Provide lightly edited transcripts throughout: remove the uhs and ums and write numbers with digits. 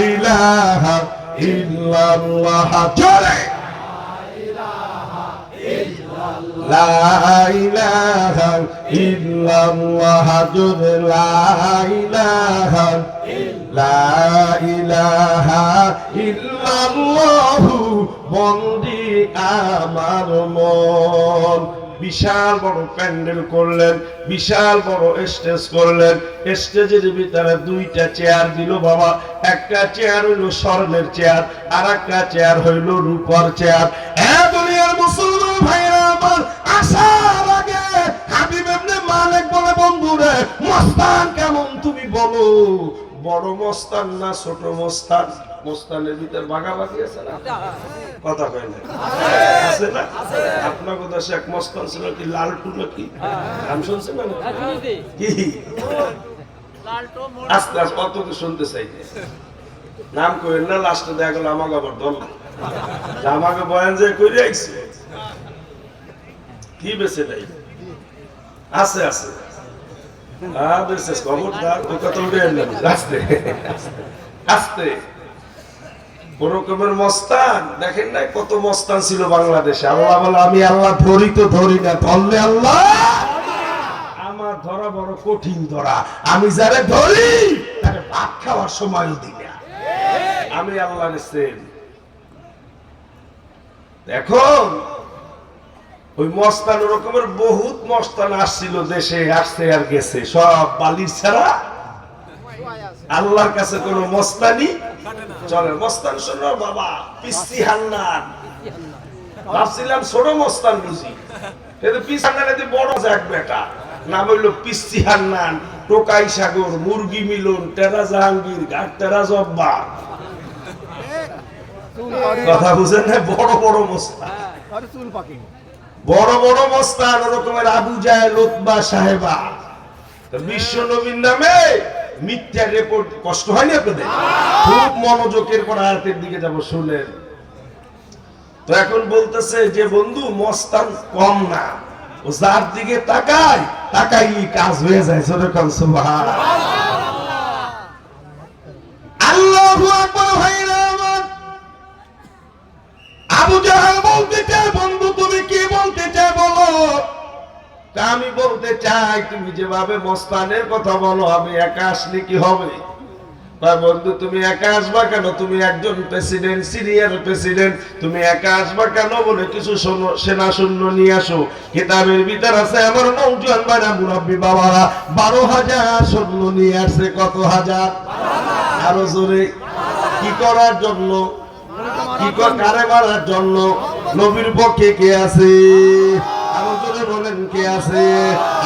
ইলাহা ইল্লাল্লাহ জোরে লা ইলাহা ইল্লাল্লাহ জোরে লা ইলাহা ইল্লাল্লাহু বন্দি আমার মন। বিশাল বড় প্যান্ডেল করলেন, বিশাল বড় স্টেজ করলেন। স্টেজের ভিতরে দুইটা চেয়ার দিল বাবা। একটা চেয়ার হইল স্বর্ণের চেয়ার, আর একটা চেয়ার হইল রূপার চেয়ার। দুনিয়ার মুসলমান ভাইরা আমার, আসার আগে হাবিব ইবনে মালিক বলে, বন্ধুরে মস্তান কেমন তুমি বলো, বড় মস্তান না ছোট মস্তান? মস্তানের ভিতর ভাগাভাগি আছে না? কথা কয় না আছে না? আপনার কথা শেখ মস্তান ছিল কি লালটু নাকি? নাম শুনছেন না কি? আস্তে আস্তে কত তো শুনতে চাই, নাম কইেন না। লাস্টে দেখা গেল আমাকে আবার দল, আমাকে বয়ান যে কইরে আইছে কি বেঁচে নাই আছে আছে খবরদার ওই কথা উঠে আস্তে আস্তে। কোন রকমের মস্তান দেখেন নাই, কত মস্তান ছিল বাংলাদেশে। আল্লাহ বলে আমি আল্লাহ ধরি তো ধরি না, ধরলে আল্লাহ আমার ধরা বড় কঠিন ধরা। আমি যারা ধরি তাকে ভাত খাওয়ার সময়ও দিই না, আমি আল্লাহ নিছেন। এখন ওই মস্তান রকমের বহুত মস্তান আসছিল দেশে, আসছে আর গেছে, সব বালির ছাড়া আল্লাহর কাছে কোন মস্তানি চলে। মস্তান শোনো বাবা, পিস্তি হান্নান ভাবছিলাম ছোট মস্তান বুঝি, কিন্তু পিস্তি হান্নান বড় এক বেটা, নাম হইল পিস্তি হান্নান, টোকাই সাগর, মুরগি মিলন, টেরা জাহাঙ্গীর, ঘাট টেরা জব্বা। কথা বুঝেন না? বড় বড় মস্তান, বড় বড় মস্তান ওরকমের আবু জাহেল, উতবা, সাহেবা। বিশ্ব নবীর নামে মিথ্যা রিপোর্ট। কষ্ট হয়নি আপনাদের? খুব মনোযোগের পর আয়াতের দিকে যাব, শুনেন। তো এখন বলতেছে যে বন্ধু মস্তান কম না, ও যার দিকে তাকায় তাকাইলি কাজ হয়ে যায়। সুবহানাল্লাহ, আল্লাহু আকবার। ভাইরা আমার, আবু জাহেল বলতে চায় বন্ধু তুমি কি বলতে চাই বলো। আমি বলতে চাই তুমি যেভাবে মস্তানের কথা বলো, আমি একা আসলে কি হবে? বন্ধু তুমি একা আসবা কেন? তুমি একজন প্রেসিডেন্ট, সিরিয়ার প্রেসিডেন্ট, তুমি একা আসবা কেন? বলে কিছু সেনা সৈন্য নিয়ে আসো। কিতাবের ভিতর আছে আমার নওজোয়ান ভাইরা, মুরব্বী বাবারা 12,000 সৈন্য নিয়ে আসছে। কত হাজার? আরো জোরে। কি করার জন্য? কি কারে মারার জন্য? নবীর পক্ষে কে আছে? আরো জোরে বলেন কে আছে?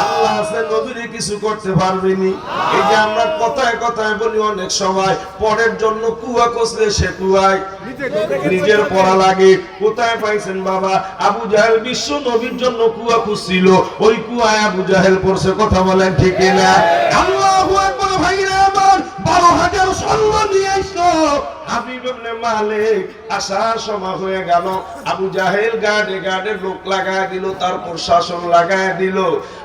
আল্লাহ আছে, নবীরে কিছু করতে পারবেনি। এই যে আমরা কথায় কথায় বলি অনেক সময়, পরের জন্য কুয়া কষলে সে কুয়ায় নিজের পড়া লাগে। কোথায় পাইছেন বাবা? আবু জাহেল বিশ্ব নবীর জন্য কুয়া খুঁজছিল, ওই কুয়ায় আবু জাহেল পড়ছে। কথা বলেন ঠিক না? আল্লাহু আকবার। ভাইরা আমার, 12,000 সৈন্য নিয়ে আসলো। হাবিব ইবনে মালিক আসার সময় হয়ে গেল। আবু জাহেল গার্ডে গার্ডে লোক লাগায় দিল, তারপর শাসন লাগায় দিল।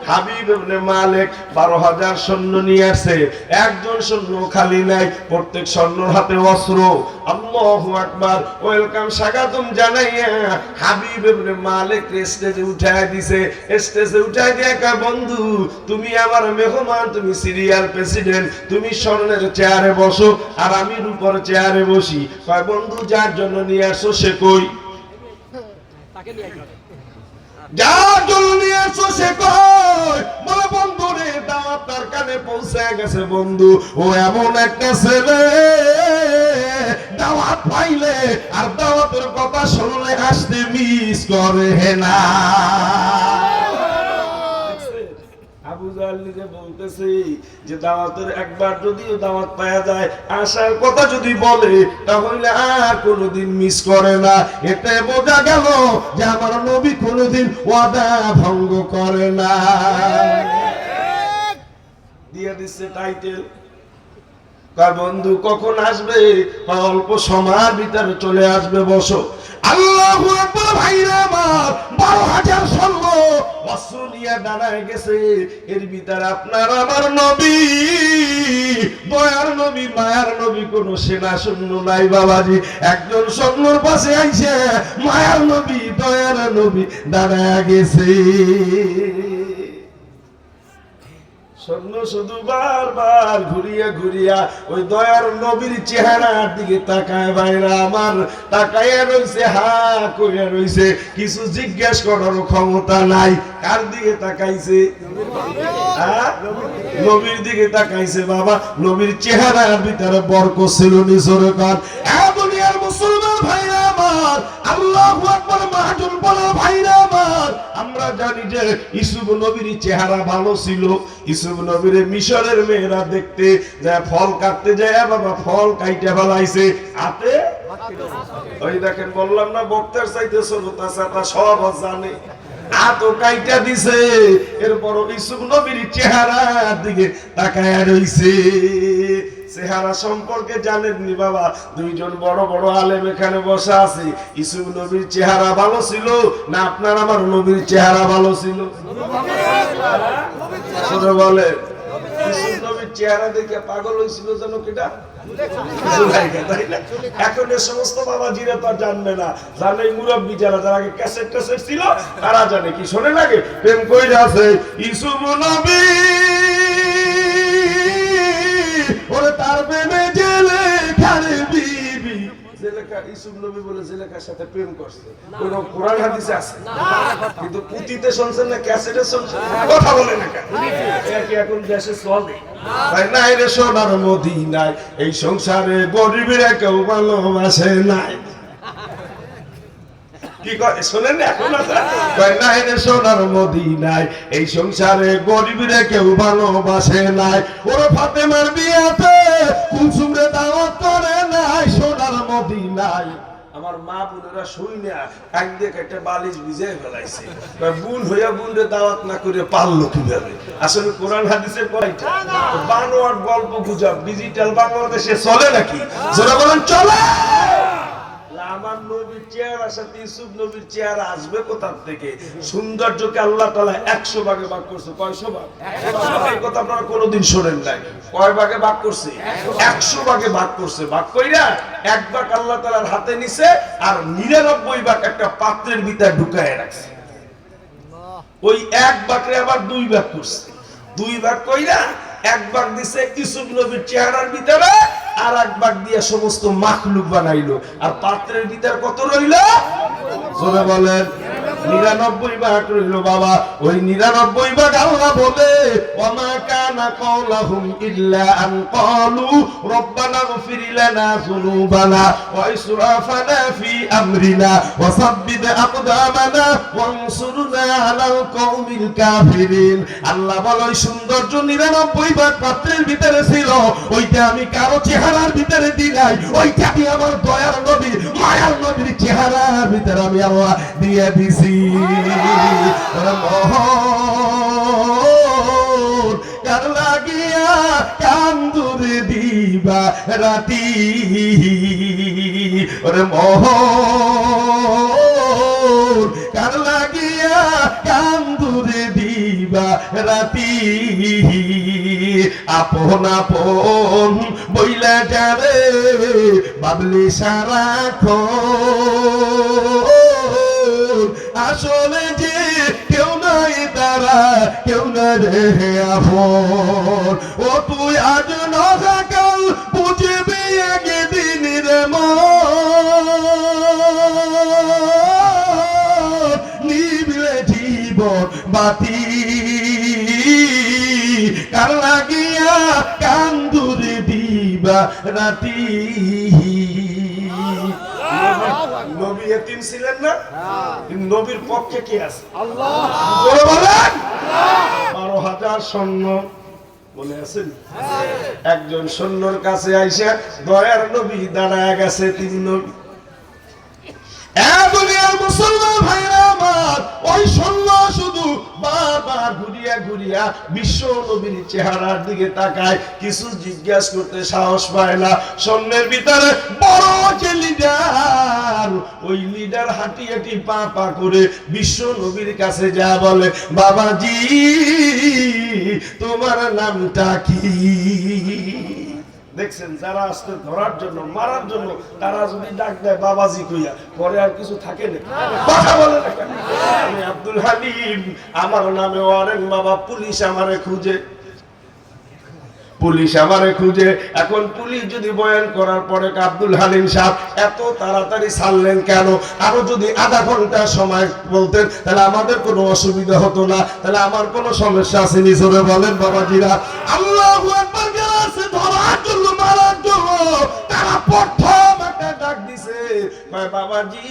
হাবিব ইবনে মালিক 12,000 সৈন্য নিয়ে আসে। একজন সৈন্য খালি নাই, প্রত্যেক সৈন্যর হাতে অস্ত্র। আল্লাহু আকবার। ওয়েলকাম, স্বাগতম জানাইয়া হাবিব ইবনে মালিক স্টেজে উঠায় দিছে। স্টেজে উঠায় দিয়ে কয় বন্ধু তুমি আমার মেহমান, তুমি সিরিয়াল প্রেসিডেন্ট, তুমি স্বর্ণের চেয়ারে বসো আর আমি রূপর চেয়ারে বসি। কয় বন্ধু যার জন্য নিয়ে আসো সে কই? যার জন্য নিয়ে আসো সে কই? বলে বন্ধু রে দাওয়াত তার কানে পৌঁছে গেছে। বন্ধু ও এমন একটা ছেলে, দাওয়াত পাইলে আর দাওয়াতের কথা শুনলে আসতে মিস করে না। আবু জাহেল নিজে বলতেছে যে দাওয়াতের একবার যদিও দাওয়াত পাওয়া যায়, আসার কথা যদি বলে তাহলে আর কোনোদিন মিস করে না। এতে বোঝা গেল যে আমার নবী কোনোদিন ওয়াদা ভঙ্গ করে না। দিয়ে দিচ্ছে টাইটেল, কার বন্ধু কখন আসবে? অল্প সময়ের ভিতরে চলে আসবে, বসো। আল্লাহু আকবার। ভাইরা আমার 12,000 সৈন্য অস্ত্র নিয়ে দাঁড়ায় গেছে। এর ভিতরে আপনার আমার নবী, দয়ার নবী, মায়ার নবী, কোন সেনা সৈন্য নাই বাবাজি। একজন সৈন্যর পাশে আইছে মায়ার নবী, দয়ার নবী দাঁড়ায় গেছে। সৈন্য শুধু বারবার ঘুরিয়া ঘুরিয়া ওই দয়ার নবীর চেহারার দিকে তাকায়। ভাইরা আমার তাকাইয়া রইছে, হা কইয়া রইছে, কিছু জিজ্ঞেস করার ক্ষমতা নাই। কার দিকে তাকাইছে? নবীর দিকে তাকাইছে বাবা। নবীর চেহারার ভিতরে বরকত ছিল। নিজরে কান দুনিয়ার মুসলমান ভাইরা আমার, আল্লাহু আকবার মাহাজুল বলো ভাইরা আমার। আমরা জানি যে ইউসুফ নবীর চেহারা ভালো ছিল। ইউসুফ নবীর মিশরের মেয়েরা দেখতে যায়, ফল কাটতে যায়, বাবা ফল কাইটে ফেলাইছে হাতে। ওই দেখেন, বললাম না বক্তার চাইতে শ্রোতা চাতা সব জানে। আতো কাইটা দিছে। এরপর ইউসুফ নবীর চেহারার দিকে তাকায় রইছে। চেহারা সম্পর্কে জানেননি বাবা? দুইজন বড় বড় আলেম এখানে বসা আছে। ইউসুফ নবীর চেহারা ভালো ছিল না আপনার আমার নবীর চেহারা ভালো ছিল? বলে ইউসুফ নবীর চেহারা দেখে পাগল হয়েছিল যেন কিটা। এখন এ সমস্ত বাবাজিরা তো জানবে না, জানে মুরব্বী যারা, যারা আগে ক্যাসেট ক্যাসেট ছিল তারা জানে। কি শোনে লাগে? প্রেম কই আছে ইউসুফ নবী, ওরে তার প্রেমে জেলে খারে বিবি। জেলেখা ইউসুফ নবী বলে জেলেখার সাথে প্রেম করছে, কোন কোরআন হাদিসে আছে? কিন্তু পুঁথিতে শুনছেন না ক্যাসেটে শুনছেন? কথা বলে না কেন? এখন দেশে চলে ভাই নাই রে সোনার মদিনায়, এই সংসারে গরিবেরা কেউ ভালোবাসে নাই। কি কয় শোনেন না? এখন কয় নাই রে সোনার মদিনায়, এই সংসারে গরিবেরা কেউ ভালোবাসে নাই। ওর ফাতেমার বিয়াতে কুলসুমরে দাওয়াত করে নাই সোনার মদিনায়। আমার মা বোনেরা শুই না কান্দে একটা বালিশ ভিজে ফেলাইছে। বোন হইয়া বোনরে দাওয়াত না করে পারলো কিভাবে? আসলে কোরআন হাদিসের পড়াইটা বানোয়ার গল্প গুজব ডিজিটাল বাংলাদেশে চলে নাকি? যারা বলেন চলে। আমার নবীর চেহারার সাথে ইউসুফ নবীর চেহারা আসবে কোথা থেকে? সৌন্দর্যকে আল্লাহ তাআলা 100 ভাগে ভাগ করছে। কয়শো ভাগ? এই কথা আপনারা কোনোদিন শোনেন নাই। কয় ভাগে ভাগ করছে? 100 ভাগে ভাগ করছে। ভাগ কইরা এক ভাগ আল্লাহ তাআলার হাতে নিছে, আর 99 ভাগ একটা পাত্রের ভিতরে ঢুকায় রাখছে। ওই এক ভাগরে আবার 2 ভাগ করছে। 2 ভাগ কইরা এক ভাগ দিছে ইউসুফ নবীর চেহারার ভিতরে, আর এক ভাগ দিয়ে সমস্ত মাখলুক বানাইলো। আর পাত্রের ভিতর কত রইল? জোরে বলেন। 99 ভাগ রইল বাবা। ওই 99 ভাগ আল্লাহ বলে ওমা কানা কওলাহুম ইল্লা আন ক্বালু রব্বানা ইগফির লানা যুনুবানা ওয়া ইসরাফানা ফি আমরিনা ওয়া সাব্বিত আকদামানা ওয়ানসুরনা আলাল কওমিল কাফিরিন। আল্লাহ বলে ওই সৌন্দর্য 99 ভাগ পাত্রের ভিতরে ছিল, ওইটা আমি কারো চেহারার ভিতরে দিলাই, ওইটা আমি আমার দয়ার নবী মায়ার নবীর চেহারার ভিতরে আমি আল্লাহ দিয়ে দিছি। কার লাগিয়া কান্দুরে দিবা রাতি, ওরে মোহর কার লাগিয়া কান্দুরে দিবা রাতি। আপন আপন বইলা যাবে বাবলি সারাক্ষণ, আসলে যে কেউ নাই তারা কেউ না রে আপন। ও তুই আজ না কাল বুঝবি একদিন রে নিবিলে জীবন বাতি, কার লাগিয়া কান্দুরে দিবা রাতি। নবী এতিম ছিলেন না? নবীর পক্ষে কি আছে? আল্লাহ। জোরে বলেন। 12,000 সৈন্য মনে আছে? একজন সৈন্যর কাছে আইসা দয়ার নবী দাঁড়ায় গেছে। 3 নবী দুনিয়ার মুসলমান ভাইরা আমার, ওই সৈন্য শুধু বারবার ঘুরিয়া ঘুরিয়া বিশ্ব নবীর চেহারার দিকে তাকায়, কিছু জিজ্ঞাসা করতে সাহস পায় না। সৈন্যের ভিতরে বড় যে লিডার, ওই লিডার হাঁটি হাঁটি পা পা করে বিশ্ব নবীর কাছে যা বলে, বাবাজি তোমার নামটা কি? দেখছেন, যারা আসতে ধরার জন্য মারার জন্য, তারা যদি ডাক দেয় বাবাজি কইয়া, পরে আর কিছু থাকে না, কথা বলে না। আমি আব্দুল হালিম, আমার নামে অনেক বাবা পুলিশ আমারে খুঁজে, পুলিশ আমারে খুঁজে। এখন পুলিশ যদি বয়ান করার পরে আব্দুল হালিম সাহেব এত তাড়াতাড়ি ছাড়লেন কেন? আরো যদি আধা ঘন্টা সময় বলতেন তাহলে আমাদের কোনো অসুবিধা হতো না, তাহলে আমার কোনো সমস্যা আছে নিজরে বলেন বাবাজিরা। আল্লাহু আকবার, গেছে ধরার জন্য মারার জন্য, তারা প্রথম একটা ডাক দিছে, বাবাজি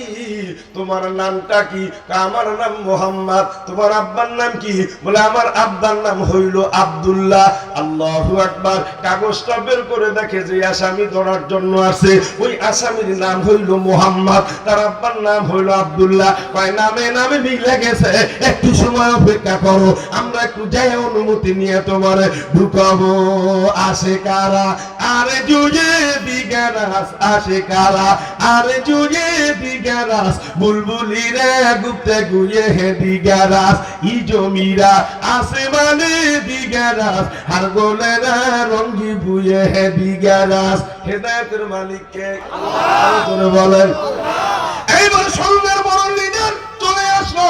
তোমার নামটা কি? আমার নাম মোহাম্মদ। তোমার আব্বার নাম কি? বলে আমার আব্বার নাম হইল আব্দুল্লাহ। আল্লাহু আকবার। কাগজটা বের করে দেখে যে আসামি ধরার জন্য আছে, ওই আসামির নাম হইল মোহাম্মদ, তার আব্বার নাম হইল আব্দুল্লাহ। কয় নামে নামে মিলে গেছে, একটু সময় অপেক্ষা করো, আমরা একটু যাই অনুমতি নিয়ে তোমার ঢুকাবো। আসে কারা? আরে জুজে দিগারাস, আসে কারা? আরে জুজে দিগারাস, বুলবুলি রে গুপ্তে গুয়ে হে দিগারাস, ই জমিরা আসে মানে দিগারাস, আর গোলে রে রঙ্গি বুয়ে হে দিগারাস। হেদায়েতের মালিক কে? আল্লাহ বলেন। এইবার সন্ধ্যের বড় লিডার চলে আসলো,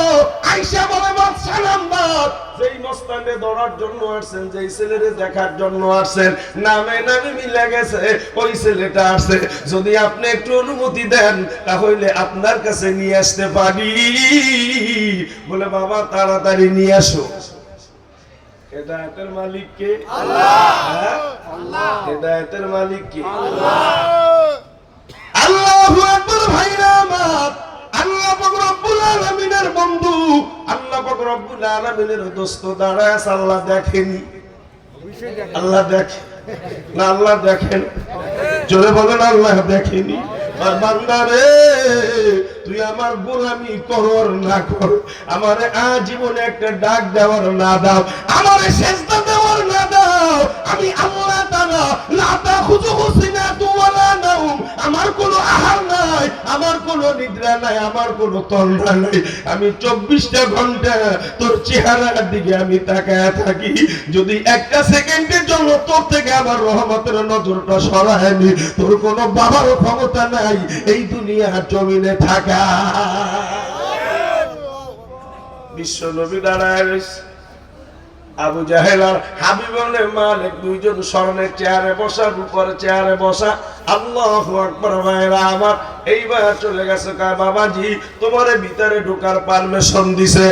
আয়েশা বলে বাদশা নামদার, যেই মস্তানে ধরার জন্য আসছেন, যেই ছেলেরে দেখার জন্য আসছেন, নামে নামে মিলে গেছে, ওই ছেলেটা আসছে। যদি আপনি একটু অনুমতি দেন তাহলে আপনার কাছে নিয়ে আসতে পারি। বলে বাবা তাড়াতাড়ি নিয়ে আসো। হেদায়েতের মালিক কে? আল্লাহ। আল্লাহ। হেদায়েতের মালিক কে? আল্লাহ। আল্লাহু আকবার। ভাইরা আমার, আল্লাহ পাক রব্বুল আলামিনের বন্ধু, আল্লাহ পাক রব্বুল আলামিনের দোস্ত দাঁড়ায় আছে। আল্লাহ দেখেনি? আল্লাহ দেখে না? আল্লাহ দেখেন? জোরে বলেন আল্লাহ দেখেনি? বান্দারে তুই আমার গোলামি কর না কর, আমারে আজীবনে একটা ডাক দেওয়ার না দাও, আমারে সেজদা দেওয়ার না দাও, আমি আল্লাহ তাআলা লা তাখুযুহু সিনাতু ওয়ালা নাওম, আমার কোনো আহার নাই, আমার কোনো নিদ্রা নাই, আমার কোনো তন্দ্রা নাই, আমি 24টা ঘন্টা তোর চেহারার দিকে আমি তাকায় থাকি। যদি একটা সেকেন্ডের জন্য তোর থেকে আমার রহমতের নজরটা সরায় নি, তোর কোনো বাবার ক্ষমতা নাই এই দুনিয়ার জমিনে থাকা। বিশ্ব নবী দাঁড়ায় রয়েছে, আবু জাহেল আর হাবিব ইবনে মালিক দুইজন স্বর্ণের চেয়ারে বসা, রূপার চেয়ারে বসা। আল্লাহু আকবার। ভাইরা আমার, এইবার চলে গেছে, কয় বাবাজি তোমারে ভিতরে ঢোকার পারমিশন দিছে।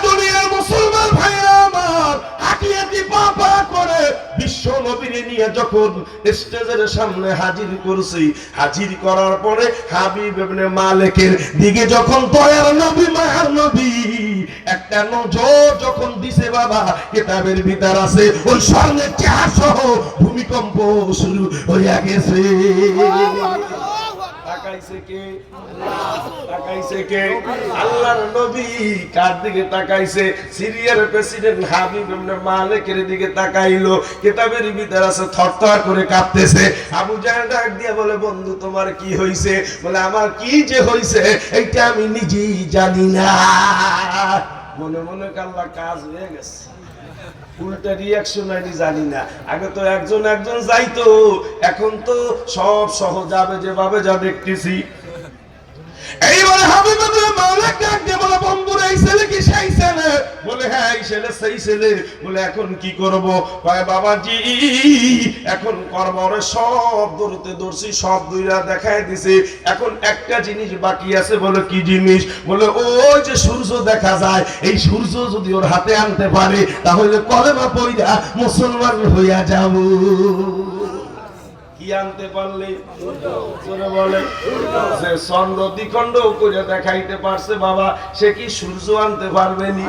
দুনিয়ার মুসলমান ভাইরা আমার, হাঁটি হাঁটি পা পা করে বিশ্ব নবীরে নিয়ে যখন স্টেজের সামনে হাজির করছি, হাজির করার পরে হাবিব ইবনে মালিকের দিকে যখন দয়ার নবী মায়ার নবী একটা নজর যখন দিছে, বাবা কিতাবের ভিতর আছে ওই স্বর্ণের চেহারা সহ ভূমিকম্প শুরু হইয়া গেছে। তাকাইছে কে? তাকাইছে কে? আল্লাহর নবী কার দিকে তাকাইছে? সিরিয়ার প্রেসিডেন্ট হাবিব ইবনে মালিকের দিকে তাকাইলো। কিতাবের ভিতর আছে থরথর করে কাঁপতেছে। আবু জাহেল ডাক দিয়া বলে, বন্ধু তোমার কি হইছে? বলে আমার কি যে হইছে এইটা আমি নিজেই জানি না। মনে মনে আল্লাহ কাজ হয়ে গেছে, উল্টা রিয়াকশন আমি জানি না। আগে তো একজন একজন যাইতো, এখন তো সব সহ যাবে, যেভাবে যা দেখতেছি। এইবারে হাবিব ইবনে মালিক ডাক দিয়ে বলে, বন্ধুরা এই ছেলে কি সেই ছেলে? বলে হ্যাঁ এই ছেলে সেই ছেলে। বলে এখন কি করব? কয় বাবাজি এখন করবরে সব দৌড়তে দৌড়ছি, সব দুইরা দেখায় দিছে, এখন একটা জিনিস বাকি আছে। বলে কি জিনিস? বলে ওই যে সূর্য দেখা যায়, এই সূর্য যদি ওর হাতে আনতে পারে তাহলে কলেমা পড়িয়া মুসলমান হইয়া যাব। কি আনতে পারলে জোরে বলে যে চন্দ্র দ্বিখণ্ড করে দেখাইতে পারছে বাবা সে কি সূর্য আনতে পারবেনি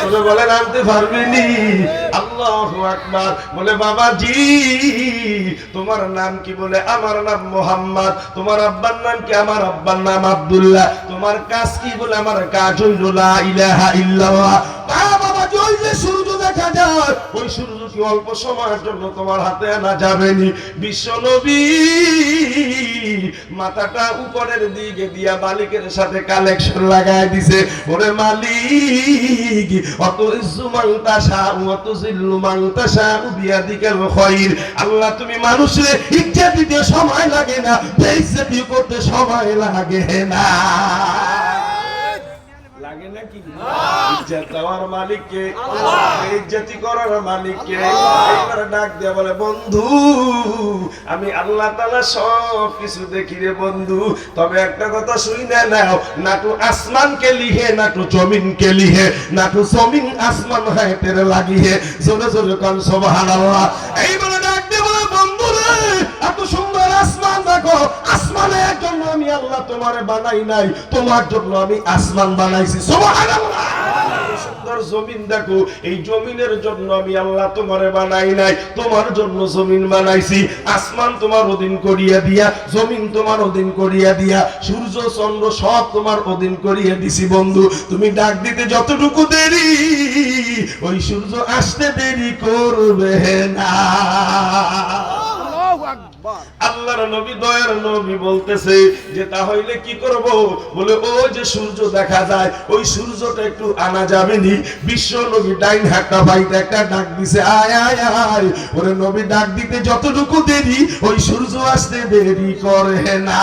জোরে বলেন আনতে পারবেনি আল্লাহু আকবার বলে বাবাজি তোমার নাম কি বলে আমার নাম মোহাম্মদ তোমার আব্বার নাম কি আমার আব্বার নাম আব্দুল্লাহ তোমার কাজ কি বলে আমার কাজ হইল লা ইলাহা ইল্লাল্লাহ বাবা ওই যে সূর্য দেখা যায় ওই সূর্য কি অল্প সময়ের জন্য তোমার হাতে আনা যাবেনি বিশ্ব নবী মাথাটা উপরের দিকে দিয়া মালিকের সাথে কালেকশন লাগায় দিছে ওরে মালিক অত ইজ্জু মাংতাশা অত জিল্লু মাংতাশা বিয়াদিকাল খায়র আল্লাহ তুমি মানুষের ইজ্জত দিতে সময় লাগে না বেইজ্জতি করতে সময় লাগে না লাগে নাকি ইজ্জত দেওয়ার মালিক কে আল্লাহ ইজ্জতি করার মালিক কে এইবার ডাক দিয়া বলে বন্ধু আমি আল্লাহ তাআলা সব কিছু দেখি রে বন্ধু তবে একটা কথা শুনে নাও না তো আসমান কে লিহে না তো জমিন কে লিহে না তো জমিন আসমান হয় তেরে লাগিয়ে জোরে জোরে কোন সুবহানাল্লাহ এইবার ডাক দিয়া বলে বন্ধু রে এত সুন্দর আসমান দেখো আসমানের জন্য আমি আল্লাহ তোমারে বানাই নাই তোমার জন্য আমি আসমান বানাইছি সুবহানাল্লাহ সুন্দর জমিন দেখো এই জমিনের জন্য আমি আল্লাহ তোমারে বানাই নাই তোমার জন্য জমিন বানাইছি আসমান তোমার অধীন করিয়া দিয়া জমিন তোমার অধীন করিয়া দিয়া সূর্য চন্দ্র সব তোমার অধীন করিয়া দিছি বন্ধু তুমি ডাক দিতে যতটুকু দেরি ওই সূর্য আসতে দেরি করবে না আল্লাহর নবী দয়ার নবী বলতেছে যে তাহলে কি করব বলে ও যে সূর্য দেখা যায় ওই সূর্যটা একটু আনা যাবে নি বিশ্ব নবী ডাইন হাতটা বাইতে একটা ডাক দিছে আয় আয় আয় ওরে নবী ডাক দিতে যতটুকু দেরি ওই সূর্য আসতে দেরি করে না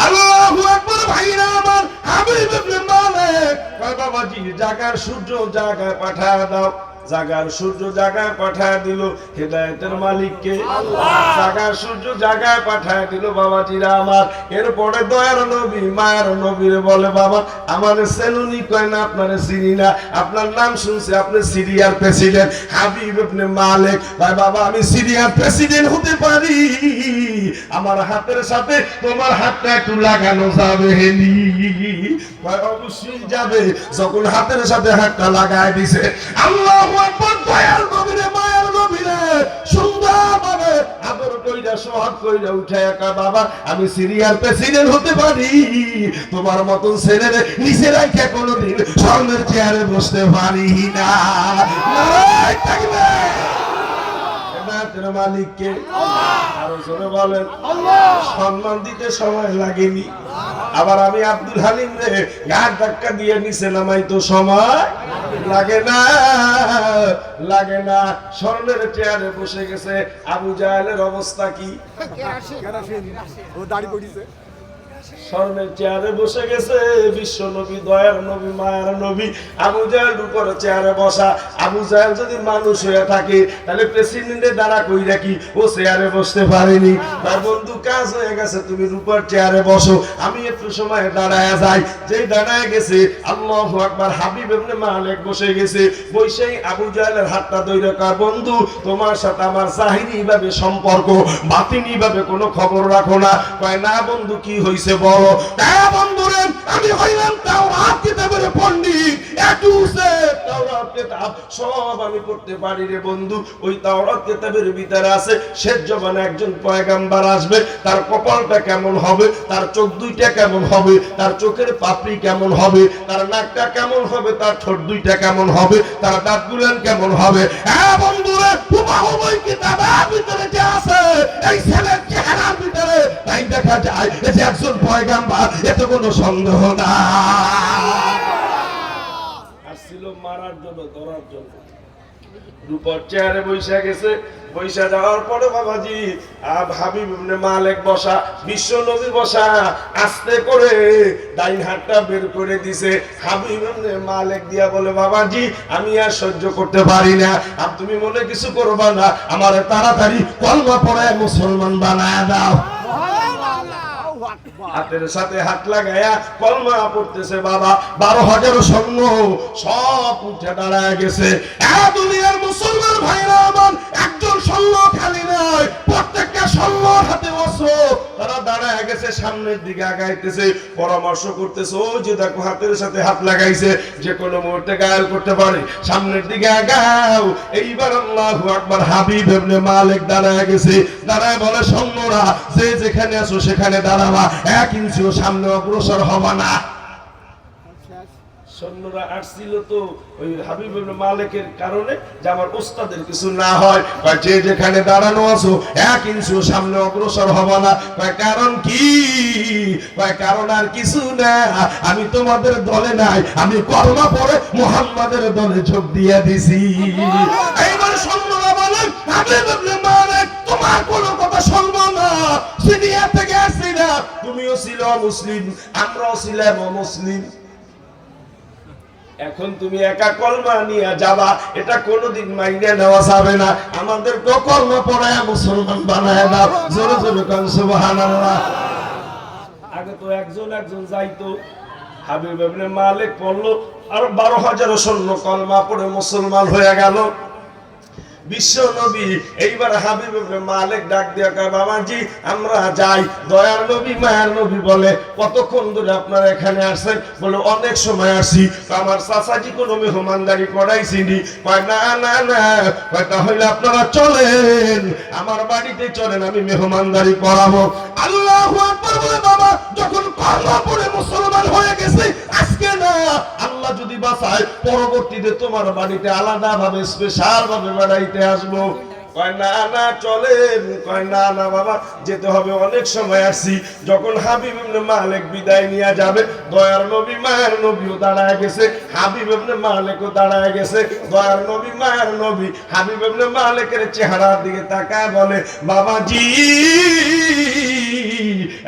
আল্লাহু আকবার ভাইরা আমার হাবিব ইবনে মালিক কয় বাবাজি জাগার সূর্য জাগায় পাঠায় দাও জাগার সূর্য জাগায় পাঠায় দিল হেদায়েতের মালিক কে আল্লাহ জাগার সূর্য জাগায় পাঠায় দিল বাবাজিরা আমার এরপরে দয়ার নবী মায়ের নবীরে বলে বাবা আমারে সেলুনি কয় না আপনারে চিনি না আপনার নাম শুনছি আপনি সিরিয়ার প্রেসিডেন্ট হাবিব ইবনে মালিক ভাই বাবা আমি সিরিয়ার প্রেসিডেন্ট হতে পারি আমার হাতের সাথে তোমার হাতটা একটু লাগানো যাবে হেনি ভাই অবশ্যই যাবে যখন হাতের সাথে হাতটা লাগায় দিছে আল্লাহ দয়াল নবীরে মায়ের নবীরে সুন্দরভাবে আদর কইরা সোহাগ কইরা উঠায়া কয় বাবা আমি সিরিয়ার প্রেসিডেন্ট হতে পারি তোমার মতন ছেলেরে নিচে রাখা কোনোদিন স্বর্ণের চেয়ারে বসতে পারি না নারায় থাকবে হেদায়েতের মালিক কে আল্লাহ আরো জোরে বলেন আল্লাহ সম্মান দিতে সময় লাগেনি আবার আমি আব্দুল হালিম রে ঘাট ধাক্কা দিয়ে নিচে নামাই তো সময় লাগে না লাগে না স্বর্ণের চেয়ারে বসে গেছে আবু জাহেলের অবস্থা কি ও দাড়ি পড়িছে স্বর্ণের চেয়ারে বসে গেছে বিশ্ব নবী দয়ার নবী মায়ের নবী আবু জাহেল উপরে চেয়ারে বসা আবু জাহেল যদি মানুষ হয়ে থাকে তাহলে প্রেসিডেন্টের দ্বারা কই রাখি ও চেয়ারে বসতে পারেনি তার বন্ধু কাজ হয়ে গেছে তুমি রূপার চেয়ারে বসো আমি একটু সময় দাঁড়ায় যাই যেই দাঁড়ায় গেছে আল্লাহু আকবার হাবিব ইবনে মালিক বসে গেছে বসেই আবু জাহেলের হাতটা ধরে কয় বন্ধু তোমার সাথে আমার জাহিরি ভাবে সম্পর্ক বাতিনি ভাবে কোনো খবর রাখো না কয় না বন্ধু কি হইছে বলো বন্ধুরে আমি হইলাম তাওরাত কিতাবের পণ্ডিত তাওরাত কিতাব সব আমি পড়তে পারি রে বন্ধু ওই তাওরাত কিতাবের ভিতরে আছে শেষ জমানে একজন পয়গাম্বার আসবে তার কপালটা কেমন হবে তার চোখ দুইটা কেমন হবে তার চোখের পাপড়ি কেমন হবে তার নাকটা কেমন হবে তার ঠোঁট দুইটা কেমন হবে তার দাঁতগুলান কেমন হবে হ্যাঁ বন্ধুরে হুবহু ওই কিতাবের ভিতরে যে আছে এই ছেলের চেহারার ভিতরে তাই দেখা যায় যে একজন পয়গাম্বার এতে কোনো সন্দেহ না আসছিল মারার জন্য ধরার জন্য রূপার চেয়ারে বৈশা গেছে বৈশা যাওয়ার পরে বাবাজি হাবিব ইবনে মালিক বসা বিশ্ব নবী বসা আস্তে করে ডাইন হাতটা বের করে দিছে হাবিব ইবনে মালিক দিয়া বলে বাবাজি আমি আর সহ্য করতে পারি না আর তুমি মনে কিছু করবা না আমার তাড়াতাড়ি কলমা পড়ায় মুসলমান বানায় দাও হাতের সাথে হাত লাগায়া কলমা পড়তেছে। বাবা 12,000 সৈন্য সব উঠে দাঁড়ায় গেছে। দুনিয়ার মুসলমান ভাইরা আমার, একজন সৈন্য খালি নয়, প্রত্যেকটা সৈন্যর হাতে অস্ত্র। তারা দাঁড়ায় গেছে, সামনের দিকে আগাইতেছে, পরামর্শ করতেছে। ওই যে দেখো হাতের সাথে হাত লাগাইছে, যে কোনো মুহূর্তে ঘায়েল করতে পারে, সামনের দিকে আগাও। এইবার আল্লাহু আকবার। হাবিব ইবনে মালিক দাঁড়ায় গেছে, দাঁড়ায় বলে, সৈন্যরা যে যেখানে আছো সেখানে দাঁড়াবা, 1 ইঞ্চিও সামনে অগ্রসর হবা না। সৈন্যরা আসছিল তো ওই হাবিব ইবনে মালিকের কারণে, যে আমার ওস্তাদের কিছু না হয়, যে যেখানে দাঁড়ানো আছো 1 ইঞ্চিও সামনে অগ্রসর হবা না। কারণ কি? কারণ আর কিছু না, আমি তোমাদের দলে নাই, আমি কলমা পড়ে মুহাম্মাদের দলে যোগ দিয়ে দিছি। এইবার সৈন্যরা বলেন, হাবিব ইবনে মালিক তোমার কোনো কথা শুনবো না, সিরিয়া থেকে আসছি না, তুমিও ছিল মুসলিম, আমরাও ছিলাম মুসলিম, এখন তুমি একা কলমা নিয়ে যাবা, এটা কোনোদিন মাইনে নেওয়া যাবে না, আমাদের তো কলমা পড়ায় মুসলমান বানায় দাও। জোরে জোরে কোন সুবহানাল্লাহ। আগে তো একজন একজন যাইতো, হাবিব ইবনে মালিক পড়লো, আর 12,000 সৈন্য কলমা পড়ে মুসলমান হয়ে গেল। বিশ্ব নবী এইবার হাবিব ইবনে মালিক ডাক দিয়া কয়, বাবাজি আমরা যাই। দয়ার নবী মায়ার নবী বলে, কতক্ষণ ধরে আপনারা এখানে আসছেন? বলে, অনেক সময় আসি। আমার চাচাজি কোনো মেহমানদারি করাইছিনি। কয়, না না না, কয় তাহলে আপনারা চলেন, আমার বাড়িতে চলেন, আমি মেহমানদারি করাবো। আল্লাহু আকবার বলে, বাবা যখন কলমা পড়ে মুসলমান হয়ে গেছে, আজকে না, আল্লাহ যদি বাঁচায় পরবর্তীতে তোমার বাড়িতে আলাদা ভাবে স্পেশাল ভাবে বেড়াইতে আসবো। কয় না না চলেন। কয় না না বাবা যেতে হবে, অনেক সময় আসছি। যখন হাবিব ইবনে মালিক বিদায় নিয়ে যাবে, দয়ার নবী মায়ার নবীও দাঁড়ায় গেছে, হাবিব ইবনে মালিকও দাঁড়ায় গেছে। দয়ার নবী মায়ার নবী হাবিব ইবনে মালিকের চেহারার দিকে তাকায় বলে, বাবাজি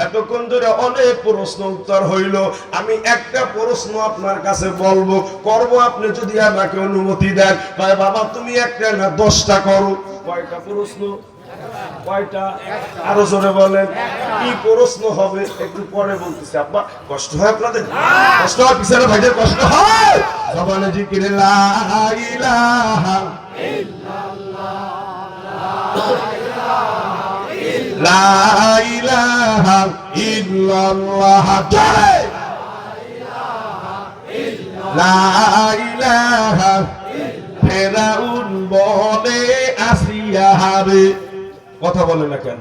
এতক্ষণ ধরে অনেক প্রশ্ন উত্তর হইল, আমি একটা প্রশ্ন আপনার কাছে বলবো, করব আপনি যদি আমাকে অনুমতি দেন। কয়, বাবা তুমি একটা না 10টা করো। কয়টা প্রশ্ন? কয়টা? আরো জোরে বলেন। কি প্রশ্ন হবে একটু পরে বলতেছি। আব্বা কষ্ট হয় আপনাদের? কষ্ট হয়? পিছনে ভাইদের কষ্ট হয়? জবানে জিকির লা ইলাহা ইল্লাল্লাহ, লা ইলাহা ইল্লাল্লাহ, লা ইলাহা। ফেরাউন বলে আসিয়া হাবে, কথা বলে না কেন?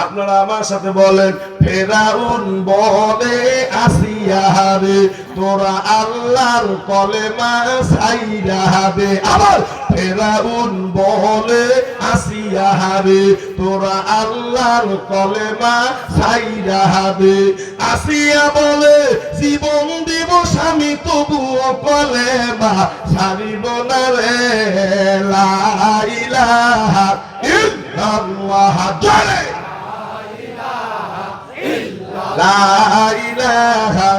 আপনারা আমার সাথে বলেন, ফেরাউন বলে আসিয়া হাবে, তোরা আল্লাহর কলেমা ছাইরা হবে। আবার ফেরাউন বলে আসিয়া হাবে, তোরা আল্লাহর কলেমা ছাইরা হবে। আসিয়া বলে, জীবন দিব স্বামী তবুও কলেমা ছাড়িব না রে। লা ইলাহা ইল্লাল্লাহ, জোরে লা ইলাহা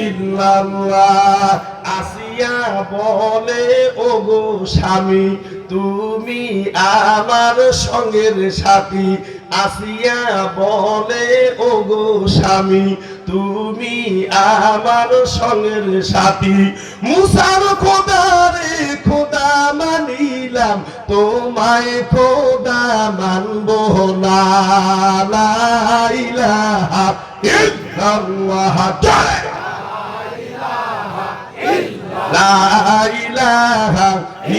ইল্লাল্লাহ। আসিয়া বলে, ওগো স্বামী তুমি আমার সঙ্গের সাথী। আসিয়া বলে, ওগো স্বামী তুমি আমার সঙ্গের সাথী। মুসার খোদারে খোদা মানিলাম, তোমায় খোদা মানব না। লা ইলাহা ইল্লাল্লাহ, লা ইলাহা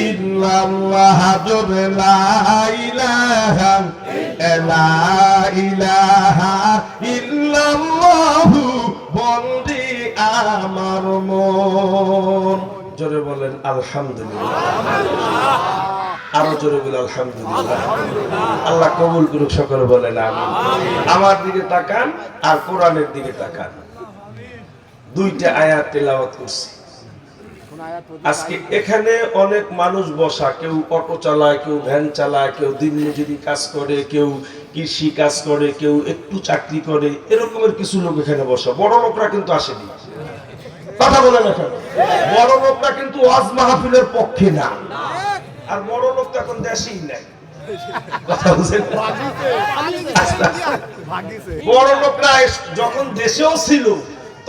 ইল্লাল্লাহ, জোরে লা ইলাহা, লা ইলাহা ইল্লাল্লাহ বন্দে আমার মন। জোরে বলেন আলহামদুলিল্লাহ। আরো জোরে বলেন আলহামদুলিল্লাহ। আল্লাহ কবুল করুক, সকলে বলেন আমিন। আমার দিকে তাকান আর কোরআনের দিকে তাকান। 2টা আয়াত তেলাওয়াত করছি আজকে। এখানে অনেক মানুষ বসা, কেউ অটো চালায়, কেউ ভ্যান চালায়, কেউ দিনমজুরি কাজ করে, কেউ কৃষি কাজ করে, কেউ একটু চাকরি করে, এরকমের কিছু লোক এখানে বসা। বড় লোকরা কিন্তু আসেনি, কথা বলে না কেন? বড় লোকরা কিন্তু ওয়াজ মাহফিলের পক্ষে না, আর বড় লোক তো এখন দেশেই নাই। কথা বুঝেন? বড় লোকরা যখন দেশেও ছিল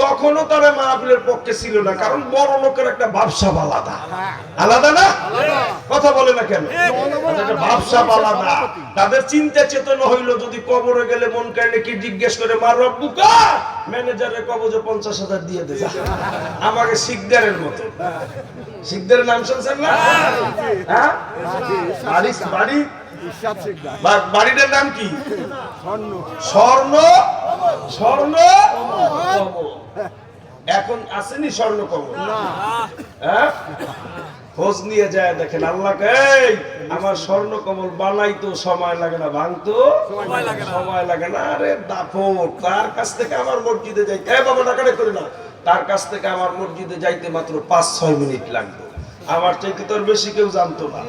তখনও তারা মাহফিলের পক্ষে ছিল না, কারণ বড় লোকের একটা ভাবসাব আলাদা। আলাদা না? কথা বলে না কেন? ভাবসাব আলাদা। তাদের চিন্তা চেতনা হইলো যদি কবরে গেলে মন কাইলে কি জিজ্ঞেস করে মার রব্বুকা, ম্যানেজারের কবজে 50,000 দিয়ে দে আমাকে। শিকদারের মতো। শিকদারের নাম শুনছেন না? হ্যাঁ, বাড়িটার নাম কি? স্বর্ণ। স্বর্ণ এখন আসেনি স্বর্ণ কবর? হ্যাঁ, খোঁজ নিয়ে যায় দেখেন আল্লাহকে, আমার স্বর্ণ কমল বানাইতো সময় লাগে না, ভাঙতো সময় লাগে না। আরে দাপট, তার কাছ থেকে আমার মসজিদে যাইতে, বাবা টাকাটা করে না, তার কাছ থেকে আমার মসজিদে যাইতে মাত্র 5-6 মিনিট লাগতো। আমার চাইতে তোর বেশি কেউ জানতো না।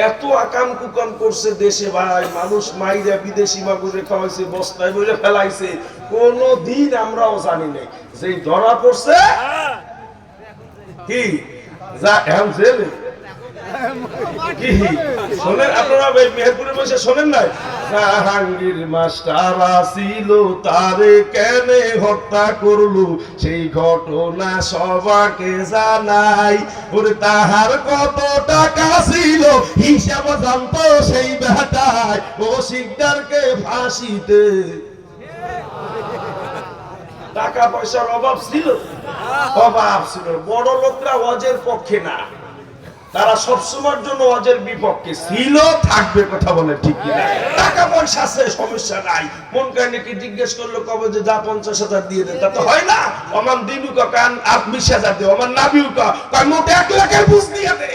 এত আকাম কুকাম করছে দেশে ভাই, মানুষ মাইরা বিদেশি মাগুরে খাওয়াইছে, বস্তায় বলে ফেলাইছে, কোন দিন আমরাও জানি নাই। যেই ধরা পড়ছে কি যা এখন জেলে কি শোনেন আপনারা, মেহেরপুরে বসে শোনেন নাই? জাহাঙ্গীর মাস্টার আসিল, তারে কেনে হত্যা করলো, সেই ঘটনা সবাকে জানাই। ওরে তাহার কত টাকা ছিল হিসাব জানতো সেই বেটায়, ও শিকদারকে ফাঁসিতে। টাকা পয়সার অভাব ছিল, অভাব ছিল। বড় লোকরা ওয়াজের পক্ষে না, তারা সবসময়ের জন্য ওয়াজের বিপক্ষে ছিল, থাকবে। কথা বলে ঠিক কিনা? টাকা পয়সা আছে, সমস্যা নাই। মন কাহিনী কি জিজ্ঞেস করলো কবে যে যা 50,000 দিয়ে দে, তা তো হয় না। আমার দিনুকা কান 20,000 দে, আমার নাবিউকা কান মোটে 1 লাখের বুঝ দিয়ে দে।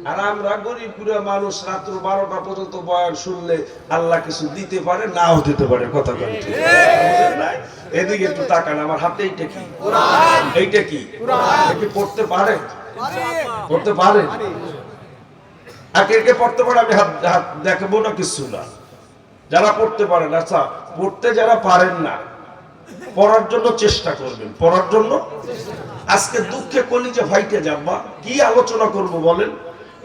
আর আমরা গরিব গুড়া মানুষ, রাত্র 12টা পর্যন্ত বয়ান শুনলে আল্লাহ কিছু দিতে পারে, নাও দিতে পারে। কথা বলে ঠিক নাই? এদিকে একটু তাকান, আমার হাতে এইটা কি? এইটা কি? এটা পড়তে পারে? পড়তে পারে? আর কে কে পড়তে পারে? আমি হাত দেখাবো না, কিছু না। যারা পড়তে পারেন, আচ্ছা পড়তে যারা পারেন না, পড়ার জন্য চেষ্টা করবেন, পড়ার জন্য। আজকে দুঃখে কলিজা ফাইটে যাবা, কি আলোচনা করব বলেন?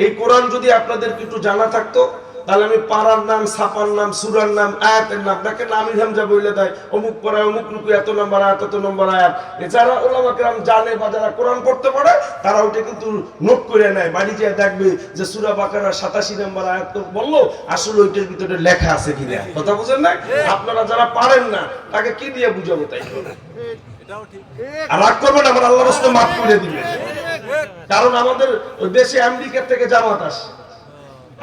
এই কোরআন যদি আপনাদের একটু জানা থাকতো, তাহলে আমি পারার নাম, ছাপার নাম, সূরার নাম, আয়াতের নাম, দেখেন আমির হামজা বইলে দেয় অমুক পড়ায় অমুক রুকু এত নম্বর আয়াত, এত নম্বর আয়াত। এছাড়া ওলামা কেরাম জানে বা যারা কোরআন পড়তে পারে তারা ওইটা কিন্তু নোট করে নেয়। বাড়ি যেয়ে দেখবে যে সূরা বাকারার 87 নম্বর আয়াত তো বললো, আসলে ওইটার ভিতরে লেখা আছে কিনা। কথা বুঝেন না? আপনারা যারা পারেন না তাকে কি দিয়ে বুঝাবো? তাই আর রাগ করবেন, আমার আল্লাহর রাস্তায় মাফ করে দিবেন। কারণ আমাদের দেশে আমেরিকা থেকে জামাত আসে,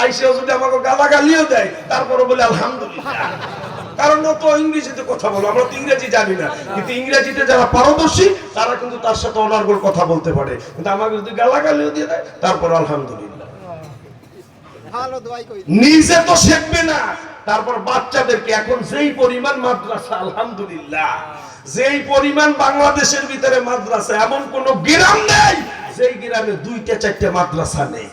আইসেও যদি আমাকে গালাগালিও দেয়, তারপরে বলে আলহামদুলিল্লাহ। কারণ ও তো ইংরেজিতে কথা বলো, আমরা তো ইংরেজি জানি না, কিন্তু ইংরেজিতে যারা পারদর্শী তারা কিন্তু তার সাথে অনার্গল কথা বলতে পারে। কিন্তু আমাকে যদি গালাগালিও দিয়ে দেয়, তারপর আলহামদুলিল্লাহ। নিজে তো শিখবে না, তারপর বাচ্চাদেরকে। এখন যেই পরিমাণ মাদ্রাসা, আলহামদুলিল্লাহ, যেই পরিমাণ বাংলাদেশের ভিতরে মাদ্রাসা, এমন কোন গ্রাম নেই যেই গ্রামে 2-4টা মাদ্রাসা নেই।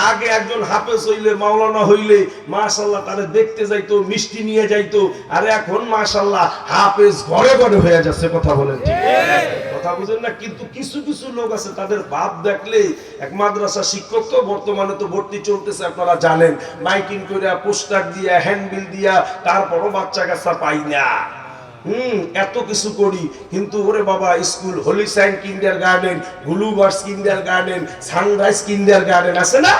আগে একজন হাফেজ হইলে, মাওলানা হইলে মাশাআল্লাহ তারে দেখতে যাইতো, মিষ্টি নিয়ে যাইতো। আর এখন মাশাআল্লাহ হাফেজ ঘরে ঘরে হয়ে যাচ্ছে। কথা বলেন ঠিক? কথা বুঝেন না? কিন্তু কিছু কিছু লোক আছে, তাদের ভাব দেখলে, এক মাদ্রাসা শিক্ষক তো বর্তমানে তো ভর্তি চলতেছে, আপনারা জানেন, মাইকিং করে, পোস্টার দিয়া, হ্যান্ডবিল দিয়া, তারপরও বাচ্চা কাচ্চা পাই না। এত কিছু করি, কিন্তু ওরে বাবা, স্কুল হোলি সাইন কিন্ডার গার্ডেন, গুলুবার্স কিন্ডার গার্ডেন, সানরাইজ কিন্ডার গার্ডেন আছে না?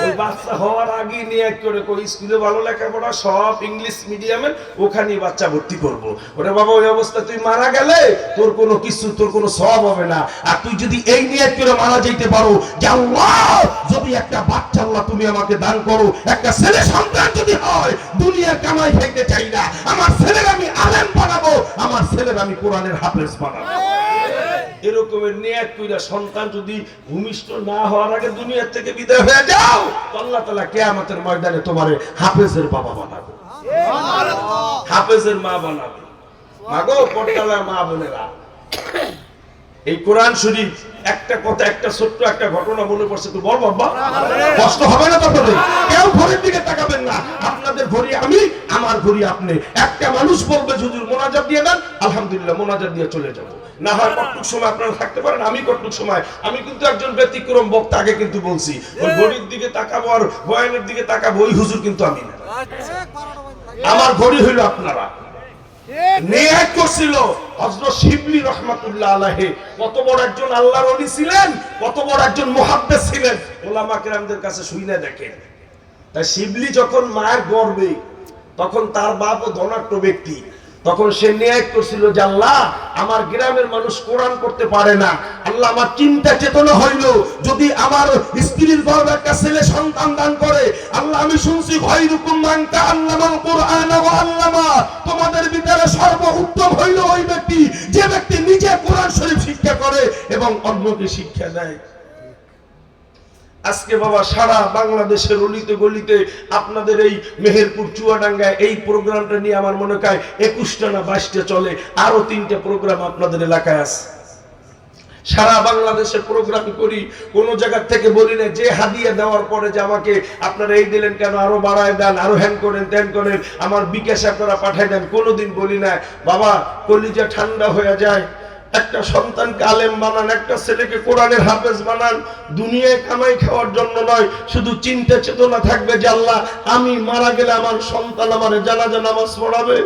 ওই বাচ্চা হওয়ার আগে নিয়ে করে কই স্কুলে ভালো লেখাপড়া সব ইংলিশ মিডিয়ামের, ওখানে বাচ্চা ভর্তি করব। ওরে বাবা, ওই অবস্থা তুই মারা গেলে তোর কোনো কিছু, তোর কোনো সওয়াব হবে না। আর তুই যদি এই নিয়ে করে মারা যাইতে পারো যে আল্লাহ, যদি একটা বাচ্চা আল্লাহ তুমি আমাকে দান করো, একটা ছেলে সন্তান যদি হয়, দুনিয়ার কামাই খাইতে চাই না, আমার ছেলের আমি আলেম বানাবো, আমার ছেলের আমি কোরআনের হাফেজ বানাবো। এরকমের নিয়ত কইরা সন্তান যদি ভূমিষ্ঠ না হওয়ার আগে দুনিয়া থেকে বিদায় হয়ে যাও, আল্লাহ তাআলা কিয়ামতের ময়দানে তোমারে হাফেজের বাবা বানাবে, হাফেজের মা বানাবে। মাগো পর্দার মা বোনেরা, এই কোরআন শরীফ একটা কথা, একটা ছোট্ট একটা ঘটনা মনে পড়ছে, তো বল বাবা, কষ্ট হবে না? তারপরে কেউ ঘরের দিকে তাকাবেন না, আপনাদের ঘরে আমি, আমার আমার ঘড়ি আপনি। একটা মানুষ বলবে হুজুর মোনাজাত দিয়ে দেন, আলহামদুলিল্লাহ মোনাজাত দিয়ে চলে যাব। না হয় কতটুক সময় আপনারা থাকতে পারেন, আমি কতটুক সময়, আমি কিন্তু একজন ব্যতিক্রম বক্তা, আগে কিন্তু বলছি ওই ঘড়ির দিকে তাকাবো আর বয়ানের দিকে তাকাবো ওই হুজুর কিন্তু আমি না। আমার ঘড়ি হইল আপনারা। নিয়ত করছিল হযরত শিবলি রাহমাতুল্লাহ আলাইহি, কত বড় একজন আল্লাহর ওলি ছিলেন, কত বড় একজন মুহাদ্দিস ছিলেন, উলামা কেরামদের কাছে শুনে দেখেন। তাই শিবলি যখন মায়ের গর্ভে, তখন তার বাপও ধনাঢ্য ব্যক্তি, তখন সে নিয়ত করছিল যে আল্লাহ আমার গ্রামের মানুষ কোরআন পড়তে পারে না, আল্লাহ আমার চিন্তা চেতনা হইল যদি আমার স্ত্রীর গর্ভে একটা ছেলে সন্তান দান করে, আল্লাহ আমি শুনছি খায়রুকুম মান তাআল্লামাল কুরআন ওয়া আল্লামা, তোমাদের ভিতরে সর্বোত্তম হইল ওই ব্যক্তি যে ব্যক্তি নিজে কোরআন শরীফ শিক্ষা করে এবং অন্যকে শিক্ষা দেয়। আজকে বাবা সারা বাংলাদেশের অলিতে গলিতে আপনাদের এই মেহেরপুর চুয়াডাঙ্গায় এই প্রোগ্রামটা নিয়ে আমার মনে হয় 21টা না 22টা চলে, আরো 3টা প্রোগ্রাম আপনাদের এলাকায় আছে। সারা বাংলাদেশে প্রোগ্রাম করি, কোন জায়গা থেকে বলি না যে হাদিয়া দেওয়ার পরে যে আমাকে আপনারা এই দিলেন কেন, আরো বাড়ায় দেন, আরো হ্যান করেন ত্যান করেন, আমার বিকাশে আপনারা পাঠায় দেন, কোনোদিন বলি না। বাবা কলিজা ঠান্ডা হয়ে যায়। একটা সন্তানকে আলেম বানান, একটা ছেলেকে কোরআনের হাফেজ বানান, দুনিয়ায় কামাই খাওয়ার জন্য নয়, শুধু চিন্তা চেতনা থাকবে যে আল্লাহ আমি মারা গেলে আমার সন্তান আমারে জানাজা নামাজ পড়াবে,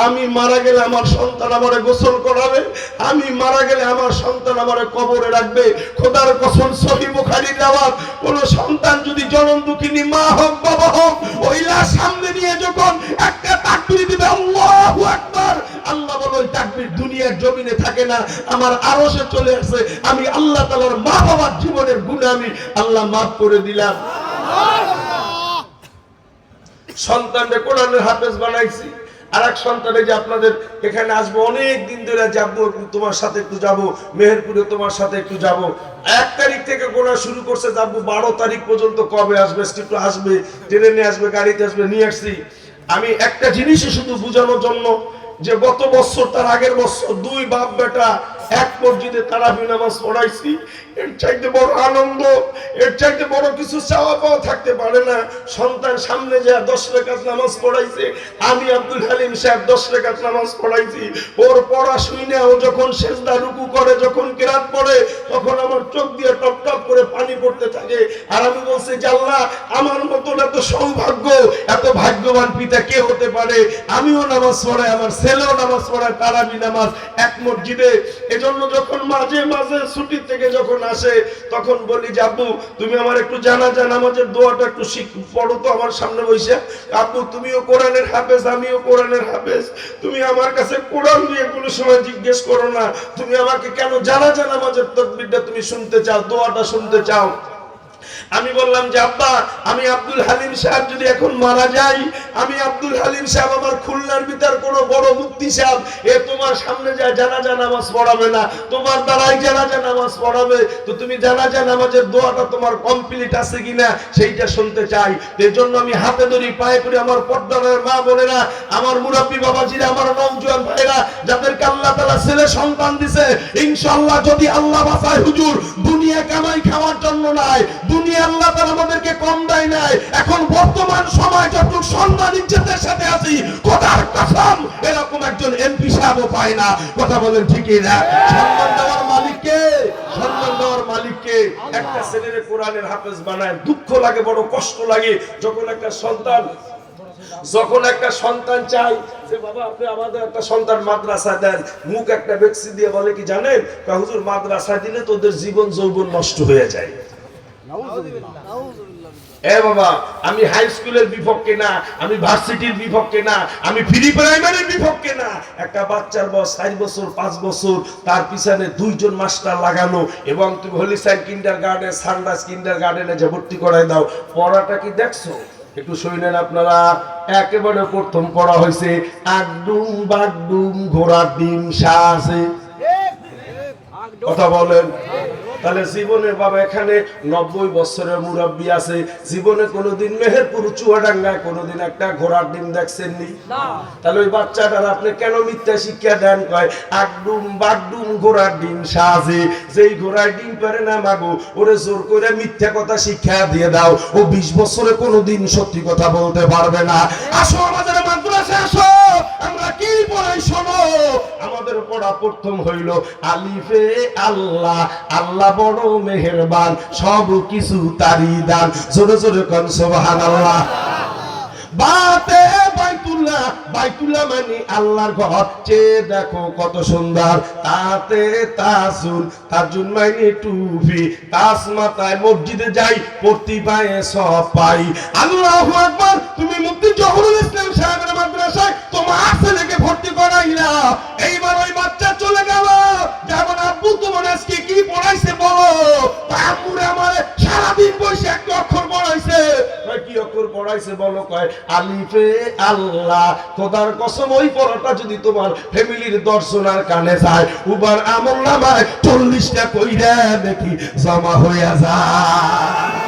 আমি মারা গেলে আমার সন্তান আমারে গোসল করাবে, আমি মারা গেলে আমার সন্তান আমারে কবরে রাখবে। খোদার কসম সহিহ বুখারীর রিওয়ায়াত, কোন সন্তান যদি জনম দুঃখিনী মা হোক বাবা হোক, ওই লাশ সামনে নিয়ে যখন একটা তাকবীর দিবে আল্লাহু আকবার, আল্লাহ বলে ওই তাকবীর দুনিয়ার জমিনে থাকে না, আমার আরশে চলে আসে, আমি আল্লাহ তাআলার মা বাবার জীবনের গুনাহ আমি আল্লাহ maaf করে দিলাম। সন্তানকে কোরআনের হাফেজ বানাইছি, আরেক সন্তানে যে আপনাদের এখানে আসবো, অনেক দিন ধরে যাবো, তোমার সাথে একটু যাবো, মেহেরপুরে তোমার সাথে একটু যাবো। 1 তারিখ থেকে গোনা শুরু করছে, যাবো 12 তারিখ পর্যন্ত। কবে আসবে? একটু আসবে, ট্রেনে আসবে, গাড়িতে আসবে, নিয়ে আসছি। আমি একটা জিনিসই শুধু বোঝানোর জন্য যে গত বছর তার আগের বছর 2 বাপ বেটা এক মসজিদে তারাবি নামাজ পড়াইছি। এর চাইতে বড় আনন্দ, এর চাইতে বড় কিছু চাওয়া পাওয়া থাকতে পারে না। সন্তান সামনে যা 10 রাকাত নামাজ পড়াইছে, আমি আব্দুল হালিম সাহেব 10 রাকাত নামাজ পড়াইছি। ওর পড়া শুনে ও যখন সেজদা রুকু করে, যখন কিরাত পড়ে, তখন আমার চোখ দিয়ে টপ টপ করে পানি পড়তে থাকে। আর আমি বলছি যে আল্লাহ আমার মতন এত সৌভাগ্য, এত ভাগ্যবান পিতা কে হতে পারে? আমিও নামাজ পড়াই, আমার ছেলেও নামাজ পড়ায় তারাবি নামাজ এক মসজিদে। এজন্য যখন মাঝে মাঝে ছুটি থেকে যখন আসে, তখন বলি যে আব্বু তুমি আমার একটু জানাজা নামাজের দোয়াটা একটু পড়ো তো আমার সামনে বসে। আব্বু তুমিও কোরআনের হাফেজ, আমিও কোরআনের হাফেজ, তুমি আমার কাছে কোরআন দিয়ে কোনো সময় জিজ্ঞেস করো না, তুমি আমাকে কেন জানাজা নামাজের তাকবীরটা তুমি শুনতে চাও, দোয়াটা শুনতে চাও? আমি বললাম যে আব্বা আমি আব্দুল হালিম সাহেব যদি এখন মারা যাই, আমি আব্দুল হালিম সাহেব আমার খুলনার ভিতর কোনো বড় মুফতি সাহেব এ তোমার সামনে যায় জানাজা নামাজ পড়াবে না, তোমার দ্বারাই জানাজা নামাজ পড়াবে, তো তুমি জানাজা নামাজের দোয়াটা তোমার কমপ্লিট আছে কিনা সেইটা শুনতে চাই। এর জন্য আমি হাতে ধরি পায়ে পড়ি, আমার পর্দার মা বোনেরা, আমার মুরাব্বি বাবাজিরা, আমার নওজোয়ান ভাইরা, যাদেরকে আল্লাহ তাআলা ছেলে সন্তান দিয়েছে, ইনশাআল্লাহ যদি আল্লাহ বাঁচায় হুজুর, দুনিয়া কামাই খাওয়ার জন্য নয়, দুনিয়া আল্লাহ তাআলা আমাদেরকে কম দেয় নাই। এখন বর্তমান সময় যতটুকু সম্মান ইজ্জতের সাথে আছি, খোদার কসম এরকম একজন এমপি সাহেবও পায় না। কথা বলেন ঠিক না? সম্মান দেওয়ার মালিককে, সম্মান দেওয়ার মালিককে। একটা ছেলের কোরআনের হাফেজ বানায়, দুঃখ লাগে, বড় কষ্ট লাগে যখন একটা সন্তান চাই যে বাবা আপনি আমাদের একটা সন্তান মাদ্রাসা দেন, মুখ একটা ব্যক্তি দিয়ে বলে কি জানেন, হুজুর মাদ্রাসা দিলে তোদের জীবন যৌবন নষ্ট হয়ে যায়। এ বাবা আমি হাই স্কুলের বিপক্ষে না, আমি ভার্সিটির বিপক্ষে না, আমি প্রি প্রাইমারির বিপক্ষে না। একটা বাচ্চার বয়স 4 বছর 5 বছর, তার পিছনে 2 জন মাস্টার লাগানো, এবং তুমি হলিসাইড কিন্ডারগার্টেন, সানরাইজ কিন্ডারগার্টেনে যে ভর্তি করাই দাও। পড়াটা কি দেখছো? একটু শুনেন আপনারা। একেবারে প্রথম পড়া হয়েছে আগডুম বাগডুম ঘোড়ার ডিম সাজে। কথা বলেন। তাহলে জীবনে বাবা এখানে 90 বছরের মুরব্বী আছে, জীবনে কোনোদিন মেহেরপুর চুয়াডাঙ্গায় কোনোদিন একটা ঘোড়ার ডিম দেখছেন নি? তাহলে ওই বাচ্চাটার আপনি কেন মিথ্যা শিক্ষা দেন? কয় আগডুম বাগডুম ঘোড়ার ডিম সাজে, যেই ঘোড়ার ডিম পারে না মাগো ওরে জোর করে মিথ্যা কথা শিক্ষা দিয়ে দাও, ও 20 বছরে কোনোদিন সত্যি কথা বলতে পারবে না। আসো আমাদের মাদ্রাসা, প্রথম হইল আলিফে আল্লাহ, আল্লাহ বড় মেহেরবান, সব কিছু তারই দান। জোরে জোরে কোন সুবহানাল্লাহ। বাতে বাইতুল্লাহ, বাইতুল্লাহ মানে আল্লাহর ঘর, চেয়ে দেখো কত সুন্দর। তাতে তাজুল, তাজুল মানে টুপি, তাজ মাথায় মসজিদে যাই, প্রতি পায়ে সব পাই। আল্লাহু আকবার। তুমি মুফতি জহুরুল ইসলাম সাহেবের মাদ্রাসায় তোমার ছেলেকে ভর্তি করাইলা, এইবার ওই বাচ্চা চলে গেল, যেমন আব্বু তোমার আজকে কি পড়াইছে বলো। আম্মুরে আমারে সারাদিন বসে একটা অক্ষর পড়াইছে। কি অক্ষর পড়াইছে বলো? কয় আলিফে আল্লাহ। খোদার কসম, ওই পড়াটা যদি তোমার ফ্যামিলির দর্শনার কানে যায়, উবার আমল নামায় 40টা কইরা দেখি জমা হইয়া যায়।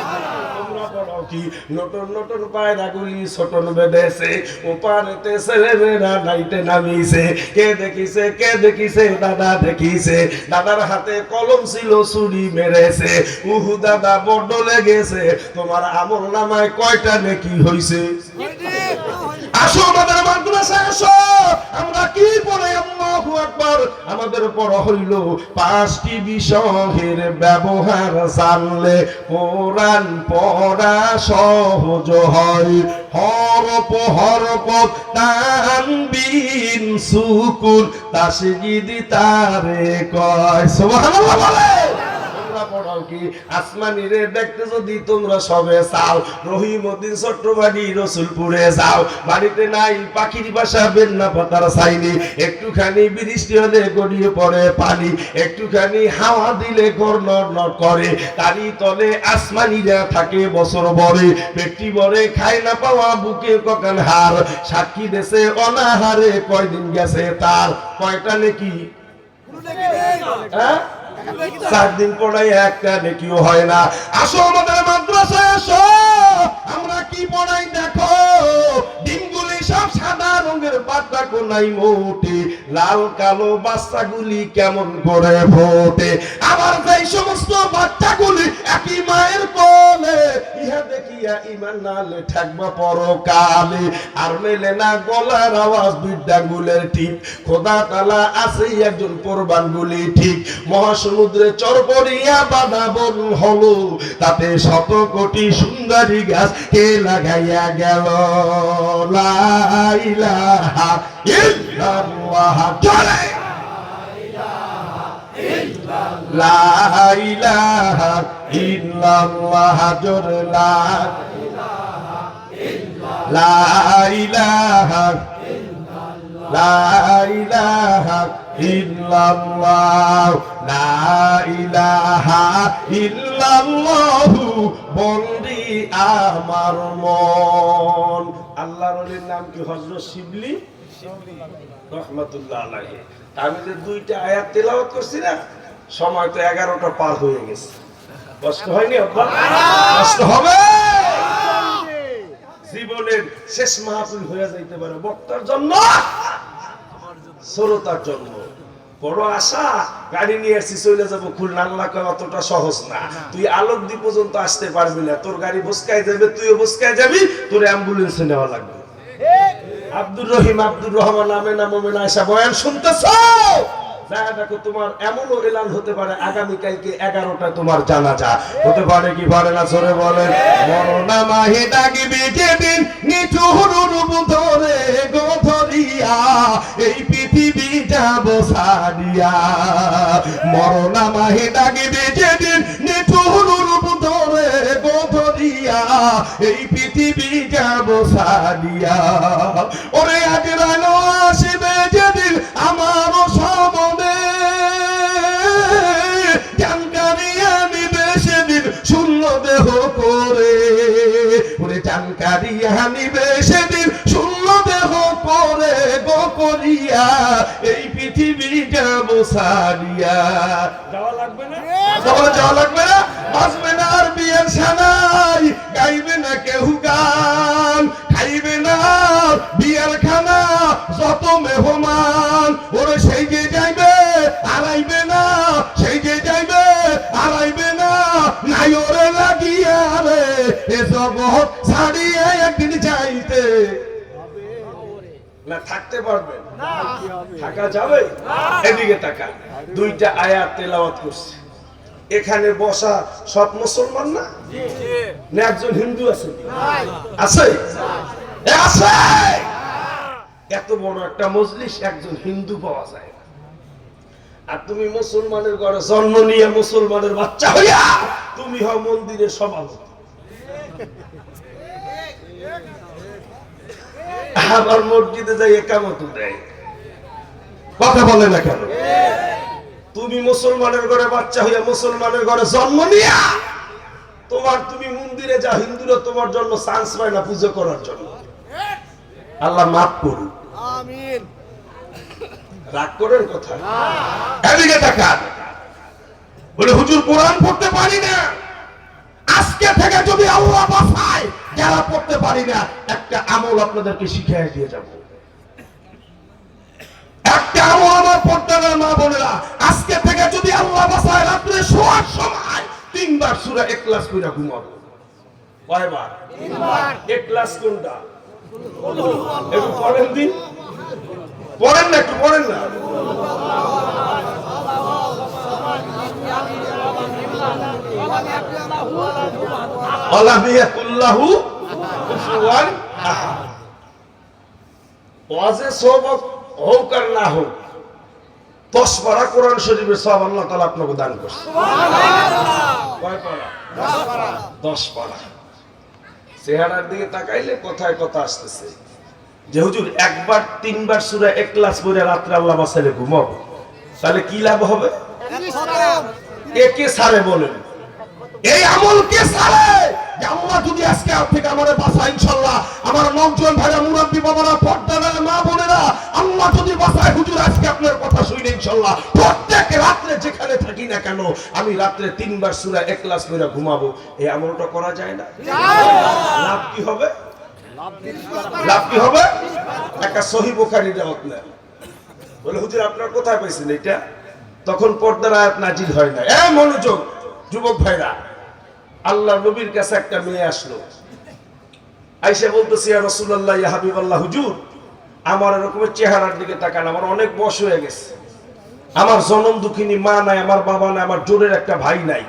কি নতুন নতুন পায়রা গুলি ছোটন বেঁধেছে, ওপারেতে ছেলেমেয়েরা নাইতে নামিছে। কে দেখিছে, কে দেখিছে? দাদা দেখিছে। দাদার হাতে কলম ছিল, ছুরি মেরেছে। উহু দাদা বড্ড লেগেছে। তোমার আমল নামায় কয়টা নেকি হইছে? আসো আমাদের মাদ্রাসায় আসো। আমরা কি পড়ে? আল্লাহু আকবার। আমাদের পড়া হইল 5টি বিষয়ের ব্যবহার জানলে কোরআন পড়া সহজ হয়। হরফ হরফ, তানবিন সুকুন, তাসগীদ তারে কয়। সুবহানাল্লাহ বলে। পড়াও কি আসমানিরে দেখতে যদি তোমরা সবে চাও, রহিমউদ্দিন চট্টবাড়ি রসুলপুরে যাও, বাড়িতে নাই পাখির বাসা বেন্না পাতার ছাইনি, একটুখানি বৃষ্টি হলে গড়িয়ে পড়ে পানি, একটুখানি হাওয়া দিলে ঘর নড় করে, তারই তলে আসমানিরা থাকে বছর ভরে। পেটটি ভরে খায় না পাওয়া, বুকে ককান হার, সাক্ষী দেশে অনাহারে কয়দিন গেছে তার। কয়টা নেকি? হ্যাঁ, 4 দিন পড়াই একটা নেকিও হয় না। আসো আমাদের মাদ্রাসায় আসো। আমরা কি পড়াই দেখো। ডিমগুলি সব সাদা রঙের, বাচ্চা কোনাই মোটে, লাল কালো বাচ্চাগুলি কেমন করে ফোটে। আবার যেই সমস্ত বাচ্চাগুলি একই মায়ের কোলে, ইহা দেখিয়া ইমান নালে ঠাকবা পরকালে। আর মেলে না গলার আওয়াজ বিদ্যাঙ্গুলের ঠিক, খোদা তাআলা আছে একজন কোরবানগুলি ঠিক। মহাসমুদ্রে চর পড়িয়া বাঁধা বন হলো, তাতে 100 কোটি সুন্দরী গাছ কে লাগাইয়া গেল। লা ইলাহা ইল্লাল্লাহ, জোরে লা ইলাহা ইল্লাল্লাহ, জোরে লা ইলাহা লা ইলাহা ইল্লাল্লাহ, লা ইলাহা ইল্লাল্লাহ বন্দি আমার মন। আল্লাহর ওলির নাম কি? হযরত শিবলি রহমাতুল্লাহ আলাইহি। আমি যে 2টা আয়াত তেলাওয়াত করছি না, সময় তো 11টা পার হয়ে গেছে। কষ্ট হয়নি আব্বা? কষ্ট হবে। জীবনের শেষ মাহফিল হয়ে যাইতে পারে বক্তার জন্য, শ্রোতার জন্য। বড় আশা, গাড়ি নিয়ে আসছি চলে যাবো খুলনা। আল্লাহ কয় অতটা সহজ না। তুই আলোকদ্বীপ পর্যন্ত আসতে পারবি না, তোর গাড়ি বসকায় যাবে, তুইও বসকায় যাবি, তোর অ্যাম্বুলেন্সে নেওয়া লাগবে। আব্দুর রহিম, আব্দুর রহমান নামে না মোমেন আয়েশা বয়ান শুনতেছো? দেখো, তোমার এমনও এলান হতে পারে আগামীকালকে 11টায় তোমার জানাজা হতে পারে, কি পারে না? জোরে বলেন। মরনা মাহে ডাকিবি যেদিন, নিঠুর রূপ ধরে গো ধরিয়া, এই পৃথিবী যাব ছাড়িয়া। মরনা মাহে ডাকিবি যেদিন, নিঠুর রূপ ধরে গো ধরিয়া, এই পৃথিবী যাব ছাড়িয়া। ওরে আগের আলো আসিবে যেদিন, আমারও সামনে জানকারিয়া নিবে সেদিন, শূন্য দেহ করে। ওরে জানকারিয়া নিবে সেদিন, শূন্য দেহ করে গো করিয়া, এই পৃথিবী যাব ছাড়িয়া। যাওয়া লাগবে না? যাওয়া লাগবে না? বাঁচবে না আর বিয়ের সানাই, গাইবে না কেউ গান, খাইবে না বিয়ের খানা যত মেহমান। ওরে সেই যে যাইবে আড়াইবে না, সেই যে যাইবে আড়াইবে না, নাই ওরে লাগিয়া রে এ জগৎ ছাড়িয়ে একদিন যাইতে। না থাকতে পারবেন? থাকা যাবে? এদিকে তাকান, দুইটা আয়াত তেলাওয়াত করছে। এখানে বসা সব মুসলমান না? না একজন হিন্দু আছে? আছে? আছে। এত বড় একটা মজলিস একজন হিন্দু পাওয়া যায় না। আর তুমি মুসলমানের ঘরে জন্ম নিয়ে মুসলমানের বাচ্চা হইয়া তুমি হও মন্দিরের সভাপতি। আবার মসজিদে যাই একামত দেয়, কথা বলে না কেন? তুমি মুসলমানের ঘরে বাচ্চা হইয়া মুসলমানের ঘরে জন্ম নিয়া তুমি মন্দিরে যা, হিন্দুরা তোমার জন্য চান্স পায় না পুজো করার জন্য। আল্লাহ মাফ করুন। আমিন। রাগ করেন কথা? এদিকে তাকান। বলে হুজুর কোরআন পড়তে পারি না। আজকে থেকে যদি আল্লাহ বাঁচায়, যারা পড়তে পারি না, একটা আমল আপনাদেরকে শিখিয়ে দিয়ে যাব। একটা আমল আমার পর্দার মা বোনেরা, আজকে থেকে যদি আল্লাহ বাঁচায়, রাত্রে শোয়ার সময় 3 বার সূরা ইখলাস পড়ে ঘুমাবো। কয়বার? 3 বার। ইখলাস কোনটা? একটু পড়েন দিন। পড়েন না, একটু পড়েন না। আল্লাহু কুফুয়ান আহাদ। ওয়াজে সওয়াব হোক আর না হোক, 10 পারা কোরআন শরীফের সওয়াব আল্লাহ তাআলা আপনাকে দান করছে। সুবহানাল্লাহ। কয় পারা? 10 পারা। চেহারার দিকে তাকাইলে কথায় কথা আসতেছে যে হুজুর একবার 3 বার সূরা ইখলাস পড়ে রাতে আল্লাহ বাঁচালে ঘুমাবো, তাহলে কি লাভ হবে? একে সারে বলেন, এই আমল কে সারে? যে আল্লাহ যদি আজকে থেকে আমারে বাঁচায়, ইনশাআল্লাহ আমার নওজোয়ান ভাইরা, মুরব্বি বাবারা, পর্দার মা বোনেরা, আল্লাহ যদি বাঁচায়, হুজুর আজকে আপনার কথা শুনে ইনশাআল্লাহ প্রত্যেক রাতে যেখানে থাকি না কেন আমি রাতে 3 বার সূরা ইখলাস পড়ে ঘুমাবো। এই আমলটা করা যায় না? লাভ কি হবে? লাভ কি হবে? একটা সহিহ বুখারী রিওয়ায়াত নেন। বলে হুজুর আপনার কোথায় পাইছেন এটা? তখন পর্দার আয়াত নাজিল হয় না। এ মনোযোগ যুবক ভাইরা, আল্লাহর নবীর কাছে একটা মেয়ে আসলো, আয়েশা বলতেছে ইয়া রাসূলুল্লাহ, ইয়া হাবিবাল্লাহ, হুজুর আমার এরকমের চেহারার দিকে তাকান, আমার অনেক বয়স হয়ে গেছে, আমার জনম দুঃখিনী মা নাই, আমার বাবা নাই, আমার জোরের একটা ভাই নাই,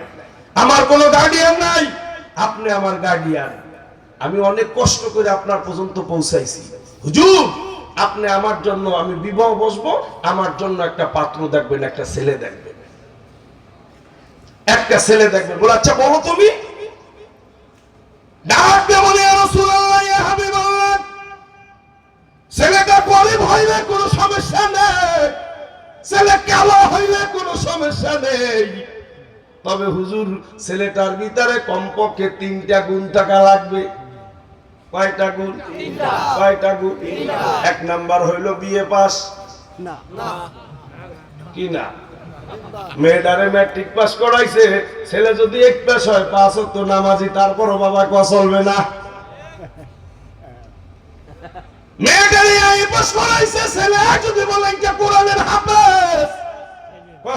আমার কোনো গার্ডিয়ান নাই, আপনি আমার গার্ডিয়ান, আমি অনেক কষ্ট করে আপনার পর্যন্ত পৌঁছাইছি, হুজুর আপনি আমার জন্য, আমি বিবাহ বসবো, আমার জন্য একটা পাত্র দেখবেন, একটা ছেলে দেখবেন, একটা ছেলে দেখবেন। বলে আচ্ছা বলো তুমি। ছেলেটা গরিব হইলে কোনো সমস্যা নেই, ছেলে কালো হইলে কোনো সমস্যা নেই, তবে হুজুর ছেলেটার ভিতরে কমপক্ষে 3টা গুণ থাকা লাগবে। কয়টা গুণ? 3টা। কয়টা গুণ? 3টা। 1 নাম্বার হইল বিএ পাস। না কি না? মেয়েটারে ম্যাট্রিক পাস করাইছে, ছেলে যদি 1 পাস হয়, 5 ওয়াক্ত নামাজি, তারপরও বাবা কো চলবে না। মেয়েটারে আই পাস করাইছে, ছেলে যদি বলেন যে কোরআনের হাফেজ,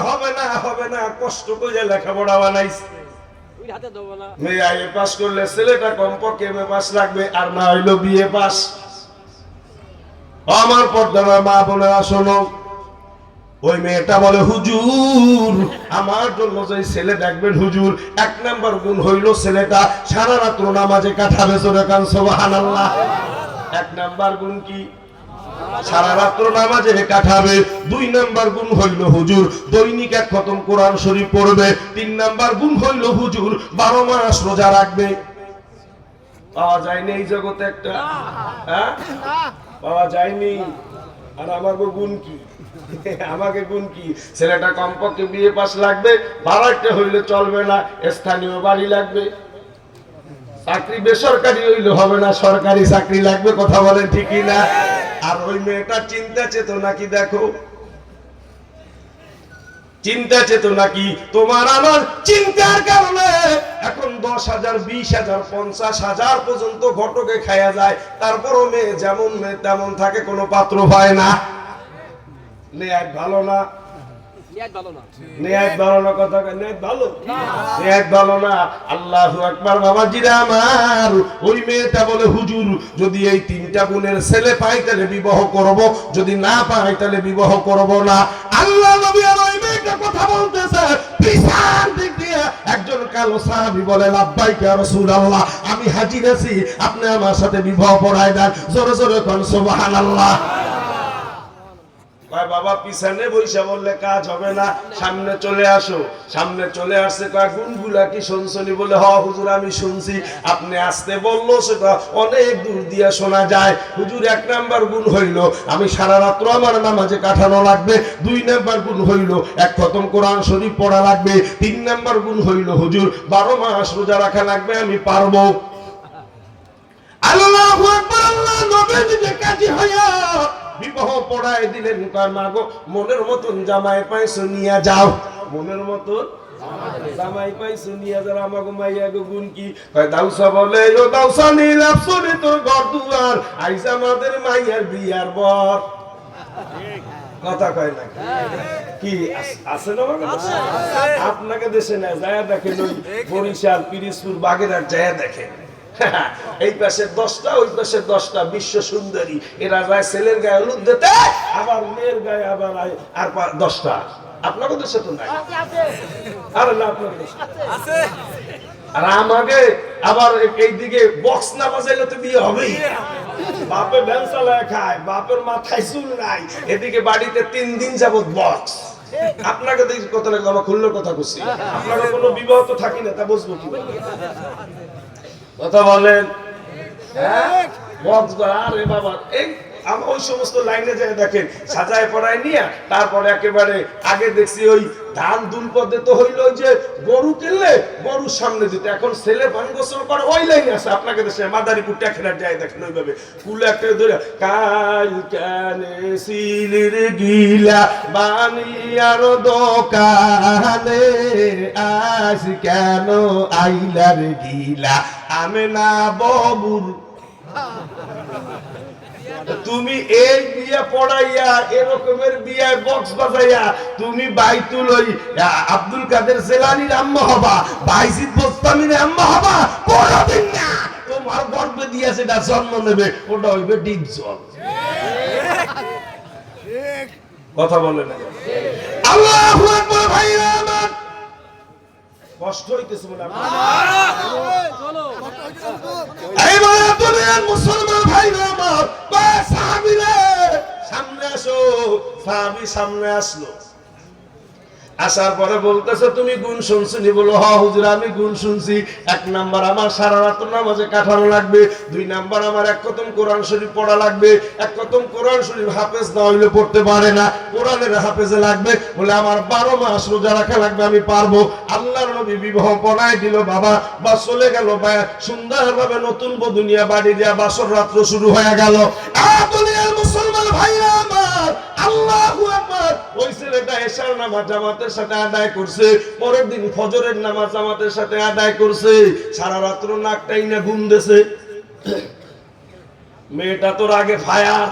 হবে না, হবে না, কষ্ট করে লেখাপড়া বানাইছে। মেয়ে আই পাস করলে ছেলেটা কমপক্ষে এমএ পাস লাগবে, আর না হইলো বিএ পাস। আমার পর্দার মা বোনেরা শোনো, ওই মেয়েটা বলে হুজুর আমার জন্য যে ছেলে দেখবেন হুজুর, 1 নাম্বার গুণ হইল ছেলেটা সারা রাত নামাজে কাটাবে। জোরে কান সুবহানাল্লাহ। 1 নাম্বার গুণ কি? সারা রাত নামাজে কাটাবে। 2 নাম্বার গুণ হইল হুজুর দৈনিক 1 খতম কোরআন শরীফ পড়বে। 3 নাম্বার গুণ হইল হুজুর 12 মাস রোজা রাখবে। পাওয়া যায়নি এই জগতে একটা? হ্যাঁ পাওয়া যায়নি। আর আমার গুণ কি? আমাকে গুণ কি? ছেলেটা কমপক্ষে বিএ পাস লাগবে, বাড়াইতে হইলে চলবে না, স্থানীয় বাড়ি লাগবে, চাকরি বেসরকারি হইলে হবে না, সরকারি চাকরি লাগবে। কথা বলেন ঠিকই না? আর ওই মেয়েটা চিন্তা চেতনা কি দেখো, চিন্তা চেতনা কি? তোমার আমার চিন্তার কারণে এখন 10,000, 20,000, 50,000 পর্যন্ত ঘটকে খায়া যায়, তারপরও মেয়ে যেমন মেয়ে তেমন থাকে, কোনো পাত্র পায় না। ভালো না? নিয়ত ভালো না, কথা নিয়ত ভালো, নিয়ত ভালো না। আল্লাহু আকবার। বাবাজিরা আমার, ওই মেয়েটা বলে হুজুর যদি এই তিনটা গুণের ছেলে পাই তাহলে বিবাহ করব, যদি না পাই তাহলে বিবাহ করব না। আল্লাহ নবী আর ওই মেয়েটা কথা বলতেছে, পিছন দিক দিয়ে একজন কালো সাহাবী বলে লাব্বাইক ইয়া রাসূলুল্লাহ, আমি হাজির আছি, আপনি আমার সাথে বিবাহ পড়ায় দেন। জোরে জোরে কোন সুবহানাল্লাহ। বাবা পিছনে বইসা বললে কাজ হবে না, সামনে চলে আসো। সামনে চলে আসছে, কয় গুনগুলা কি শুনছনি? বলে হ হুজুর আমি শুনছি। আপনি আসতে বললো, সেটা অনেক দূর দিয়ে শোনা যায়। হুজুর 1 নাম্বার গুণ হইল আমি সারা রাত্র আমার নামাজে কাটানো লাগবে। 2 নাম্বার গুণ হইল 1 খতম কোরআন শরীফ পড়া লাগবে। 3 নাম্বার গুণ হইল হুজুর 12 মাস রোজা রাখা লাগবে, আমি পারবো। আল্লাহু আকবার। আল্লাহ নবী যে কাজী হইয়া বিবাহ পড়ায় দিলেন। কয় মা গো, মনের মতন জামাই পাইছো নিয়ে যাও। মনের মতন জামাই পাইছো নিয়ে যাও। আমাগো মাইয়া গো গুণ কি? কয় দাউসা বলে ও দাউসা নীলাপ শুনি তোর ঘর দুয়ার, আইজ আমাদের মাইয়ার বিয়ার বর। কথা কয় না কি? আছে না আপনাকে দেশে না যায় দেখেন, ওই বরিশাল, পিরিজপুর, বাগেরহাট যায় দেখেন। এই পাশে 10টা, ওই পাশে 10টা বিশ্ব সুন্দরী। এরা যায় ছেলের গায়ে হলুদ দিতে, আবার মেয়ের গায়ে আবার আর 10টা। আপনাদের দেশে তো নাই? আরে না, আপনাদের দেশে আছে। আর আমাকে আবার এইদিকে বক্স না বাজাইলে তো বিয়ে হবেই। বাপে ভ্যান চালায় খায়, বাপের মাথায় চুল নাই, এদিকে বাড়িতে 3 দিন যাবত বক্স। আপনাকে দেখি কত লাগলো, আমার খুললোর কথা করছি। আপনাকে কোনো বিবাহ তো থাকি না, তা বুঝবো কি কথা বলেন? হ্যাঁ, আরে বাবা, এই ওই সমস্ত লাইনে যায় দেখেন সাজায় পড়ায় নিয়ে, তারপরে একেবারে আগে দেখছি ওই ধান দুল পদে তো হইলো যে গরু কিনলে গরুর সামনে দিতে। এখন ছেলে পান গোসল করে, ওই লাইনে আছে। আপনাকে দেশে মাদারীপুর টেকেরা যায় দেখেন ওইভাবে কুলে একটা ধরে কাল কানে সিলির গিলা বানিয়ার দোকানে আজ কেন আইলার গিলা আমি না ববুর। তুমি এই বিয়ে পড়াইয়া এরকমের বিয়ে বক্স বাজাইয়া তুমি বাইতুল ওই আব্দুল কাদের জেলানির আম্মা হবা, বাইজিদ বোস্তামির আম্মা হবা, কোনদিন না। তোমার গর্ভে দিয়ে সেটা জন্ম নেবে, ওটা হইবে ডিপ জল। কথা বলে না? আল্লাহু আকবার। ভাইরা আমার কষ্ট হইতেছে বলে এইবার দুনিয়ার মুসলমান ভাইরা আমার, সাহাবীরা সামনে আসো। সাহাবী সামনে আসলো, আসার পরে বলতেছে তুমি গুণ শুনছিনি? বলো হ হুজুর আমি গুণ শুনছি। 1 নাম্বার আমার সারা রাত নামাজে কাটানো লাগবে। 2 নাম্বার আমার 1 খতম কোরআন শরীফ পড়া লাগবে। 1 খতম কোরআন শরীফ হাফেজ না হইলে পড়তে পারে না, কোরআনের হাফেজে লাগবে। বলে আমার 12 মাস রোজা রাখা লাগবে, আমি পারবো। আল্লাহর নবী বিবাহ পড়ায় দিল বাবা, বা চলে গেল। সুন্দরভাবে নতুন বধূ নিয়ে বাড়ি দিয়া বাসর রাত্র শুরু হয়ে গেল। দুনিয়ার মুসলমান ভাইরা আমার, আল্লাহু আকবার। ওই ছেলেটা এশার নামাজ জামাতের সাথে আদায় করছে, পরের দিন ফজরের নামাজ জামাতের সাথে আদায় করছে। সারা রাত্র নাকটাই না ঘুম দিছে। মেয়েটা তোর আগে ফায়ার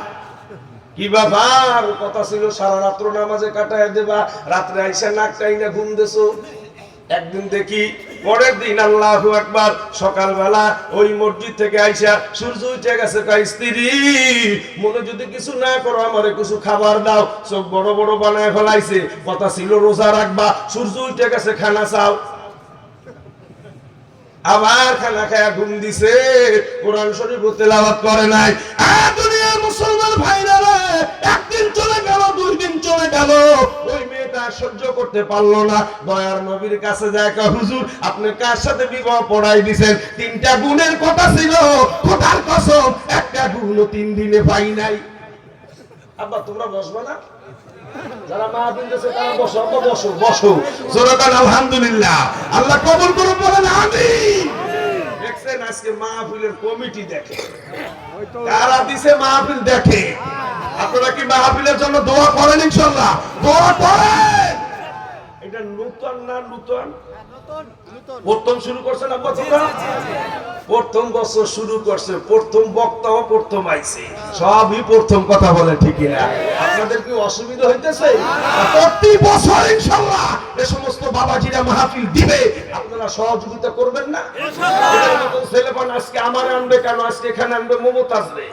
কি ব্যাপার? কথা ছিল সারা রাত্র নামাজে কাটায় দেবা, রাত্রে আইসা নাকটাই না ঘুম দিছো। একদিন দেখি পরের দিন আল্লাহু আকবার, সকালবেলা ওই মসজিদ থেকে আইসা সূর্য উঠে গেছে। কয় স্ত্রী মনে যদি কিছু না করো আমারে কিছু খাবার দাও। চোখ বড় বড় বানায় ফেলাইছে। কথা ছিল রোজা রাখবা, সূর্য উঠে গেছে খানা চাও। আবার খানা খায়া ঘুম দিছে, কোরআন শরীফ তেলাওয়াত করে নাই। দুনিয়ার মুসলমান ভাইরা, একদিন চলে গেল, 2 দিন চলে গেল। ওই মেয়েটা সহ্য করতে পারলো না, দয়ার নবীর কাছে যায় কয় হুজুর আপনি কার সাথে বিবাহ পড়াই দিবেন? 3টা গুণের কথা ছিল, খোদার কসম 1টা গুণও 3 দিনে পাই নাই। আব্বা তোমরা বসবে না? যারা মাহফিল দিয়েছে তারা বসো, বসো বসো। জোরে বলেন আলহামদুলিল্লাহ। আল্লাহ কবুল করুন, বলেন আমিন। দেখছেন আজকে মাহফিলের কমিটি দেখে, কারা দিছে মাহফিল দেখে। আপনারা কি মাহফিলের জন্য দোয়া করেন? ইনশাআল্লাহ দোয়া করেন। এটা নূতন না নূতন? প্রথম শুরু করছেন আব্বা তোমরা? প্রথম বছর শুরু করছে, প্রথম বক্তাও প্রথম আইছে, সবই প্রথম কথা বলে, ঠিক না? আপনাদের কি অসুবিধা হইতেছে? প্রতি বছর ইনশাআল্লাহ এই সমস্ত বাবাজিরা মাহফিল দিবে, আপনারা সহযোগিতা করবেন না? ইনশাআল্লাহ। ছেলেপান আজকে আমার আনবে কেন? আজকে এখানে আনবে মমতাজ রে।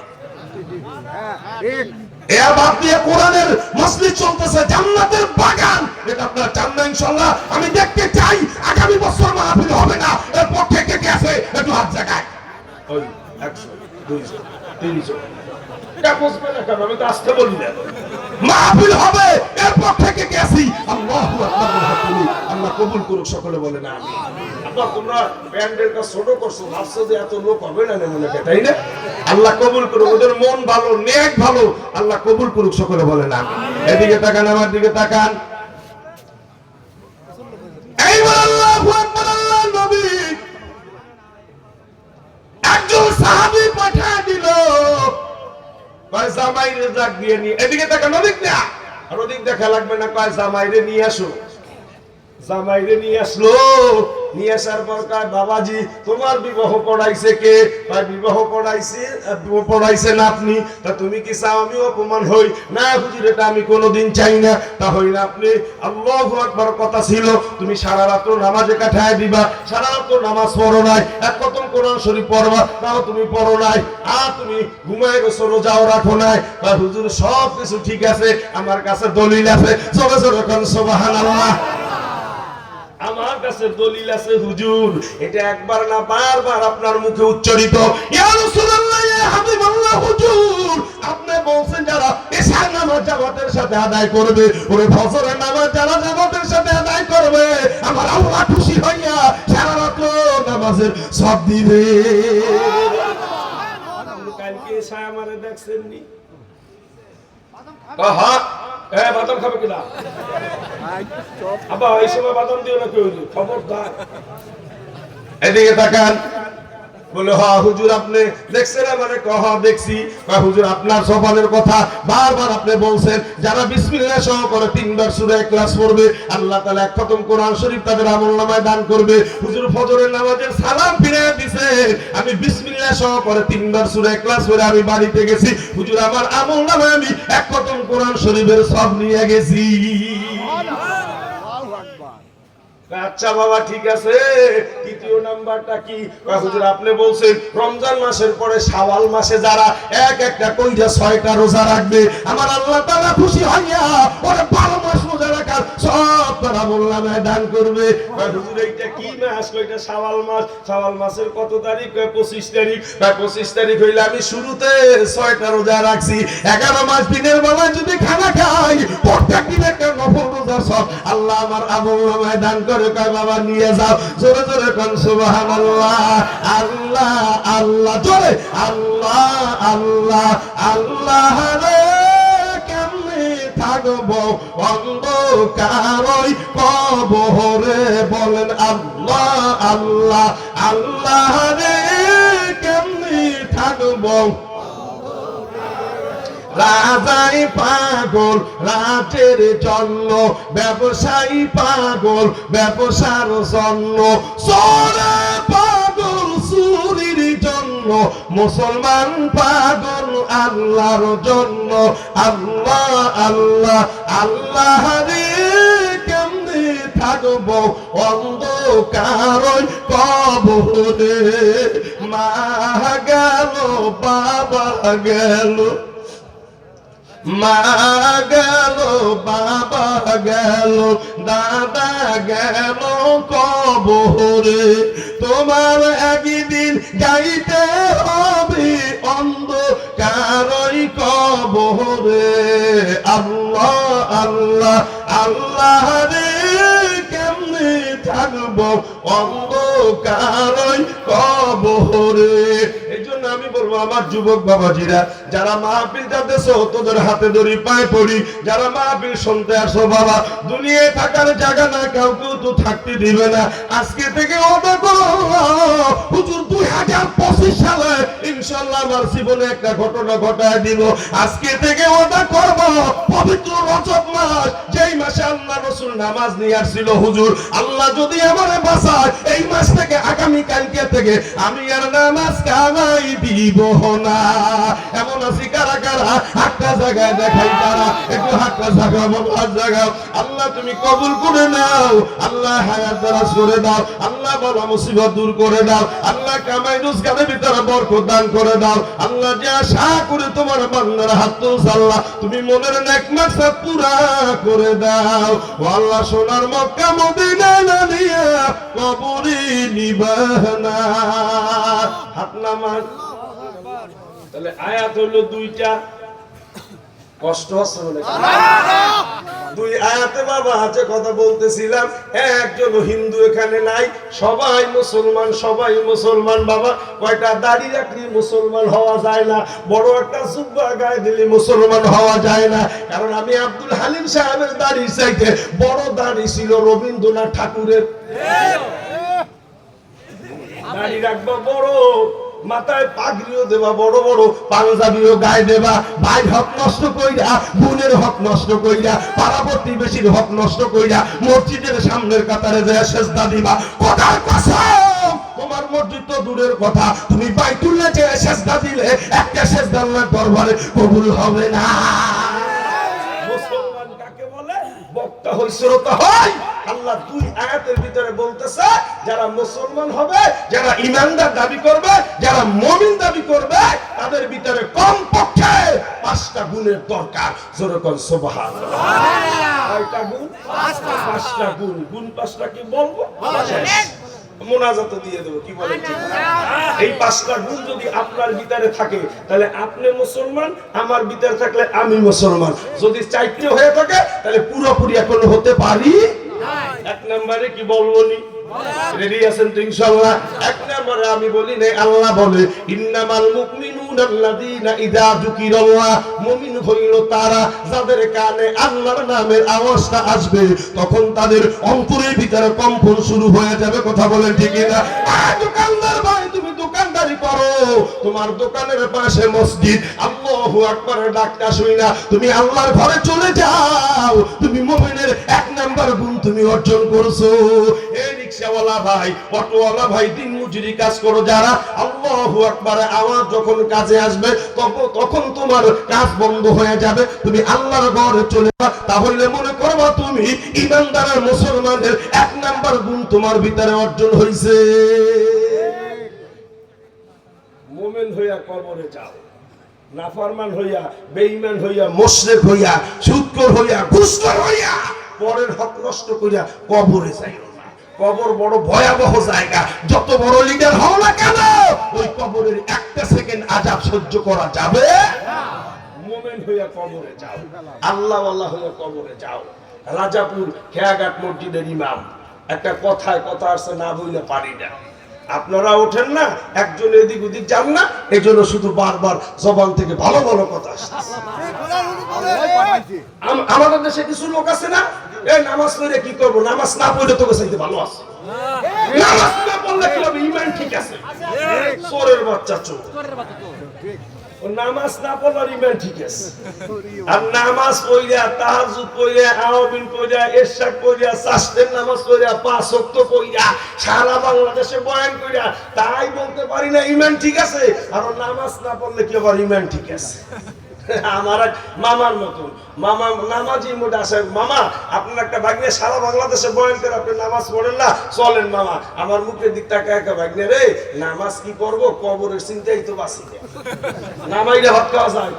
এর বাদ দিয়ে কোরআনের মজলিস চলতেছে, জান্নাতের বাগান, এটা আপনারা চান না ইনশাআল্লাহ? আমি দেখতে চাই আগামী বছর মাহফিল হবে না, এরপর থেকে গেছে একটু হাত জায়গায় ওই 100 200 300 এটা বুঝবে না কেন? আমি তো আসতে বলি না, মাহফিল হবে, এরপর থেকে গেছি। আল্লাহু আকবার। আল্লাহ কবুল করুক, সকলে বলে না আমিন। আপনারা তোমরা প্যান্ডেলটা ছোট করছো, ভাবছো যে এত লোক হবে না মনে হয়, তাই না? আল্লাহ কবুল করুক, ওদের মন ভালো, নেক ভালো, আল্লাহ কবুল করুক, সকলে বলে না আমিন। এদিকে তাকান, আমার দিকে তাকান। এইবার আল্লাহু আকবার, আল্লাহ নবী একজন সাহাবী পাঠিয়ে দিল, কয় জামাইরে ডাক দিয়ে নিয়ে, এদিকে তাকান, ওদিক না, আর ওদিক দেখা লাগবে না, কয় জামাইরে নিয়ে আসো। জামাইরে নিয়ে আসলো, নিয়ে আসার পর কয় বাবাজি তোমার বিবাহ পড়াইছে কে? কয় বিবাহ পড়াইছেন আপনি, তা তুমি কি চাও আমি অপমান হই? না হুজুর, এটা আমি কোনোদিন চাই না। তা হই না আপনি? আল্লাহু আকবার কথা ছিল, তুমি সারা রাত নামাজে কাটায় দিবা, সারা রাত নামাজ পড়ো নাই, এক খতম কোরআন শরীফ পড়বা, তাও তুমি পড়ো নাই, আর তুমি ঘুমায় গেছো, রোজাও রাখো নাই। কয় হুজুর সব কিছু ঠিক আছে, আমার কাছে দলিল আছে, জোরে জোরে কোন সুবহানাল্লাহ। আমার কাছে দলিল আছে হুজুর, এটা একবার না বারবার আপনার মুখে উচ্চারিত। ইয়া রাসূলুল্লাহ, ইয়া হাবিবাল্লাহ, হুজুর আপনি বলছেন যারা এশার নামাজ জামাতের সাথে আদায় করবে, ওরে ফজরের নামাজ যারা জামাতের সাথে আদায় করবে, আমার আল্লাহ খুশি হইয়া সারা রাত নামাজের সব দিবে। কালকে এসে আমারে দেখছেন নি? হ্যাঁ, বাদাম খাবে কিনা? আবার এই সময় বাদাম দিও না কেউ, খবরদার। এদিকে তাকান, বলে হ্যাঁ হুজুর আপনি দেখছেন? মানে হ্যাঁ দেখছি। হুজুর আপনার জবানের কথা বারবার আপনি বলছেন যারা বিসমিল্লাহ সহ করে 3 বার সূরা ইখলাস পড়বে, আল্লাহ তাআলা এক খতম কোরআন শরীফ তাদের আমলনামায় দান করবে। হুজুর ফজরের নামাজের সালাম ফিরিয়ে দিয়েছে, আমি বিসমিল্লাহ সহ করে 3 বার সূরা ইখলাস পড়ে আমি বাড়িতে গেছি, হুজুর আমার আমলনামায় আমি এক খতম কোরআন শরীফের সব নিয়ে গেছি। আচ্ছা বাবা ঠিক আছে, তৃতীয় নাম্বারটা কি? হুজুর আপনি বলছেন রমজান মাসের পরে শাওয়াল মাসে যারা এক একটা কইরা 6টা রোজা রাখবে, আমার আল্লাহ তাআলা খুশি হইয়া ওরে 12 মাস রোজা রাখার সব তারা আমলনামায় দান করবে। হুজুর এইটা কি মাস? কইটা শাওয়াল মাস। শাওয়াল মাসের কত তারিখ? 25 তারিখ। 25 তারিখ হইলে আমি শুরুতে 6টা রোজা রাখছি, 11 মাস দিনের বেলা যদি খানা খাই, প্রত্যেক দিন একটা নফল রোজার সব আল্লাহ আমার আমলনামায় দান করে। কয় বাবা নিয়ে যাও, জোরে জোরে কোন সুবহানাল্লাহ। আল্লাহ আল্লাহ, জোরে আল্লাহ আল্লাহ আল্লাহ রে, কেমনে থাকবো অন্ধকারই কবরে, বলেন আল্লাহ আল্লাহ আল্লাহ রে, কেমনে থাকবো। রাজাই পাগল রাজের জন্য, ব্যবসায়ী পাগল ব্যবসার জন্য, চোরে পাগল চুরির জন্য, মুসলমান পাগল আল্লাহর জন্য। আল্লাহ আল্লাহ আল্লাহ রে, কেমনে থাকবো অন্ধকারই কবরে। মা গেল বাবা গেল, মা গেল বাবা গেল, দাদা গেল কবরে, তোমার একদিন যাইতে হবে অন্ধকারই কবরে। আল্লাহ আল্লাহ আল্লাহ রে, কেমনে থাকবো অন্ধকারই কবরে। এই জন্য আমি বলবো আমার যুবক বাবাজিরা, যারা মাহফিল যাতেছো তোদের হাতে ধরি পায়ে পড়ি, যারা মাহফিল শুনতে আসো বাবা, দুনিয়ায় থাকার জায়গা না, কাউকেও তো থাকতে দিবে না। আজকে থেকে ওটা করো হুজুর 2025 সালে ইনশাআল্লাহ আমার জীবনে একটা ঘটনা ঘটায় দিব। আজকে থেকে ওটা করব পবিত্র রজব মাস, যেই মাসে আল্লাহ রাসূল নামাজ নিয়ে আসছিল হুজুর, আল্লাহ যদি আমারে বাঁচায় এই মাস থেকে আগামী কালকে থেকে আমি আর নামাজ কামাই দিব না। এমন আছি কারা কারা হাতটা জায়গায় দেখাই, তারা একটু হাতটা জাগাবো, হাত জাগাও। আল্লাহ তুমি কবুল করে নাও, আল্লাহ হায়াত দারাজ করে দাও, আল্লাহ বালা মুসিবত দূর করে দাও, আল্লাহ কামাই রোজগারের ভিতরে বরকত দান করে দাও। আল্লাহ যে আশা করে তোমার বান্দার হাত তুলছে আল্লাহ তুমি মনের নেক মাকসাদ পুরা করে দাও। ও আল্লাহ সোনার মক্কা মদিনা না নিয়া কবরে নিবানা। হাত নামান। তাহলে আয়াত হলো দুইটা, কষ্ট হচ্ছে বলে দুই আয়াতে বাবা আছে কথা বলতেছিলাম। একজন হিন্দু এখানে নাই, সবাই মুসলমান, সবাই মুসলমান বাবা। কয়টা দাড়ি রাখলি মুসলমান হওয়া যায় না, বড় একটা জুব্বা গায়ে দিলে মুসলমান হওয়া যায় না। কারণ আমি আব্দুল হালিম সাহেবের দাড়ির চাইতে বড় দাড়ি ছিল রবীন্দ্রনাথ ঠাকুরের। দাড়ি রাখবা বড়, মাথায় পাগড়িও দেবা বড় বড়, পাঞ্জাবিও গায়ে দেবা। ভাই হক নষ্ট কইরা, বোনের হক নষ্ট কইরা, পাড়া প্রতিবেশীর হক নষ্ট কইরা মসজিদের সামনের কাতারে যায় সেজদা দিবা। কোথায় কসম, তোমার মসজিদ তো দূরের কথা, তুমি বাইতুল্লাহ যে সেজদা দিলে একটা সেজদা আল্লাহর দরবারে কবুল হবে না। মুসলমান কাকে বলে? বক্তা হয়, শ্রোতা হয়। আল্লাহ দুই আয়াতের ভিতরে বলতেছে যারা মুসলমান হবে, যারা ঈমানদার দাবি করবে, যারা মুমিন দাবি করবে, তাদের ভিতরে কমপক্ষে 5টা গুণের দরকার। জোরে কোন সুবহানাল্লাহ। কয়টা গুণ? 5টা গুণ। গুণ 5টা কি বলবো? মোনাজাত দিয়ে দেব, কি বলেন? এই 5টা গুণ যদি আপনার ভিতরে থাকে তাহলে আপনি মুসলমান, আমার ভিতরে থাকলে আমি মুসলমান। যদি 4টে হয়ে থাকে তাহলে পুরোপুরি এখন হতে পারি। এক নম্বরে কি বলবো নি? রেডি আছেন তো ইনশাআল্লাহ? এক নম্বরে আমি বলি না, আল্লাহ বলে ইন্নামাল মুমিনুনা আল্লাযীনা ইযা যুকিরাল্লাহ, মুমিন হইল তারা যাদের কানে আল্লাহর নামের আওয়াজটা আসবে তখন তাদের অন্তরের ভিতরে কম্পন শুরু হয়ে যাবে। কথা বলেন ঠিক না? দোকানদার ভাই তুমি দোকানদারি করো, তোমার দোকানের পাশে মসজিদ, আল্লাহু আকবারের ডাকটা শুই না তুমি আল্লাহর ঘরে চলে যাও, তুমি মুমিনের 1 নাম্বার গুণ তুমি অর্জন করছো। এই রিকশাওয়ালা ভাই, অটোওয়ালা ভাই, দিন মজুরি কাজ করো যারা, আল্লাহু আকবারের আওয়াজ যখন কাজে আসবে তখন তোমার কাজ বন্ধ হয়ে যাবে, তুমি আল্লাহর ঘরে চলে যাও। তাহলে মনে করবা তুমি ঈমানদার আর মুসলমানের 1 নাম্বার গুণ তোমার ভিতরে অর্জন হয়েছে। মুমিন হইয়া কবরে যাও, নাফরমান হইয়া, বেঈমান হইয়া, মুশরিক হইয়া, সুদখোর হইয়া, ঘুষখোর হইয়া, পরের হক নষ্ট করিয়া কবরে যাইও না। কবর বড় ভয়াবহ জায়গা। যত বড় লিডার হও না কেন, ওই কবরের 1টা সেকেন্ড আযাব সহ্য করা যাবে না। মুমিন হইয়া কবরে যাও, আল্লাহওয়ালা হইয়া কবরে যাও। রাজাপুর খেয়াঘাট মসজিদের ইমাম একটা কথায় কথা আছে, না বইলে পারি না। আপনারা ওঠেন না, একজন এদিক ওদিক যান না, এজন্য শুধু বারবার জবান থেকে ভালো ভালো কথা আসছে। আমাদের দেশে কিছু লোক আছে না, এই নামাজ পড়ে কি করবো, নামাজ না পড়লে তোকে চাইতে ভালো আছে, নামাজ না পড়লে কি হবে, ঈমান ঠিক আছে। চোরের বাচ্চা চোর, নামাজ না পড়লে ঈমান ঠিক আছে। আর নামাজ পড়িয়া, তাহাজ্জুদ পড়িয়া, আওয়াবিন পড়িয়া, ইশরাক পড়িয়া, চাষের নামাজ পড়িয়া, 5 ওয়াক্ত পড়িয়া, সারা বাংলাদেশে বয়ান কইরা তাই বলতে পারি না ঈমান ঠিক আছে। আর নামাজ না পড়লে কি আবার ঈমান ঠিক আছে? আমার এক মামার মতন, মামা নামাজি মোটা আছে। মামা আপনার একটা ভাগ্নে সারা বাংলাদেশে বয়ান করে, আপনি নামাজ পড়েন না, চলেন মামা। আমার মুখের দিক তাকা একা, ভাগ্নে রে নামাজ কি করব, কবরের চিন্তাই তো বাঁচি নামাইলে ভাত খাওয়া যায়।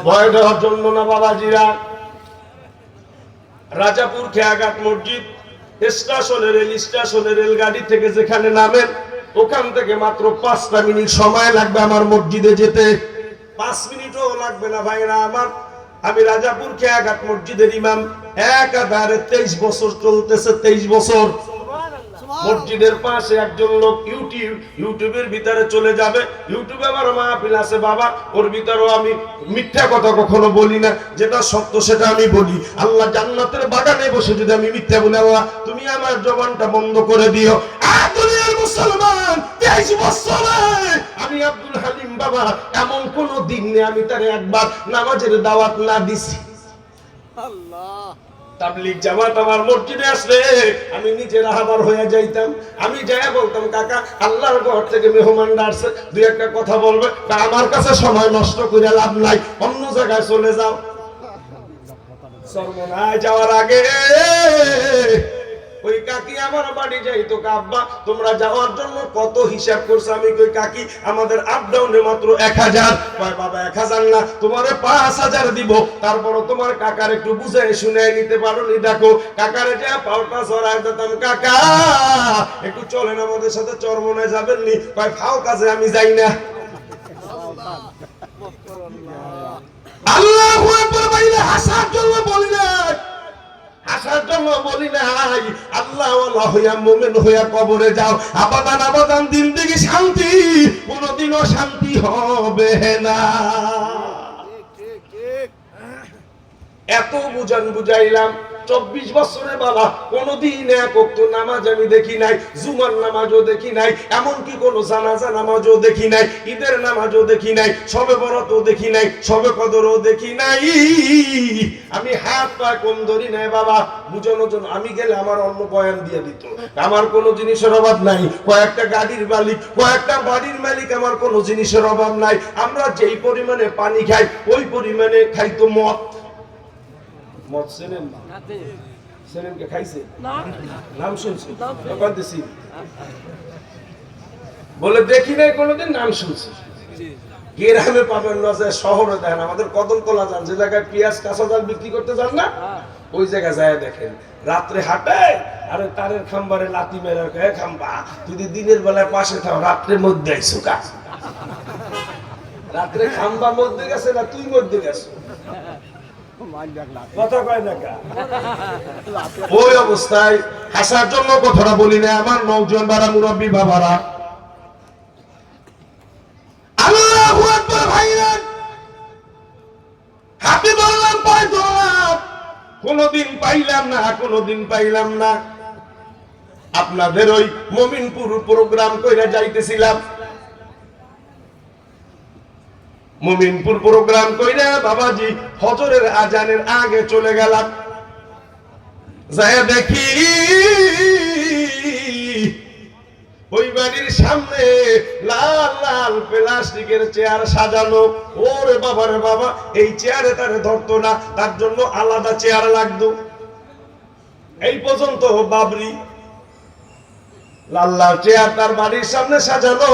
ভয় দেওয়ার জন্য না বাবাজিরা। রাজাপুর খেয়াঘাট মসজিদ স্টেশনের, রেল স্টেশনের রেলগাড়ি থেকে যেখানে নামেন ওখান থেকে মাত্র 5টা মিনিট সময় লাগবে আমার মসজিদে যেতে। 5 মিনিটও লাগবে না ভাইরা আমার। আমি রাজাপুর খেয়াঘাট মসজিদের ইমাম, একাধারে 23 বছর চলতেছে, 23 বছর। মসজিদের পাশে একজন লোক ইউটিউবের ভিতরে চলে যাবে। ইউটিউবে আমার মাহফিল আছে বাবা, ওর ভিতরেও আমি মিথ্যা কথা কখনো বলি না, যেটা সত্য সেটা আমি বলি। আল্লাহ জান্নাতের বাগানে বসে যদি আমি মিথ্যা বলি, আল্লাহ তুমি আমার জবানটা বন্ধ করে দিও। দুনিয়ার মুসলমান 23 বছরে আমি আব্দুল হালিম বাবা এমন কোন দিন নেই আমি তারে একবার নামাজের দাওয়াত না দিছি। আল্লাহ, তাবলীগ জামাত আমার মসজিদে আসলে আমি নিজে রাহবার হয়ে যাইতাম। আমি যাইয়া বলতাম, কাকা আল্লাহর ঘর থেকে মেহমানরা আসছে, দুই একটা কথা বলবে, তা আমার কাছে সময় নষ্ট করে লাভ নাই, অন্য জায়গায় চলে যাও। সর্বনাশ যাওয়ার আগে ওই কাকি আমার বাড়ি যাইতো, আব্বা তোমরা যাওয়ার জন্য কত হিসাব করছো? আমি কই কাকি আমাদের আপ ডাউনে মাত্র 1000। কয় বাবা 1000 না, তোমারে 5000 দিব, তারপরও তোমার কাকার একটু বুঝাই শুনে নিতে পারো নি। দেখো কাকারে যা পাউটা ছড়াই দিতাম, কাকা একটু চলেন আমাদের সাথে চরমনায় যাবেন নি? কয় ফাও কাজে আমি যাই না। আল্লাহু আকবার বাইরে হাসার জন্য বলি না, হাসার জন্য বলি নাই। আল্লাহ ওয়ালা হইয়া মুমিন হইয়া কবরে যাও, আবাদান জিন্দেগি শান্তি, কোনদিনও শান্তি হবে না। এত বুঝাইলাম, 24 বছরে বাবা কোনদিন এক ওয়াক্ত নামাজ আমি দেখি নাই, জুমার নামাজও দেখি নাই, এমনকি কোন জানাজা নামাজও দেখি নাই, ঈদের নামাজও দেখি নাই, শবে বরাতও দেখি নাই, শবে কদরও দেখি নাই। আমি হাত পা কম ধরি নাই বাবা, বুঝানোর জন্য। আমি গেলে আমার অন্য বয়ান দিয়ে দিত, আমার কোনো জিনিসের অভাব নাই, কয়েকটা গাড়ির মালিক, কয়েকটা বাড়ির মালিক, আমার কোনো জিনিসের অভাব নাই। আমরা যেই পরিমাণে পানি খাই ওই পরিমাণে খাইতো মদ। মদ চেনেন না? চেনেন কে খাইছে? নাম শুনছি বলে দেখি নাই কোনোদিন, নাম শুনছি। গ্রামে পাবেন না, যে শহরে দেখেন, আমাদের কদমতলা যান, যে জায়গায় পেঁয়াজ কাঁচা জাল বিক্রি করতে যান না, ওই জায়গায় যায় দেখেন রাত্রে হাঁটে, আরে তারের খাম্বারে লাতি মেরে খাম্বা, যদি দিনের বেলায় পাশে থাও, রাত্রের মধ্যে আইসো কা, রাত্রে খাম্বা মধ্যে গেছে না তুই মধ্যে গেছো, কথা কয় না কা। ওই অবস্থায় হাসার জন্য কথাটা বলি না। আমার নওজোয়ান বারা মুরব্বী বাবারা, আল্লাহু আকবার ভাইরা, হাতে ধরলাম পায়ে ধরলাম, কোনদিন পাইলাম না। আপনাদের ওই মমিনপুর প্রোগ্রাম কইরা যাইতেছিলাম, মুমিনপুর প্রোগ্রাম কইরা বাবাজি ফজরের আজানের আগে চলে গেলাম। যায় দেখি ওই বাড়ির সামনে লাল লাল প্লাস্টিকের চেয়ার সাজানো। ওরে বাবারে বাবা, এই চেয়ারে তারে ধরতো না, তার জন্য আলাদা চেয়ার লাগতো। এই পর্যন্ত বাবরি লাল লাল চেয়ার তার বাড়ির সামনে সাজানো।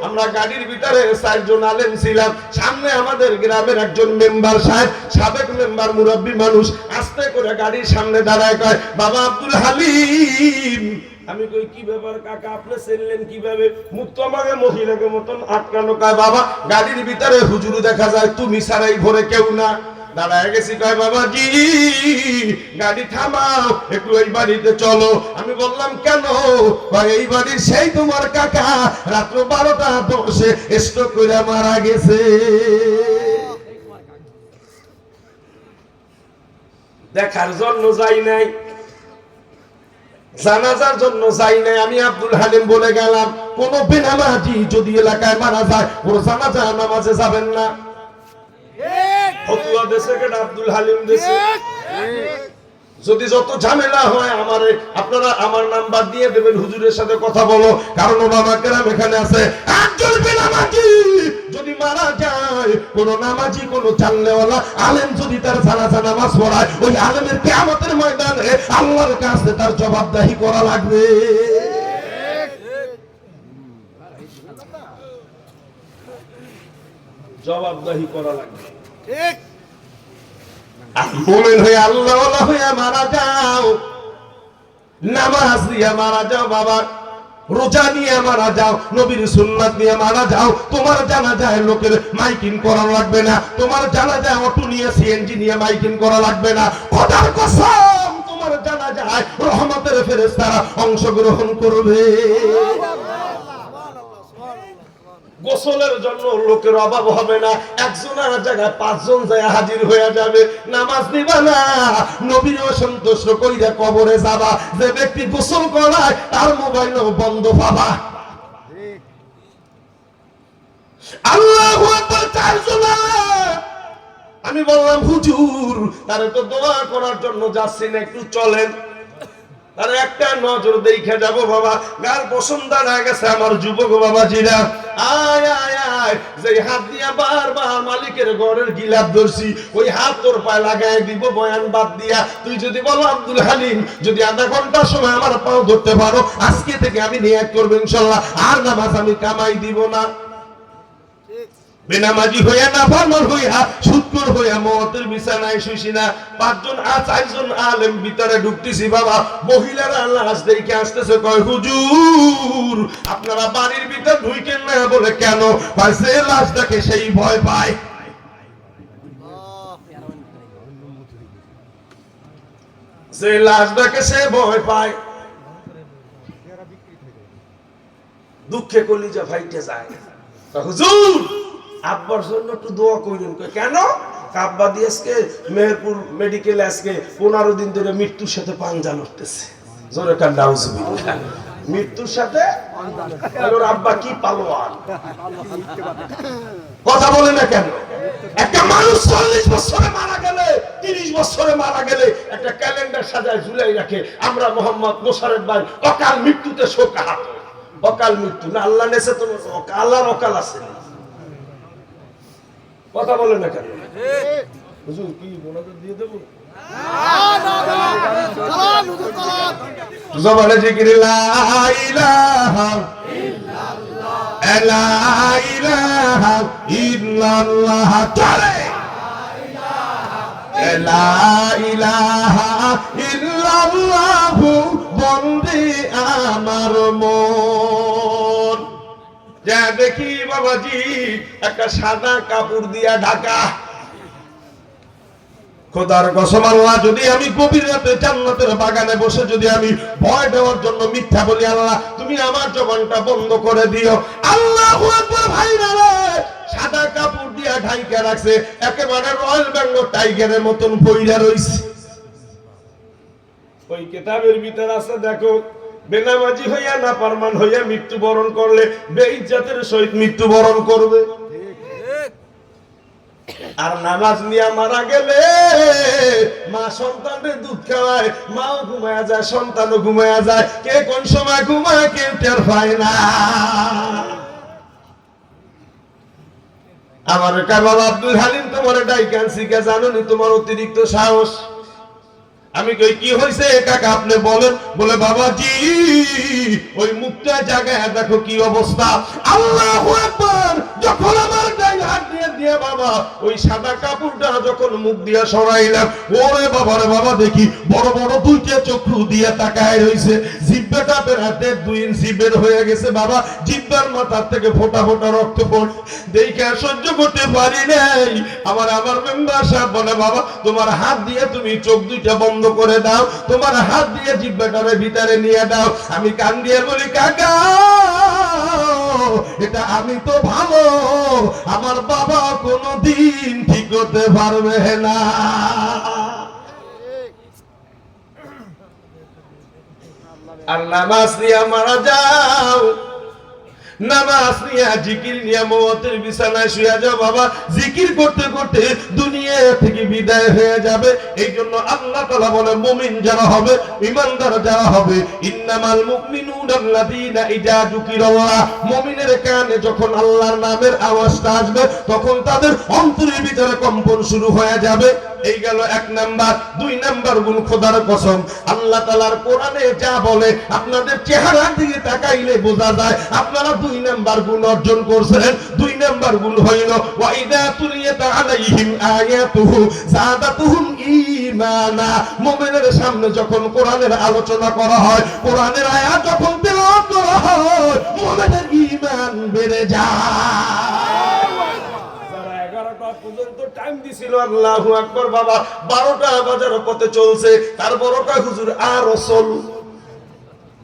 আমরা গাড়ির ভিতরে 4 জন আলেম ছিলাম, সামনে আমাদের গ্রামের একজন মেম্বার সাহেব, সাবেক মেম্বার, মুরব্বী মানুষ, আস্তে করে গাড়ির সামনে দাঁড়ায় কয়, বাবা আব্দুল হালিম। আমি কই কি ব্যাপার কাকা, আপনি চিনলেন কিভাবে? মুখ তো আমাকে মহিলাকে মতন আটকানো। কয় বাবা গাড়ির ভিতরে হুজুর দেখা যায়, তুমি ছাড়াই ঘরে কেউ না। দাঁড়ায় গেছি, কয় বাবাজি গাড়ি থামাও, একটু এই বাড়িতে চলো। আমি বললাম কেন? কয় এই বাড়ির সেই তোমার কাকা রাত্র 12টা 10 স্ট্রোক করে মারা গেছে। দেখার জন্য যাই নাই, জানাজার জন্য যাই নাই। আমি আব্দুল হালিম বলে গেলাম, কোন বেনামাজি যদি এলাকায় মারা যায়, ওর জানাজা নামাজে যাবেন না। ফতুয়া দেশে কেটে আব্দুল হালিম দেশে। যদি যত ঝামেলা হয় আমারে আপনারা আমার নাম্বার দিয়ে দেবেন, হুজুরের সাথে কথা বলো। কারণ ওলামা কেরাম এখানে আছে। একজন বেনামাজি যদি মারা যায়, কোন নামাজি, কোন চাল্লেওয়ালা আলেম যদি তার জানাজা নামাজ পড়ায়, ওই আলেমের কিয়ামতের ময়দানে আল্লাহর কাছে তার জবাবদাহি করা লাগবে। জবাবদাহি করা লাগবে, ঠিক? মুমিন হয়ে আল্লাহ হয়ে মারা যাও, নামাজ দিয়ে মারা যাও বাবা, রোজা নিয়ে মারা যাও, নবীর সুন্নাত নিয়ে মারা যাও। তোমার জানাজায় লোকের মাইকিং করা লাগবে না, তোমার জানাজায় অটো নিয়ে সিএনজি নিয়ে মাইকিং করা লাগবে না। খোদার কসম তোমার জানাজায় জানাজায় রহমতের ফেরেশতারা অংশগ্রহণ করবে। গোসলের জন্য লোকের অভাব হবে না, একজনের জায়গায় 5 জন যায় হাজির হয়ে যাবে। নামাজ নিবা না, নবীও সন্তুষ্ট কইরা কবরে যাবা। যে ব্যক্তি গোসল করায় তার মোবাইলও বন্ধ পাবা। আল্লাহু আকবার। 4 জন। আমি বললাম হুজুর তারে তো দোয়া করার জন্য যাচ্ছি না, একটু চলেন। আর একটা নজর দেখে যাবো বাবা। গার পছন্দ হয়ে গেছে আমার যুবক বাবাজিরা। আয় আয় আয়, যে হাত দিয়া বারবার মালিকের ঘরের গিলাপ ধরছি, ওই হাত তোর পায়ে লাগাই দিব বয়ান বাদ দিয়া। তুই যদি বলো আব্দুল হালিম, যদি আধা ঘন্টা সময় আমার পাও ধরতে পারো, আজকে থেকে আমি নিয়ত করবো ইনশাল্লাহ আর নামাজ আমি কামাই দিব না। বেনামাজি হইয়া না ফারমান হইয়া সুদখোর হইয়া মওতের বিছানায় শুইছি না। 5 জন 4 জন আলেম ভিতরে ঢুকতেছি বাবা। মহিলারা লাশ দেখে আসতেছে, কয় হুজুর আপনারা বাড়ির ভিতর ঢুকেন না। বলে কেন? সে লাশ দেখে সেই ভয় পায়। সে লাশ দেখে সে ভয় পায়। দুঃখে কলিজা ফাইটে যায়। হুজুর আব্বার জন্য একটু দোয়া করেন। কেন? আব্বা দিয়ে আজকে মেহেরপুর মেডিকেল আজকে 15 দিন ধরে মৃত্যুর সাথে পাঞ্জা লড়তেছে। জোরে কান নাউজুবিল্লাহ। মৃত্যুর সাথে ওর আব্বা কি পালোয়ান। কথা বলে না কেন? একটা মানুষ 40 বছরে মারা গেলে, 30 বছরে মারা গেলে একটা ক্যালেন্ডার সাজায় ঝুলাই রাখে। আমরা মোহাম্মদ মোশাররফ ভাই অকাল মৃত্যুতে শোকাহত। অকাল মৃত্যু না আল্লাহ নেছে, তো আল্লাহর অকাল আছে। কথা বলে না কেন? হুজুর কি মোনাজাত দিয়ে দেব? জবানে জিকির লা ইলাহা ইল্লাল্লাহ লা ইলাহা ইল্লাল্লাহ চলে। লা ইলাহা ইল্লাল্লাহ বন্দে আমার মন। যা দেখি বাবাজি একটা সাদা কাপড় দিয়া ঢাকা। খোদার কসম আল্লাহ, যদি আমি গভীর রাতে জান্নাতের বাগানে বসে যদি আমি ভয় দেওয়ার জন্য মিথ্যা বলি, আল্লাহ তুমি আমার জবানটা বন্ধ করে দিও। আল্লাহু আকবার। ভাইরা রে, সাদা কাপড় দিয়া ঢাইকা রাখছে, একেবারে রয়্যাল বেঙ্গল টাইগারের মতন বইরা রইছে। ওই কিতাবের ভিতর আছে দেখো, বেনামাজি হইয়া না পারমান হইয়া মৃত্যুবরণ করলে বেইজ্জতের সহিত মৃত্যুবরণ করবে। আর নামাজ নিয়ে মারা গেলে মা সন্তানের দুধ খাওয়ায়, মাও ঘুমায়া যায়, সন্তানও ঘুমায়া যায়। কে কোন সময় ঘুমায় কেউ টের পায় না। আমার কাবাব আব্দুল হালিম তোমার ডাইকান শিখে জানোনি তোমার অতিরিক্ত সাহস। আমি কই কি হইছে কাকা আপনি বলেন। বলে বাবাজি ওই মুখটা জায়গায় দেখো কি অবস্থা। আল্লাহু আকবার। যখন আমার ডাইন হাত দিয়ে বাবা ওই সাদা কাপড়টা যখন মুখ দিয়া সরাইলাম, ওরে বাবা রে বাবা, দেখি বড় বড় দুইটা চক্ষু দিয়ে তাকায় রইছে। জিহ্বাটা বেরাতে 2 ইঞ্চি বের হয়ে গেছে বাবা। জিহ্বার মাথার থেকে ফোঁটা ফোঁটা রক্ত পড়ে। দেখে সহ্য করতে পারি নাই। আমার মেম্বার সাহেব বলে বাবা তোমার হাত দিয়ে তুমি চোখ দুইটা বন্ধ করে দাও, তোমার হাত দিয়ে জিহ্বাটারে ভিতরে নিয়ে দাও। আমি কান দিয়ে বলি কাকা এটা আমি তো ভালো, আমার বাবা কোনদিন ঠিক হতে পারবে না। আর নামাজ নিয়ে মারা যাও, নামাজ নিয়ে জিকির নিয়ে মওতের বিছানায় শুয়ে যাও বাবা। জিকির করতে করতে দুনিয়া থেকে বিদায় হয়ে যাবে। এই জন্য আল্লাহ তাআলা বলে মুমিন যারা হবে, ঈমানদার যারা হবে, ইন্নামাল মুমিনুনা আল্লাযীনা ইযা যুকিরাল্লাহ, মুমিনের কানে যখন আল্লাহর নামের আওয়াজটা আসবে তখন তাদের অন্তরের ভিতরে কম্পন শুরু হয়ে যাবে। এই গেল 1 নাম্বার। 2 নাম্বার গুণ খোদার কসম আল্লাহ তাআলার কোরআনে যা বলে আপনাদের চেহারার দিকে তাকাইলে বোঝা যায় আপনারা 2 নাম্বার গুণ অর্জন করছেন। 2 নাম্বার গুণ হইল ওয়া ইযা তুলিয়াত আলাইহিম আয়াতুহু যাদাতুহুম ঈমানা। মুমিনের সামনে যখন কোরআনের আলোচনা করা হয়, কোরআনের আয়াত যখন তেলাওয়াত করা হয়, মুমিনের ঈমান বেড়ে যায়। যারা 11টা পর্যন্ত টাইম দিছিল। আল্লাহু আকবার বাবা, 12টা বাজার পথে চলছে, তারপরও কয় হুজুর আরো চলুন।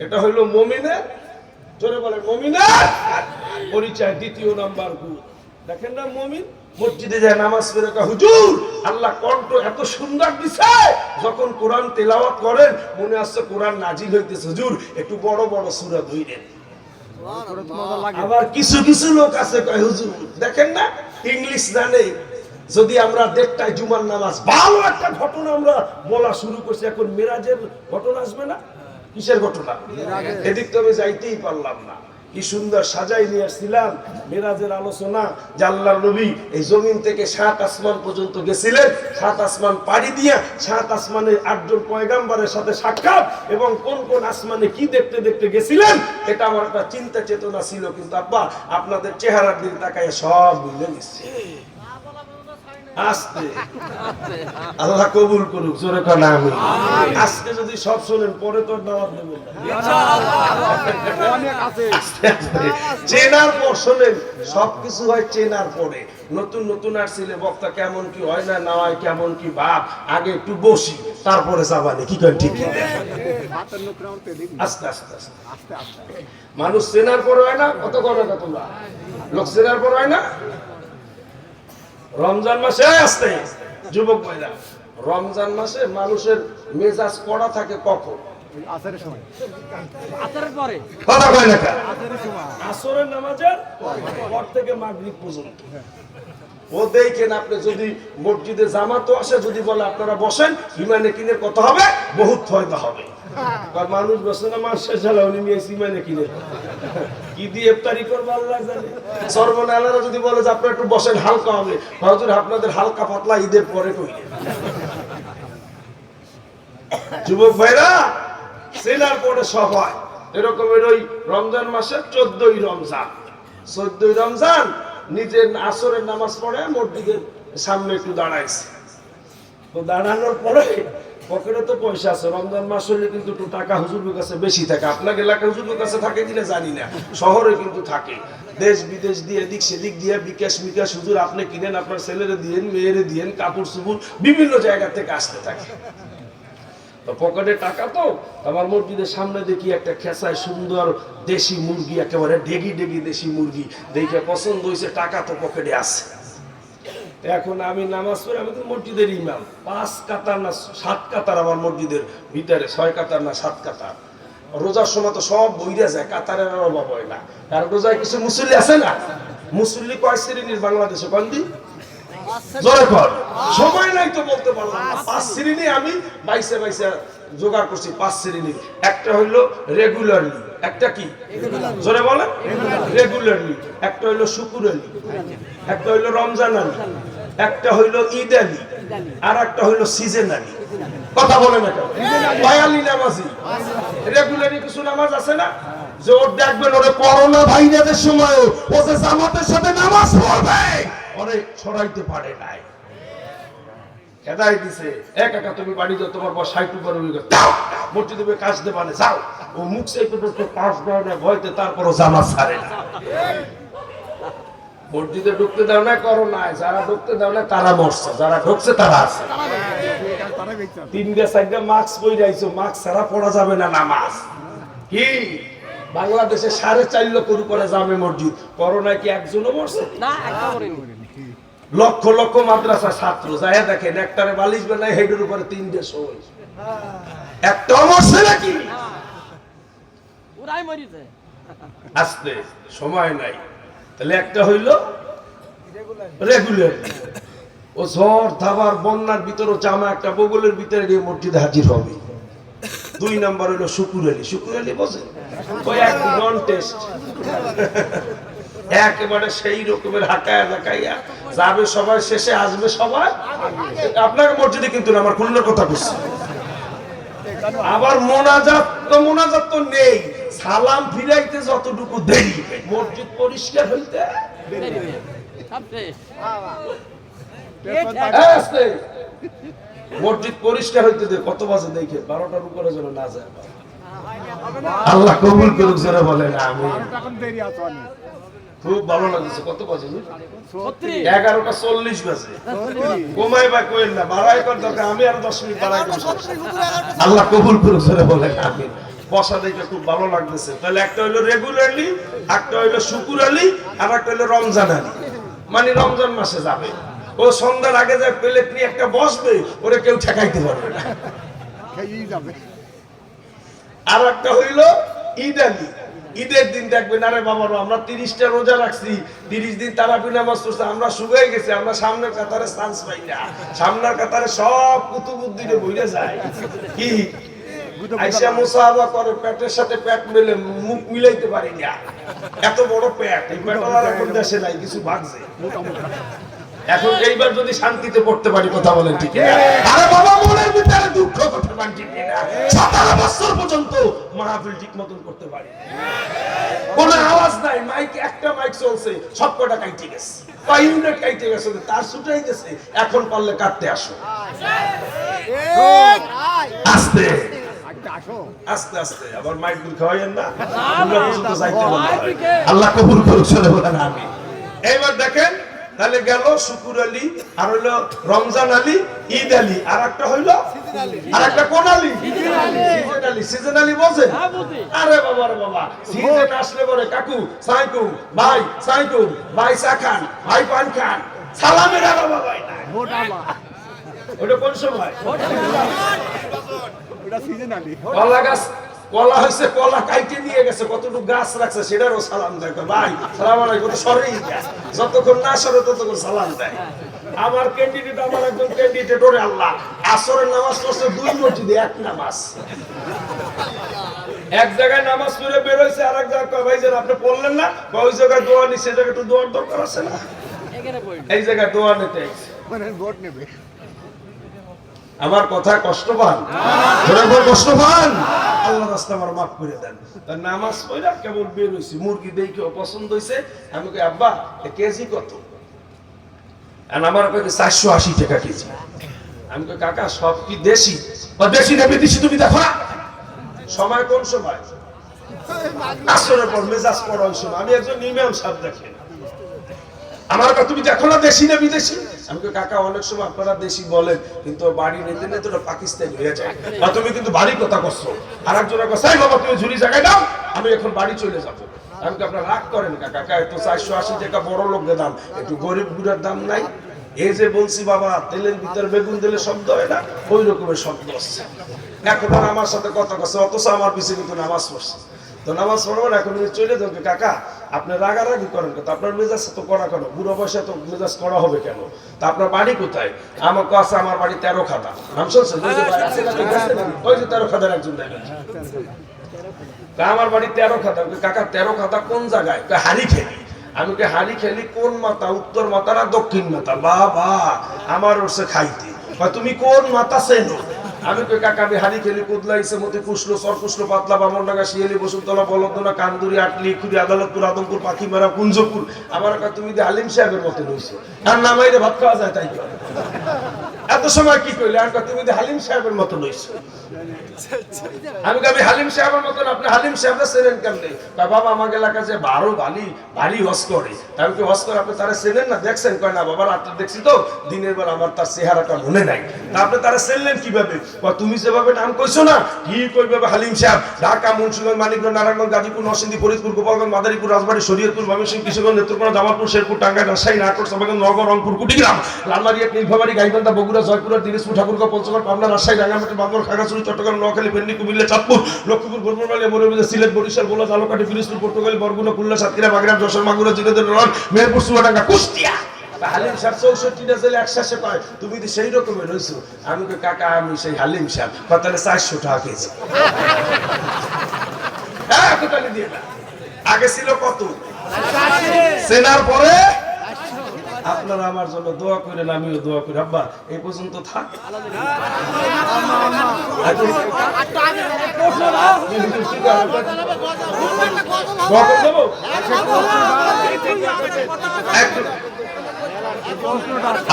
এটা হইলো মুমিনের, জোরে বলে মুমিনের পরিচয়, দ্বিতীয় নাম্বার গুণ। দেখেন না মুমিন মসজিদে যায় নামাজ পড়ে কয় হুজুর আল্লাহ কণ্ঠ এত সুন্দর দিছে, যখন কোরআন তেলাওয়াত করেন মনে আসছে কোরআন নাজিল হইতেছে, হুজুর একটু বড় বড় সূরা ধইরেন। আবার কিছু কিছু লোক আছে কয় হুজুর দেখেন না ইংলিশ জানে, যদি আমরা 1:30টায় জুমার নামাজ, ভালো একটা ঘটনা আমরা বলা শুরু করছি, এখন মিরাজের ঘটনা আসবে না? কিসের ঘটনা? এদিক তো আমি যাইতেই পারলাম না। কি সুন্দর সাজাই নিয়ে আসছিলাম মিরাজের আলোচনা, যে আল্লাহর নবী এই জমিন থেকে 7 আসমান পর্যন্ত গেছিলেন, 7 আসমান পাড়ি দিয়ে 7 আসমানে 8 জন পয়গাম্বরের সাথে সাক্ষাৎ, এবং কোন কোন আসমানে কি দেখতে দেখতে গেছিলেন, এটা আমার একটা চিন্তা চেতনা ছিল। কিন্তু আব্বা আপনাদের চেহারার দিকে তাকায় সব ভুলে গেছে। আস্তে আল্লাহ কবুল করুক, জোরে কানা আমিন। আজকে যদি সব শুনেন পরে তো দাওয়াত দেব না, চেনার পর শোনেন, সবকিছু হয় চেনার পরে। নতুন নতুন আসছিলে বক্তা কেমন কি হয় না না হয়, কেমন কি ভাব, আগে একটু বসি তারপরে যাবানি, কি করেন ঠিক? আস্তে আস্তে আস্তে মানুষ চেনার পর হয় না, কত করে তোমরা লোক চেনার পর হয় না। রমজান মাসে আসতে যুবক ভাইরা, রমজান মাসে মানুষের মেজাজ কড়া থাকে কখন? আসরের সময়, আসরের পরে, কথা কয় না কেন? আসরের নামাজের পর থেকে মাগরিব পর্যন্ত। ও দেখেন আপনি যদি মসজিদে জামাতও আসে, যদি বলে আপনারা বসেন, ইমানে কিনের কত হবে, বহুত ফায়দা হবে। মানুষ বসে না মাস শেষ হলো উনি ইমানে কিনে কি দিয়ে ইফতারি করবে আল্লাহ জানে। সর্বনালারা যদি বলে যে আপনারা একটু বসেন হালকা হবে, হুজুর আপনাদের হালকা পাতলা ঈদের পরে কইলেন। যুবক ভাইরা সেনার পরে সব হয় এরকমের। ওই রমজান মাসে 14ই রমজান, 14ই রমজান নিজের আসরের নামাজ পড়ে মসজিদের সামনে একটু দাঁড়াইছে। তো দাঁড়ানোর পরে পকেটে তো পয়সা আছে, রমজান মাস হলে কিন্তু একটু টাকা হুজুরের কাছে বেশি থাকে। আপনার এলাকায় হুজুরের কাছে থাকে কিনা জানি না, শহরে কিন্তু থাকে। দেশ বিদেশ দিয়ে এদিক সেদিক দিয়ে বিকাশ মিকাশ হুজুর আপনি কিনেন, আপনার ছেলেরে দিয়েন, মেয়েরে দিয়েন, কাপড় চুপুর বিভিন্ন জায়গা থেকে আসতে থাকে। তো পকেটে টাকা, তো আমার মসজিদের সামনে দেখি একটা খেসায় সুন্দর দেশি মুরগি, একেবারে ডেগি ডেগি দেশি মুরগি দেখে পছন্দ হয়েছে, টাকা তো পকেটে আছে। এখন আমি নামাজ পড়ি, আমি তো মসজিদের ইমাম, 5 কাতার না 7 কাতার আমার মসজিদের ভিতরে, 6 কাতার না 7 কাতার। রোজার সময় তো সব বইরা যায়, কাতারের আর অভাব হয় না। কারণ রোজায় কিছু মুসল্লি আছে না, মুসল্লি কয় শ্রেণীর বাংলাদেশে কন্দি জোরে কর, সময় নাই তো বলতে পারলাম না। 5 শ্রেণী আমি বাইসে বাইসে জোগাড় করছি, 5 শ্রেণীর। একটা হইলো রেগুলারলি, একটা কি জোরে বলেন রেগুলারলি, একটা হইলো শুকুর আলী, একটা হইলো রমজান আলী, একটা হইলো ঈদ আলী, আর একটা হইলো সিজন আলী। কথা বলেন না কেন? বয়ালি নামাজি রেগুলারলি কিছু নামাজ আছে না, যে ওর দেখবেন ওরে করোনা ভাইরাসের সময় ও যে জামাতের সাথে নামাজ পড়বে ওরে ছড়াইতে পারে নাই, খেদাই দিছে। এক একা তুমি বাড়ি যাও, তোমার বস 60 উপর হয়ে গেছে, যাও মসজিদে কাজ দেবা না, যাও। ও মুখ সেই করতে কাজ দেয় না ভয়তে, তারপরও জামাত ছাড়ে না। মসজিদে ঢুকতে দাও না, করো না, যারা ঢুকতে দাও না তারা মরছে, যারা ঢুকছে তারা আছে। 3-4টা মাস্ক পরে আইছো, মাস্ক ছাড়া পড়া যাবে না নামাজ। কি বাংলাদেশে 4.5 লক্ষ করে জামে মসজিদ, করোনায় কি একজনও মরছে না? লক্ষ লক্ষ মাদ্রাসা ছাত্র যায় দেখেন, একটারে বালিশ বানায় হেডের উপরে 3টে শোয়, একটা মরছে নাকি? ওরাই মরিছে। আসতে সময় নাই। তাহলে একটা হইলো রেগুলার, ও ঝড় ধাবার বন্যার ভিতরে জামা একটা বগলের ভিতরে গিয়ে মসজিদে হাজির হবে। 2 নাম্বার হইলো শুকুর আলী। শুকুর আলী বোঝেন, ওই এক নন টেস্ট, একেবারে সেই রকমের হাঁকায়া দেখাইয়া যাবে সবাই, শেষে আসবে সবাই। আপনার মসজিদে কিন্তু আমার খুলনার কথা বলছি। আবার মোনাজাত তো নেই, সালাম ফিরাইতে যতটুকু দেরি, মসজিদ পরিষ্কার হইতে মসজিদ পরিষ্কার হইতে দে। কত বাজে দেখে 12টার উপরে যেন না যায়। আল্লাহ কবুল করুক, যারা বলেন আমিন। খুব ভালো লাগছে। কত বাজে? 11:40 বাজে। ঘুমাই বা কইল না, বাড়াই কর দরকার, আমি আর 10 মিনিট বাড়াই করব। আল্লাহ কবুল করুক জোরে বলেন আমিন। বসা দেখে খুব ভালো লাগতেছে। তাহলে একটা হইলো রেগুলারলি, একটা হইলো শুকুর আলী, আর একটা হইলো রমজান আলী। মানে রমজান মাসে যাবে ও, সন্ধ্যার আগে যায় প্লেট নিয়ে একটা বসবে, ওরে কেউ ঠেকাইতে পারবে না। আর একটা হইলো ঈদ আলী। ঈদের দিন দেখবেন, আরে বাবারও আমরা 30টা রোজা রাখছি, 30 দিন তারাবি নামাজ পড়ছি, আমরা শুকাই গেছি, আমরা সামনের কাতারে চান্স পাই না। সামনের কাতারে সব কুতুবুদ্দিনে বইরে যায়। কি আইসা মুসাহাবা করে, পেটের সাথে পেট মেলে মুখ মিলাইতে পারি না, এত বড় পেট। এই পেটওয়ালা এখন দেশে নাই, কিছু ভাগছে। এখন এইবার যদি শান্তিতে পড়তে পারি, কথা বলেন ঠিক না? আরে বাবা, মনের ভিতরে দুঃখ করতে পারি ঠিক না? 17 বছর পর্যন্ত মাহফিল ঠিক মতন করতে পারি, কোনো আওয়াজ নাই, মাইক একটা মাইক চলছে, সব কটা কাইটে গেছে, কয় ইউনিট কাইটে গেছে, তার ছুটাই গেছে। এখন পারলে কাটতে আসো, আস্তে আস্তে আস্তে। আবার মাইক গুলো খাওয়াইয়েন না, তোমরা পর্যন্ত যাইতে বলতে হয়। আল্লাহ কবুল করুক চলে বলেন আমিন। এইবার দেখেন, তাহলে গেল শুকুর আলী, আর হইলো রমজান আলী, ঈদ আলী, আর একটা হইলো আর একটা কোন আলী? সিজন আলী। সিজন আলী বোঝেন? আরে বাবা রে বাবা, সিজন আসলে পরে কাকু সাইকু, ভাই সাইকু, ভাই চা খান, ভাই পান খান, সালামের আর বাবা ভাই না। ওটা কোন সময়? কলা গাছ, কলা হয়েছে, কলা কাইটে নিয়ে গেছে, কতটুকু গাছ রাখছে সেটারও সালাম দেয়। ভাই সালাম আলাইকুম, সরেই যায়, যতক্ষণ না সরে ততক্ষণ সালাম দেয়। আমার ক্যান্ডিডেট, আমার একজন ক্যান্ডিডেট, ওরে আল্লাহ, আসরের নামাজ পড়ছে 2 মসজিদে, এক নামাজ। এক জায়গায় নামাজ পড়ে বের হইছে, আরেক জায়গায় ভাই যেন আপনি পড়লেন না, বা ওই জায়গায় দোয়া নিছে, সে জায়গায় একটু দোয়ার দরকার আছে না, এই জায়গায় দোয়া নিতে আইছে। ভোট নেবে। আমার কথা কষ্ট পান? কষ্ট পান? আল্লাহ রাস্তা আমার মাফ করে দেন। তার নামাজ পড়া কেবল বের হইছে, মুরগি দেখে পছন্দ হইছে। আমি কই আব্বা কেজি কত? আর আমার কই 480 টাকা কেজি। আমি কই কাকা সব কি দেশি? বা দেশি না বিদেশি তুমি দেখো না। সময় কোন সময়? আসরের পর মেজাজ পড়া হইছে। আমি একজন ইমাম সাহেব, দেখেন আমার কথা, তুমি দেখো না দেশি না বিদেশি? আমি কই কাকা অনেক সময় আপনারা দেশি বলেন, কিন্তু বাড়ি নিতে নিতে ওটা পাকিস্তানি হয়ে যায়। বা তুমি কিন্তু বাড়ি কথা করছো। আর একজনের কথা, এই বাবা তুমি ঝুড়ি জায়গায় দাও, আমি এখন বাড়ি চলে যাবো। আমি কি আপনার রাগ করেন কাকা? তো 480 টাকা বড় লোকদের দাম, একটু গরিব গুড়ার দাম নাই? এই যে বলছি বাবা, তেলের ভিতর বেগুন দিলে শব্দ হয় না, ওই রকমের শব্দ হচ্ছে। এখন আর আমার সাথে কথা কচ্ছে, অথচ আমার পিছিয়ে কিন্তু নামাজ পড়ছে। তো নামাজ পড়বেন, এখন চলে যাবে। কাকা আপনি রাগারাগি করেন, তো আপনার মেজাজ তো করা কেন? বুড়ো বয়সে তো মেজাজ করা হবে কেন? তা আপনার বাড়ি কোথায়? আমাকে আছে, আমার বাড়ি 13 খাদা। নাম শুনছেন? ওই যে 13 খাদার একজন দেখেন, আমার বাড়ি 13 খাদা। কাকা 13 খাদা কোন জায়গায়? হাড়ি খেলি। আমি কে হাড়ি খেলি কোন মাথা? উত্তর মাথা না দক্ষিণ মাথা? বাবা আমার ওরসে খাইতে। তুমি কোন মাথা চেনো? আমি কই কাকা আমি হাড়ি খেলি কুদলা ইসেমতি কুশলো সরকুশলো পাতলা বামনডাঙ্গা শিয়ালি বসুন্তলা বলদনা কান্দুরি আটলি খুরি আদালতপুর আদমপুর পাখিমারা কুঞ্জপুর। আমার কাছে তুমি আলিম সাহেবের মতো রইছো, আর নামাইরে ভাত খাওয়া যায় তাই করে। এত সময় কি কইলে? আর তুমি হালিম সাহেবের মতো রইছো। আমি কই হালিম সাহেবের মতন, আপনি হালিম সাহেবরা চেনেন কেমনে? বাবা আমার এলাকায় যে ভারী হজ করে। আমি কি হজ করে আপনি তারা চেনেন না? দেখছেন? কয় না বাবা, রাত্রে দেখছি তো, দিনের বেলা আমার তার চেহারাটা মনে নাই। তা আপনি তারা চেনলেন কিভাবে? তুমি যেভাবে নাম কইছো না, কি কইবে হালিম সাহেব? ঢাকা, মুন্সিগঞ্জ, মানিকগঞ্জ, নারায়ণগঞ্জ, গাজীপুর, নরসিংদী, ফরিদপুর, গোপালগঞ্জ, মাদারীপুর, রাজবাড়ী, শরীয়তপুর, ময়মনসিংহ, কিশোরগঞ্জ, নেত্রকোনা, জামালপুর, শেরপুর, টাঙ্গাইল, রাজশাহী, নাটোর, সাভারগঞ্জ, নওগাঁ, রংপুর, কুড়িগ্রাম, লালমারিয়া, নীলফামারী, গাইবান্ধা, বগুড়া, জয়পুর, দিনাজপুর, ঠাকুরগাঁও, পঞ্চগড়, পাবনা, রাজশাহী, রাঙ্গামাটি, বান্দর, খাগড়াছড়ি, চট্টগ্রাম, নোয়াখালী, ফেনী, কুমিল্লা, চাঁদপুর, লক্ষ্মীপুর, ভোরমালিয়া, মৌলভীবাজার, সিলেট, বরিশাল, ভোলা, ঝালকাঠি, পিরোজপুর, পটুয়াখালী, বরগুনা, খুলনা, সাতক্ষীরা, বাগেরহাট, যশোর, মাগুরা, জিনেদ্রনগর, মেহেরপুর, চুয়াডাঙ্গা, কুষ্টিয়া। হালিম সাহেব 64টা জেলে একসাথে পায়, তুমি তো সেই রকমের রয়েছো। আমি কই কাকা আমি সেই হালিম সাহেব। তাহলে 400 টাকা কেজি। হ্যাঁ টোটালি দিয়ে না। আগে ছিল কত? সেনার পরে আপনারা আমার জন্য দোয়া করেন, আমিও দোয়া করি। আব্বা এই পর্যন্ত থাক।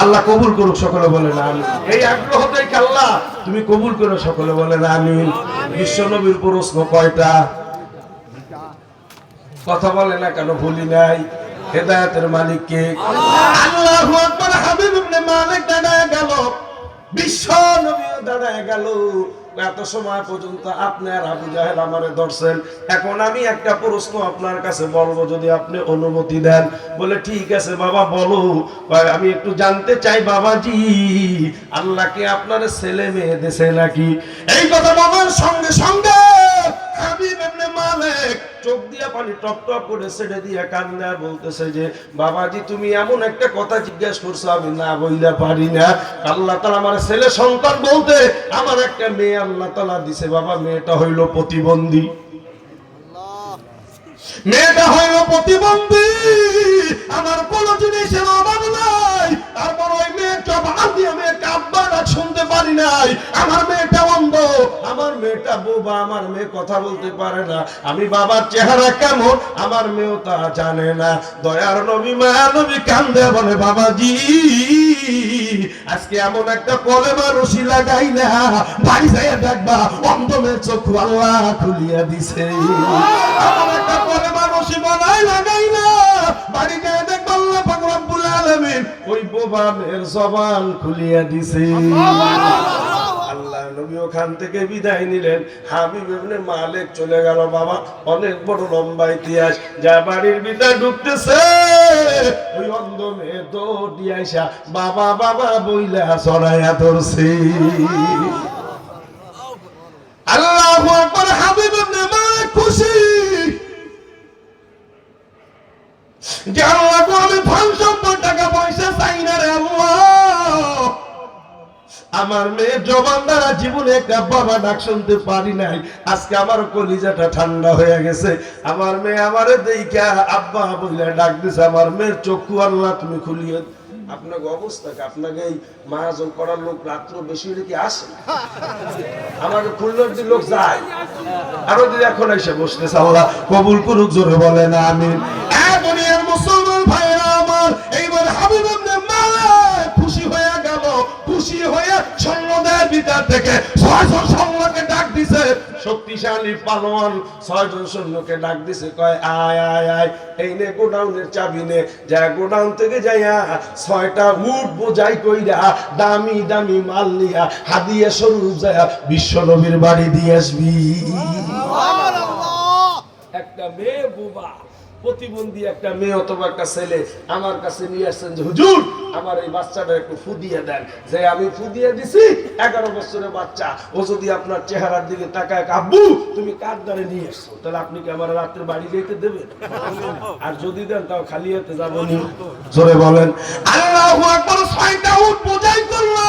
আল্লাহ কবুল করুক, সকলে বলেন আমিন। এই আগ্রহটাই আল্লাহ তুমি কবুল করো, সকলে বলেন আমিন। বিশ্ব নবীর প্রশ্ন কয়টা? কথা বলে না কেন? ভুলি নাই। হেদায়েতের মালিক কে? আল্লাহু আকবার। হাবিব ইবনে মালিক দাঁড়ায় গেল, বিশ্ব নবীও দাঁড়ায় গেল। এত সময় পর্যন্ত আপনি আর আবু জাহেল আমারে ধরছেন, এখন আমি একটা প্রশ্ন আপনার কাছে বলবো, যদি আপনি অনুমতি দেন। বলে ঠিক আছে বাবা বলো। আমি একটু জানতে চাই বাবাজি, আল্লাহ কি আপনার ছেলে মেয়ে দেশে নাকি? এই কথা বলার সঙ্গে সঙ্গে হাবিব ইবনে মালিক চোখ দিয়ে পানি টপ টপ করে ছেড়ে দিয়ে কান্না বলতেছে যে বাবাজি তুমি এমন একটা কথা জিজ্ঞেস করছো আমি না বইলা পারি না। আল্লাহ তাআলা আমার ছেলে সন্তান বলতে আমার একটা মেয়ে আল্লাহ তাআলা দিছে বাবা, মেয়েটা হইল প্রতিবন্ধী। মেয়েটা হইল প্রতিবন্ধী, আমার কোন জিনিসের অভাব নাই, তারপর ওই মেয়েটা বাদ দিয়ে মেয়েটা আব্বা ডাক শুনতে পারি নাই। আমার মেয়েটা অন্ধ, আমার মেয়েটা বোবা, আমার মেয়ে কথা বলতে পারে না। আমি বাবার চেহারা কেমন আমার মেয়েও তা জানে না। দয়ার নবী মায়া নবী কান্দে বলে বাবাজি আজকে এমন একটা কলেমা রশি লাগাই না, বাড়ি যাইয়া দেখবা অন্ধ মেয়ের চক্ষু আল্লাহ খুলিয়া দিছে। এমন একটা কলেমা রশি বানাই লাগাই না, বাড়ি যাইয়া দেখবা আল্লাহ পাক রব্বুল আলামিন ওই বোবা মেয়ের জবান খুলিয়া দিছে। আল্লাহ নবী ওখান থেকে বিদায় নিলেন। হাবিব ইবনে মালিক চলে গেল। বাবা অনেক বড় লম্বা ইতিহাস। যা বাড়ির ভিতরে ঢুকতেছে ওই অন্ধ মেয়ে দৌড় দিয়ে আইসা বাবা বাবা বইলা ছড়াইয়া ধরছে। আল্লাহু আকবার। হাবিব ইবনে মালিক খুশি যে আল্লাহ আমি ধন সম্পদ টাকা পয়সা চাই না রে আল্লাহ, আমার মেয়ের জবান দ্বারা জীবনে একটা বাবা ডাক শুনতে পারি নাই, আজকে আমার কলিজাটা ঠান্ডা হয়ে গেছে। আমার মেয়ে আমারে দেইখা আব্বা বলে ডাক দিছে, আমার মেয়ের চক্ষু আল্লাহ তুমি খুলিয়ে। আপনাকে অবস্থাকে আপনাকে এই মাহাজন করার লোক রাত্র বেশি হলে কি আসে? আমাকে খুলনার দিন লোক যায়, আরো যদি এখন এসে বসতেছে। আল্লাহ কবুল করুক, জোরে বলে না আমিন। দুনিয়ার মুসলমান ভাইরা আমার, এইবার হাবিব ইবনে মালিক খুশি হয়ে গেল। খুশি হয়ে সৈন্যদের ভিতর থেকে 6 জন সৈন্যকে ডাক দিছে, শক্তিশালী পালোয়ান 6 জন সৈন্যকে ডাক দিছে, কয় আয় আয় আয় এই নে গোডাউনের চাবি নে, যা গোডাউন থেকে যাইয়া 6টা উট বোঝাই কইরা দামি দামি মাল নিয়া হাদিয়া স্বরূপ যায়া বিশ্ব নবীর বাড়ি দিয়ে আসবি। সুবহানাল্লাহ। একটা মেয়ে বোবা প্রতিবন্ধী একটা মেয়ে অথবা একটা ছেলে আমার কাছে নিয়ে আসছেন যে হুজুর আমার এই বাচ্চাটা একটু ফুদিয়ে দেন। যে আমি ফুদিয়ে দিছি 11 বছরের বাচ্চা, ও যদি আপনার চেহারার দিকে তাকায় আব্বু তুমি কার দ্বারে নিয়ে এসছো, তাহলে আপনি কি আমার রাত্রে বাড়ি যেতে দেবেন? আর যদি দেন তাও খালি হাতে যাবো নি। জোরে বলেন আল্লাহু আকবার। 6টা উট বোঝাই করলো,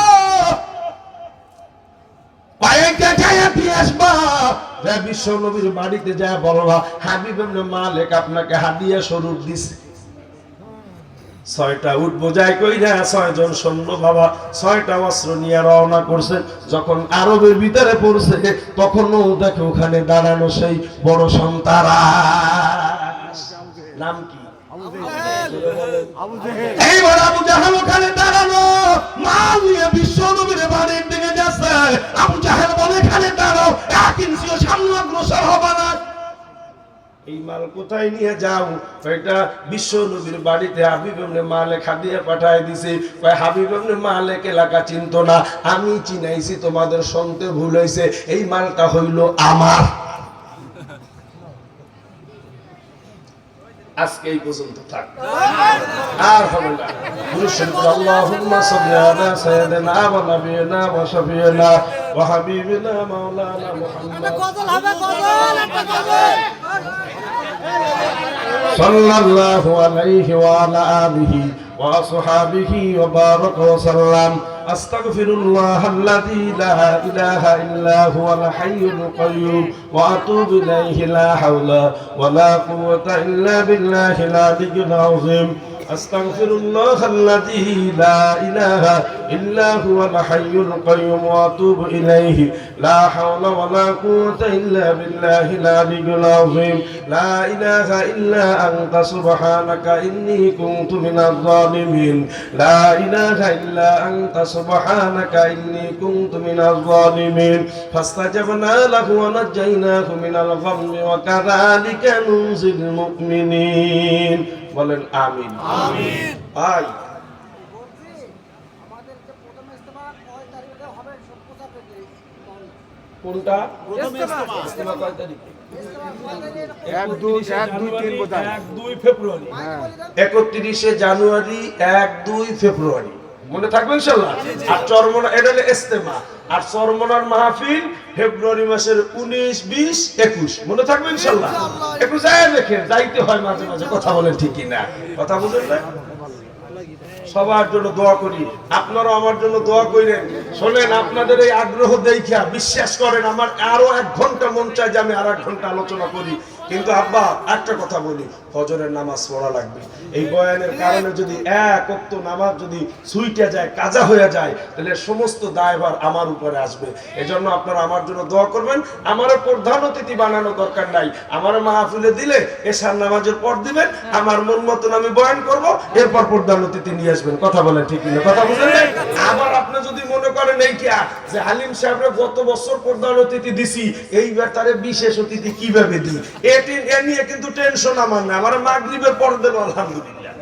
কয়েকটা যায় দিয়ে আসবা, বিশ্ব নবীর বাড়িতে যায় বলবা হাবিব ইবনে মালিক আপনাকে হাদিয়া স্বরূপ দিছে। 6টা উট বোঝাই কইরা 6 জন সৈন্য বাবা 6টা অস্ত্র নিয়ে রওনা করছে। যখন আরবের ভিতরে পড়ছে তখনও দেখে ওখানে দাঁড়ানো সেই বড় সন্তারাস, নাম কি? এইবার আবু জাহেল ওখানে দাঁড়ানো, মাল নিয়ে বিশ্ব নবীর বাড়ির দিকে যাচ্ছে। আবু জাহেল বলে এখানে দাঁড়াও, 1 ইঞ্চিও সামনে অগ্রসর হবে না। এই মাল কোথায় নিয়ে যাও? এটা বিশ্ব নবীর বাড়িতে হাবিব ইবনে মালিক হাদিয়া পাঠায় দিছে। কয় হাবিব ইবনে মালিক এলাকা চিনতো না, আমি চিনাইছি, তোমাদের শুনতে ভুল হইছে, এই মালটা হইল আমার। আজকে এই পর্যন্ত থাক, আর হবে না। আল্লাহুম্মা সাল্লি আলা সাইয়্যিদিনা ওয়া নাবিয়িনা ওয়া শাফিয়িনা ওয়া হাবিবিনা মাওলানা মুহাম্মদ সাল্লাল্লাহু আলাইহি ওয়া আলা আলিহি ওয়া আসহাবিহি ওয়া বারাকা ওয়া সাল্লাম। আস্তাগফিরুল্লাহাল্লাযী লা ইলাহা ইল্লা হুয়াল হাইয়ুল কাইয়্যুম ওয়া আতুবু ইলাইহি লা হাওলা ওয়া লা কুওয়াতা ইল্লা বিল্লাহিল আলিয়্যিল আযীম। আস্তাগফিরুল্লাহাল্লাযী লা ইলাহা ইল্লা হুয়াল হাইয়ুল কাইয়্যুম ওয়া আতুবু ইলাইহি লা হাওলা ওয়া লা কুওয়াতা ইল্লা বিল্লাহিল আলিয়্যিল আযীম। লা ইলাহা ইল্লা আনতা সুবহানাকা ইন্নী কুনতু মিনাজ জালিমিন। লা ইলাহা ইল্লা আনতা সুবহানাকা ইন্নী কুনতু মিনাজ জালিমিন। ফাস্তাজাবনা লাহু ওয়া নাজাইনাহু মিনাল গাম্মি ওয়া কাযালিকা নুনজিল মুমিনিন। বলেন আমিন। ভাই কোনটা ইজতেমা কয় তারিখে? 1 2 3 বোধহয় 1-2 ফেব্রুয়ারি। 31শে জানুয়ারি, 1-2 ফেব্রুয়ারি, মনে থাকবে ইনশাআল্লাহ। আর চরমনা এটা হলো ইজতেমা, আর চরমনার মাহফিল ফেব্রুয়ারি মাসের 19, 20, 21, মনে থাকবে ইনশাআল্লাহ। একটু যায় দেখেন, যাইতে হয় মাঝে মাঝে, কথা বলেন ঠিক কি না? কথা বুঝেন না? সবার জন্য দোয়া করি, আপনারা আমার জন্য দোয়া করেন। শোনেন, আপনাদের এই আগ্রহ দেখিয়া বিশ্বাস করেন আমার আরো 1 ঘন্টা মন চায় যে আমি আর 1 ঘন্টা আলোচনা করি, কিন্তু আব্বা একটা কথা বলি, ফজরের নামাজ পড়া লাগবে। এই বয়ানের কারণে যদি 1 ওয়াক্ত নামাজ যদি ছুইটা যায়, কাজা হয়ে যায়, তাহলে সমস্ত দায়ভার আমার উপরে আসবে। এজন্য আপনারা আমার জন্য দোয়া করবেন। আমার প্রধান অতিথি বানানো দরকার নাই, আমার মাহফিলে দিলে এশার নামাজের পর দিবেন, আমার মন মতন আমি বয়ান করব, এরপর প্রধান অতিথি নিয়ে আসবেন। কথা বলেন ঠিক না? কথা বুঝেন না? আবার আপনি যদি মনে করেন এইটা যে হালিম সাহেবরা গত বছর প্রধান অতিথি দিছি, এইবার তারে বিশেষ অতিথি কিভাবে দিই, এ নিয়ে কিন্তু টেনশন আমার না, আমার মাগরিবের পর দেন আলহামদুলিল্লাহ।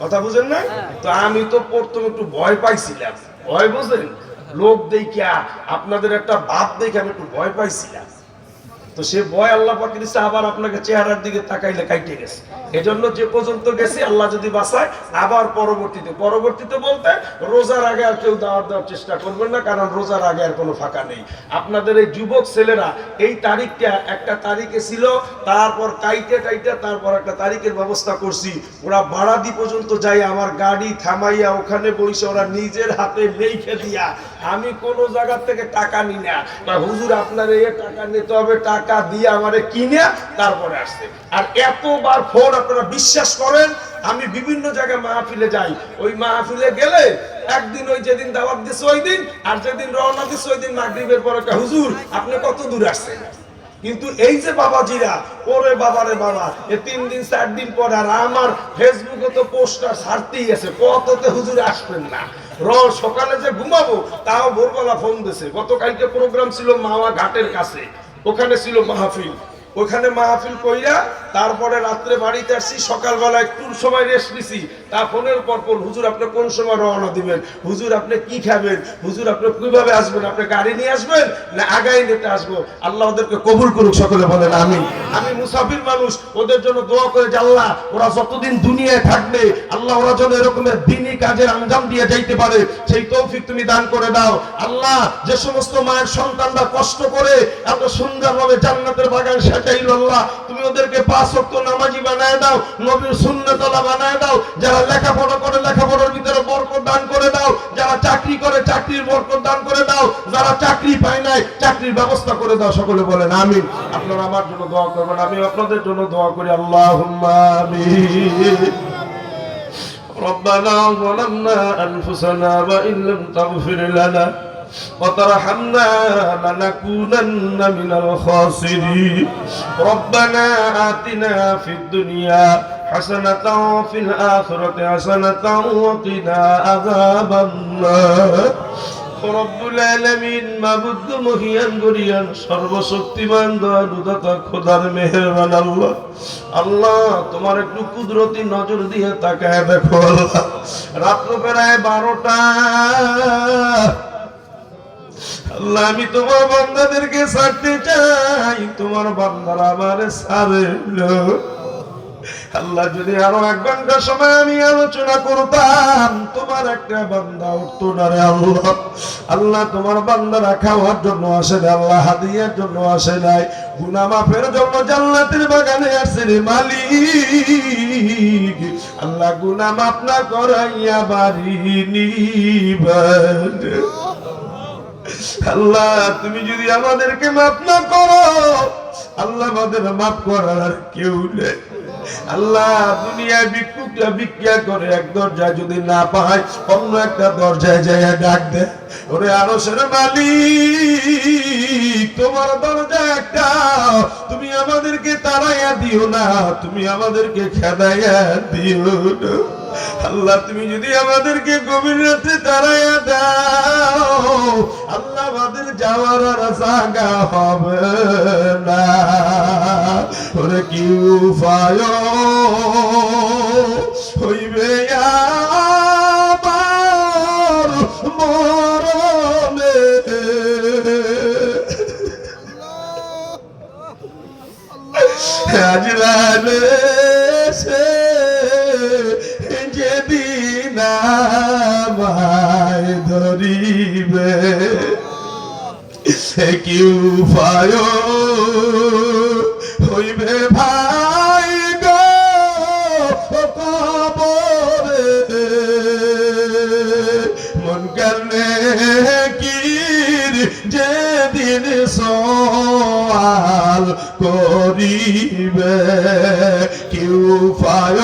কথা বুঝেন না? তো আমি তো প্রথমে একটু ভয় পাইছিলাম, ভয় বুঝেন, লোক দেখিয়া আপনাদের একটা ভাব দেখে আমি একটু ভয় পাইছিলাম। তো সে ভয় আল্লাহ পাক দিয়েছে, আবার আপনাকে চেহারার দিকে তাকাইলে কাইটে গেছে। এজন্য যে পর্যন্ত গেছি, আল্লাহ যদি বাঁচায়, আবার পরবর্তীতে বলতে রোজার আগে আর কেউ দাওয়াত দেওয়ার চেষ্টা করবেন না, কারণ রোজার আগে আর কোনো ফাঁকা নেই। আপনাদের এই যুবক ছেলেরা এই তারিখটা একটা তারিখে ছিল, তারপর কাইটে তারপর একটা তারিখের ব্যবস্থা করছি। ওরা বাড়াদি পর্যন্ত যাই, আমার গাড়ি থামাইয়া ওখানে বসে ওরা নিজের হাতে লিখে দিয়া, আমি কোনো জায়গা থেকে টাকা নিই না, হুজুর আপনার এই টাকা নিতে হবে, টাকা দিয়ে আমারে কিনে তারপরে আসছে। আর এতবার ফোন, আপনারা বিশ্বাস করেন, আমি বিভিন্ন জায়গায় মাহফিলে যাই, ওই মাহফিলে গেলে একদিন ওই যেদিন দাওয়াত দিছে ওই দিন, আর যেদিন রওনা দিছে ওই দিন মাগরিবের পরে, হুজুর আপনি কত দূর আসছেন? কিন্তু এই যে বাবাজিরা, ওরে বাবারে বাবা, এ 3 দিন 4 দিন পরে, আর আমার ফেসবুকে তো পোস্টার ছাড়তেই আছে, কততে হুজুর আসবেন না, সকালে যে ঘুমাবো তাও ভোরবেলা ফোন দিছে। গতকালকে প্রোগ্রাম ছিল মাওয়া ঘাটের কাছে, ওখানে ছিল মাহফিল, ওখানে মাহফিল কইরা তারপরে রাত্রে বাড়িতে আসছি, সকালবেলা একটু সময় রেস্ট নিছি, তা ফোনের পর ফোন, হুজুর আপনি কোন সময় রওনা দিবেন, হুজুর আপনি কি খাবেন, হুজুর আপনি কিভাবে আসবেন, আপনি গাড়ি নিয়ে আসবেন না আগাই নিতে আসবো? আল্লাহ ওদেরকে কবুল করুক, সকলে বলেন আমিন। আমি মুসাফির মানুষ, ওদের জন্য দোয়া করে যে আল্লাহ ওরা যতদিন দুনিয়ায় থাকবে, আল্লাহ ওরা যেন এরকমের দ্বীনি কাজের আঞ্জাম দিয়ে যাইতে পারে, সেই তৌফিক তুমি দান করে দাও। আল্লাহ যে সমস্ত মায়ের সন্তানরা কষ্ট করে এত সুন্দরভাবে জান্নাতের বাগান সাজাইল, আল্লাহ তুমি ওদেরকে 5 ওয়াক্ত নামাজি বানায় দাও, নবীর সুন্নাতওয়ালা বানায় দাও। যারা লেখাপড়া করে লেখাপড়ার ভিতরে বরকত দান করে দাও, যারা চাকরি করে চাকরির বরকত দান করে দাও, যারা চাকরি পায় নাই চাকরির ব্যবস্থা করে দাও, সকলে বলেন আমিন। আপনারা আমার জন্য দোয়া করবেন, আমি আপনাদের জন্য দোয়া করি, আল্লাহুম্মা আমিন। ربنا ظلمنا أنفسنا وإن لم تغفر لنا وترحمنا لنكونن من الخاسرين ربنا آتنا في الدنيا حسنة وفي الآخرة حسنة وقنا عذاب النار রব্বুল আলামিন, মাবুদ মহিয়ান গরিয়ান সর্বশক্তিমান দয়ালু দাতা খোদার মেহেরবান আল্লাহ, আল্লাহ তোমার একটু কুদরতি নজর দিয়ে তাকায় দেখো আল্লাহ, রাত্র প্রায় 12টা, আল্লাহ আমি তোমার বান্দাদেরকে ছাড়তে চাই, তোমার বান্দারা আমারে ছাড়লো। আল্লাহ যদি আরো 1 ঘন্টা সময় আমি আলোচনা করতাম, তোমার একটা বান্দা উঠতো না রে আল্লাহ। আল্লাহ তোমার বান্দারা খাওয়ার জন্য আসে না, আল্লাহ হাদিয়ার জন্য আসে নাই, গুনাহ মাফের জন্য জান্নাতের বাগানে আসে রে মালিক। আল্লাহ গুনাহ মাফ না করাইয়া বাড়ি নিবেন। আল্লাহ তুমি যদি আমাদেরকে মাফ না করো, আল্লাহ আমাদের মাফ করার আর কেউ নেই। আল্লাহ দুনিয়ায় ভিক্ষুকরা ভিক্ষা করে, এক দরজায় যদি না পায় অন্য একটা দরজায় যায় ডাক দেয়, ওরে আরশের মালিক তোমার দরজা একটা, তুমি আমাদেরকে তাড়াইয়া দিও না, তুমি আমাদেরকে খেদাইয়া দিও না। আল্লাহ তুমি যদি আমাদেরকে গভীর রাতে তাড়াইয়া দাও, আল্লাহ আমাদের যাওয়ার আর জায়গা হবে না। ওরে কি উপায় হইবে আমার মরণে, আজরাইলে সে যেদিন আমায় ধরিবে, কি উপায় হইবে ভাই গো কবরে, মন কারণে কি যেদিন সওয়াল করিবে, কি উপায়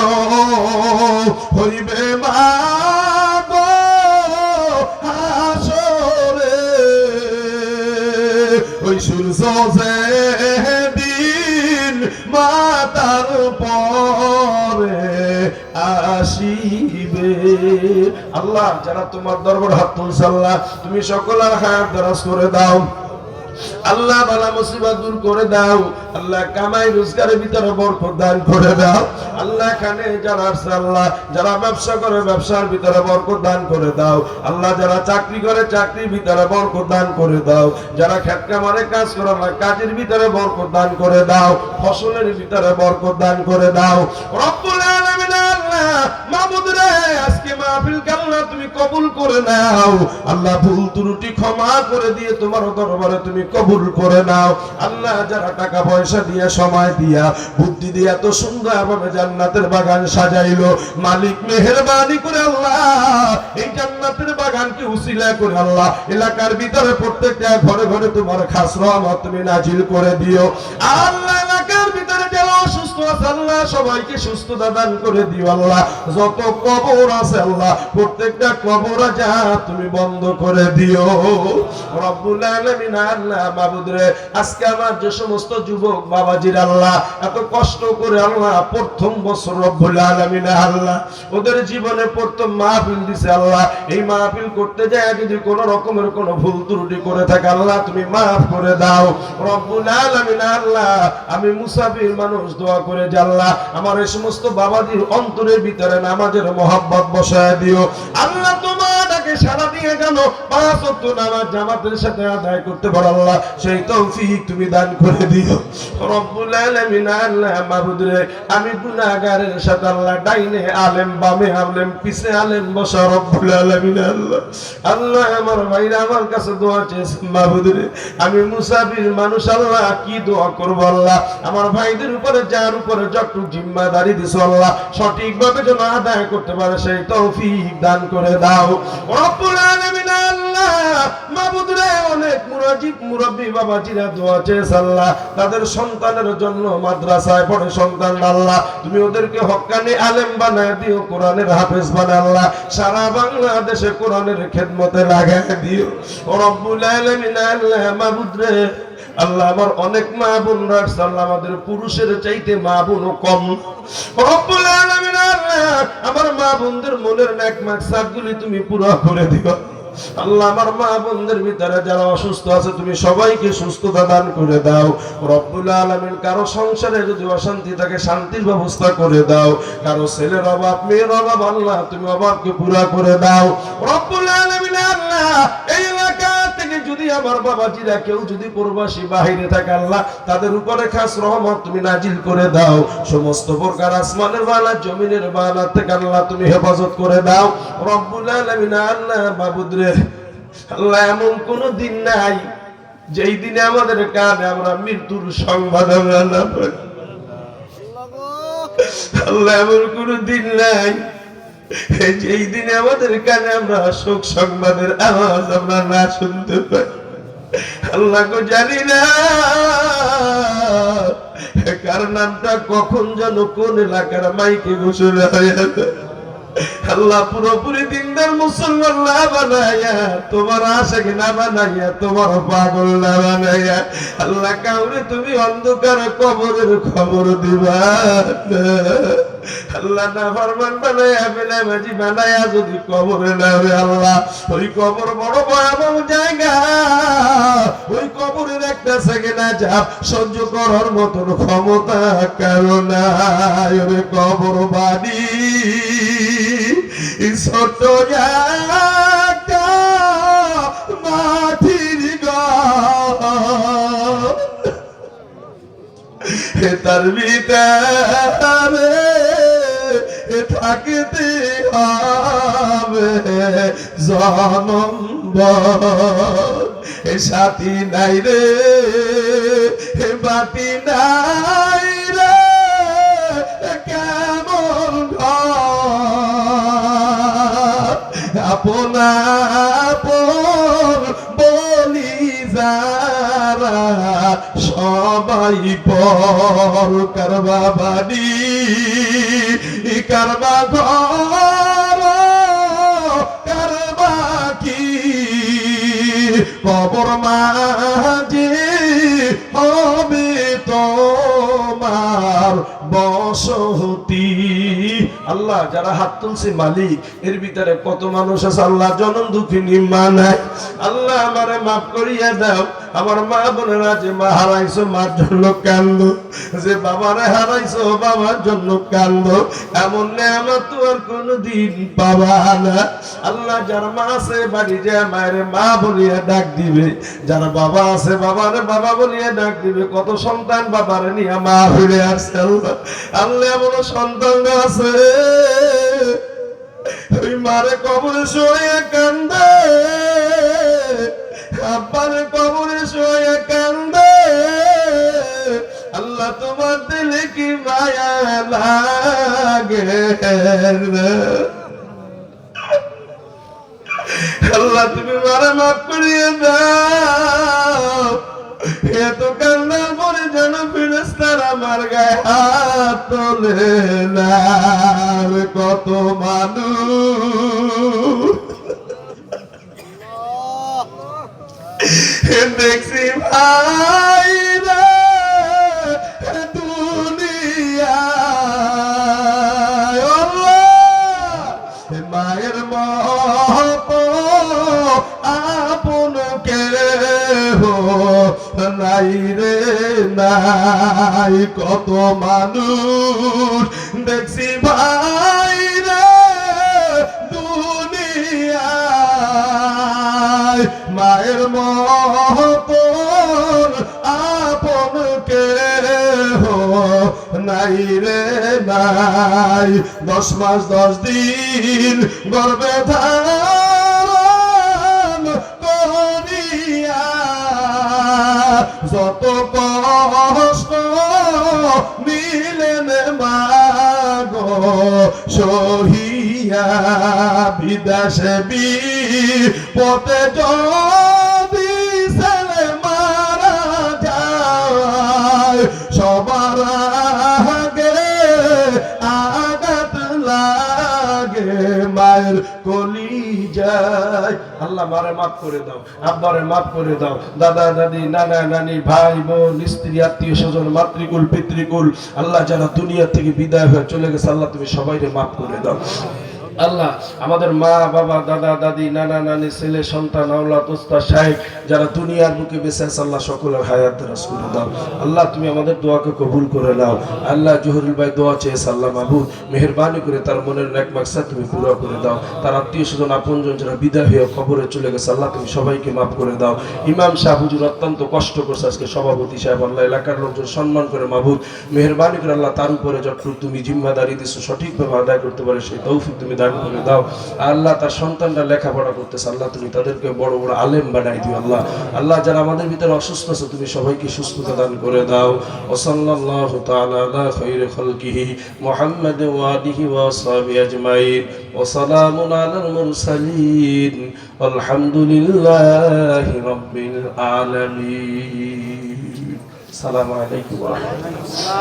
হইবে মা গো হাসরে, ওই সূর্য যেদিন মাতার পরে আসিবে। আল্লাহ যারা তোমার দরবার হাত তুলছে আল্লাহ তুমি সকলের হায়াত দারাজ করে দাও। আল্লাহ বালা মুসিবত দূর করে দাও। আল্লাহ কামাই রোজগারের ভিতরে বরকত দান করে দাও। আল্লাহ এখানে যারা আছে আল্লাহ যারা ব্যবসা করে ব্যবসার ভিতরে বরকত দান করে দাও। আল্লাহ যারা চাকরি করে চাকরির ভিতরে বরকত দান করে দাও। যারা খেত খামারে কাজ করে আল্লাহ কাজের ভিতরে বরকত দান করে দাও। ফসলের ভিতরে বরকত দান করে দাও। রব্বুল আলামিন আল্লাহ মাবুদ রে আজকে মাহফিলকে আল্লাহ তুমি কবুল করে নাও। আল্লাহ ভুল ত্রুটি ক্ষমা করে দিয়ে তোমার দরবারে তুমি কবুল করে নাও। আল্লাহ যারা টাকা পয়সা দিয়ে সময় দিয়া বুদ্ধি দিয়ে এত সুন্দর ভাবে জান্নাতের বাগান সাজাইলো, মালিক মেহেরবানি করে আল্লাহ এই জান্নাতের বাগানকে উসিলা করে আল্লাহ এলাকার ভিতরে প্রত্যেকটা ঘরে ঘরে তোমার খাস রহমত তুমি নাজিল করে দিও। আল্লাহ এলাকার ভিতরে যারা অসুস্থ আছে আল্লাহ সবাইকে সুস্থতা দান করে দিও। আল্লাহ যত কবর আছে আল্লাহ প্রত্যেকটা কবর যা তুমি বন্ধ করে দিও। রব্বুল আলামিন আল্লাহ মাবুদ রে আজকে আমার যে সমস্ত যুবক বাবাজির আল্লাহ এত কষ্ট করে আল্লাহ প্রথম বছর রব্বুল আলামিন আল্লাহ ওদের জীবনে প্রথম মাহফিল দিছে আল্লাহ, এই মাহফিল করতে যায় যদি কোন রকমের কোন ভুল ত্রুটি করে থাকে আল্লাহ তুমি মাফ করে দাও। রব্বুল আলামিন আল্লাহ আমি মুসাফির মানুষ দোয়া করে যে আল্লাহ আমার এই সমস্ত বাবাজির অন্তরের ভিতরে নামাজের মহব্বত বসায় দিও। আল্লাহ তোমাকে সারা দিয়ে যেন 5 ওয়াক্ত নামাজ জামাতের সাথে আদায় করতে পারো আল্লাহ সেই তৌফিক তুমি দান করে দিও। রব্বুল আলামিন আল্লাহ মাবুদ রে আমি গুনাহগারের সাথে আল্লাহ ডাইনে আলেম বামে আলেম পিছে আলেম বসা রব্বুল আলামিন আল্লাহ আল্লাহ আমার ভাইরা আমার কাছে দোয়া চেয়েছে মাবুদ রে আমি মুসাফির মানুষ আল্লাহ কি দোয়া করব আল্লাহ আমার ভাইদের উপরে যার উপরে যতটুকু জিম্মাদারি দিছো আল্লাহ সঠিকভাবে যেন আদায় করতে পারে সেই তৌফিক দান করে দাও। রব্বুল আলামিন আল্লাহ মাবুদ রে অনেক মুরব্বি বাবাজিরা দোয়া চেয়েছে আল্লাহ তাদের সন্তানের জন্য মাদ্রাসায় পড়ে সন্তান আল্লাহ তুমি ওদেরকে হক্কানি আলেম বানায় দিও, কোরআনের হাফেজ বানায় আল্লাহ সারা বাংলাদেশে কোরআনের খেদমতে লাগায় দিও। রব্বুল আলামিন আল্লাহ মাবুদ রে আল্লাহ আমার অনেক মা বোনরা আল্লাহ আমাদের পুরুষের চাইতে মা বোনও কম। রব্বুল আলামিন আল্লাহ আমার মা বোনদের মনের নেক মাকসাদগুলি তুমি পুরো করে দিও। আল্লাহ আমার মা বোনদের ভিতরে যারা অসুস্থ আছে তুমি সবাইকে সুস্থতা দান করে দাও। রব্বুল আলামিন কারো সংসারে যদি অশান্তি থাকে শান্তির ব্যবস্থা করে দাও, কারো ছেলের অভাব মেয়ের অভাব আল্লাহ তুমি অভাবকে পুরা করে দাও। রব্বুল আলামিন আল্লাহ এই এলাকা থেকে যদি আমার বাবাজিরা কেউ যদি প্রবাসী বাহিরে থাকে আল্লাহ তাদের উপরে খাস রহমত তুমি নাজিল করে দাও। সমস্ত প্রকার আসমানের বালা জমিনের বালা থেকে আল্লাহ তুমি হেফাজত করে দাও। রব্বুল আলামিন আল্লাহ মাবুদ রে আল্লাহ এমন কোন দিন নাই যেই দিনে আমাদের কানে আমরা মৃত্যুর সংবাদ আমরা না পাই। আল্লাহ এমন কোন দিন নাই যেই দিনে আমাদের কানে আমরা শোক সংবাদের আওয়াজ আমরা না শুনতে পাই। আল্লাহ গো জানি না কার নামটা কখন যেন কোন এলাকার মাইকে ঘোষণা হয়ে যায়। আল্লাহ পুরোপুরি দিনদার মুসলমান না বানাইয়া, তোমার আশিক না বানাইয়া, তোমার পাগল না বানাইয়া আল্লাহ কাউরে তুমি অন্ধকার কবরের খবর দিবা না। আল্লাহ না ফরমান বানাইয়া বেলামাজি বানাইয়া যদি কবরে নামে আল্লাহ, ওই কবর বড় ভয়াবহ জায়গা, ওই কবরের একটা সেকেন্ড চাপ সহ্য করার মতন ক্ষমতা কারণ নাই। ওরে কবর বাড়ি ছোট একটা মাটির ঘর, তার ভিতরে থাকতে হবে জনম ভর। সাথী নাই রে বাতি নাই রে কেমন ঘর, আপন আপন বলি যারা সবাই পর। কারবা বাড়ি কারবা ঘর কারবা কি, কবর মাঝে হবে তোমার বসতি। আল্লাহ যারা হাত তুলছে মালিক, এর ভিতরে কত মানুষ আছে আল্লাহ জনম দুঃখিনী মা নাই। আল্লাহ আমারে মাফ করিয়া দাও। আমার মা বোনেরা যে মা হারাইছো মার জন্য কান্দো, যে বাবারে হারাইছো বাবার জন্য কান্দো, এমন নেয়ামত তো আর কোনদিন পাবা না। আল্লাহ যার মা আছে বাড়ি যায় মায়ের মা বলিয়া ডাক দিবে, যার বাবা আছে বাবারে বাবা বলিয়া ডাক দিবে। কত সন্তান বাবারে নিয়ে মা ফিরে আসছে আল্লাহ। আল্লাহ এমন সন্তান আছে ওই মারে কবরে শুয়ে কান্দে, আব্বারে কবরে শুয়ে কান্দে। আল্লাহ তোমার দিলে কি মায়া লাগে, আল্লাহ তুমি মারা মাফ করিয়ে দাও। এত কান্না পরে যেন ফেরেশতারা আমার গায়ে হাত তোলে না। কত মানুষ দেখছি ভাই রে দুনিয়ায়, মায়ের মতো আপন কেহ নাই রে নাই। কত মানুষ দেখছি ভাই রে দুনিয়ায়, মায়ের মতো আপন কেহ নাই রে নাই। 10 মাস 10 দিন গর্ভে ধারণ করিয়া যত কষ্ট মিলেন মাগো সহিয়া, বিদেশে বিপদে যদি ছেলে মারা যায়, সবার আগে আঘাত লাগে মায়ের কলিজায়। আল্লাহ মারে মাফ করে দাও, আব্বারে মাফ করে দাও, দাদা দাদি নানা নানি ভাই বোন স্ত্রী আত্মীয় স্বজন মাতৃকুল পিতৃকুল আল্লাহ যারা দুনিয়া থেকে বিদায় হয়ে চলে গেছে আল্লাহ তুমি সবাইকে মাফ করে দাও। আল্লাহ আমাদের মা বাবা দাদা দাদি নানা নানি ছেলে সন্তান আওলাদ উস্তাদ শাইখ যারা দুনিয়ার বুকে বেঁচে আছে আল্লাহ সকলের হায়াত দারাজ করে দাও। আল্লাহ তুমি আমাদের দোয়াকে কবুল করে নাও। আল্লাহ জহুরুল ভাই দোয়া চেয়েছে, আল্লাহ মাহবুব মেহেরবানি করে তার মনের নেক মাকসাদ তুমি পুরো করে দাও। তার আত্মীয় স্বজন আপনজন যারা বিদায় হয়ে কবরে চলে গেছে আল্লাহ তুমি সবাইকে মাফ করে দাও। ইমাম সাহেব হুজুর অত্যন্ত কষ্ট করছে, আজকে সভাপতি সাহেব আল্লাহ এলাকার লোকজন সম্মান করে মাহবুব মেহেরবানি করে আল্লাহ তার উপরে যতটুকু তুমি জিম্মাদারি দিচ্ছ সঠিকভাবে আদায় করতে পারে সেই তৌফিক তুমি দান করে দাও। আল্লাহ তার সন্তানরা লেখাপড়া করতেছে আল্লাহ তুমি তাদেরকে বড় বড় আলেম বানাই দিও। আল্লাহ আল্লাহ যারা আমাদের ভিতরে অসুস্থ আছে তুমি সবাইকে সুস্থতা দান করে দাও। ওয়া সাল্লাল্লাহু তাআলা আলা খায়রি খালকিহি মুহাম্মাদ ওয়া আলিহি ওয়া আসহাবিহি আজমাইন ওয়া সালামুন আলাল মুরসালিন আলহামদুলিল্লাহি রাব্বিল আলামিন। আসসালামু আলাইকুম ওয়া রাহমাতুল্লাহ।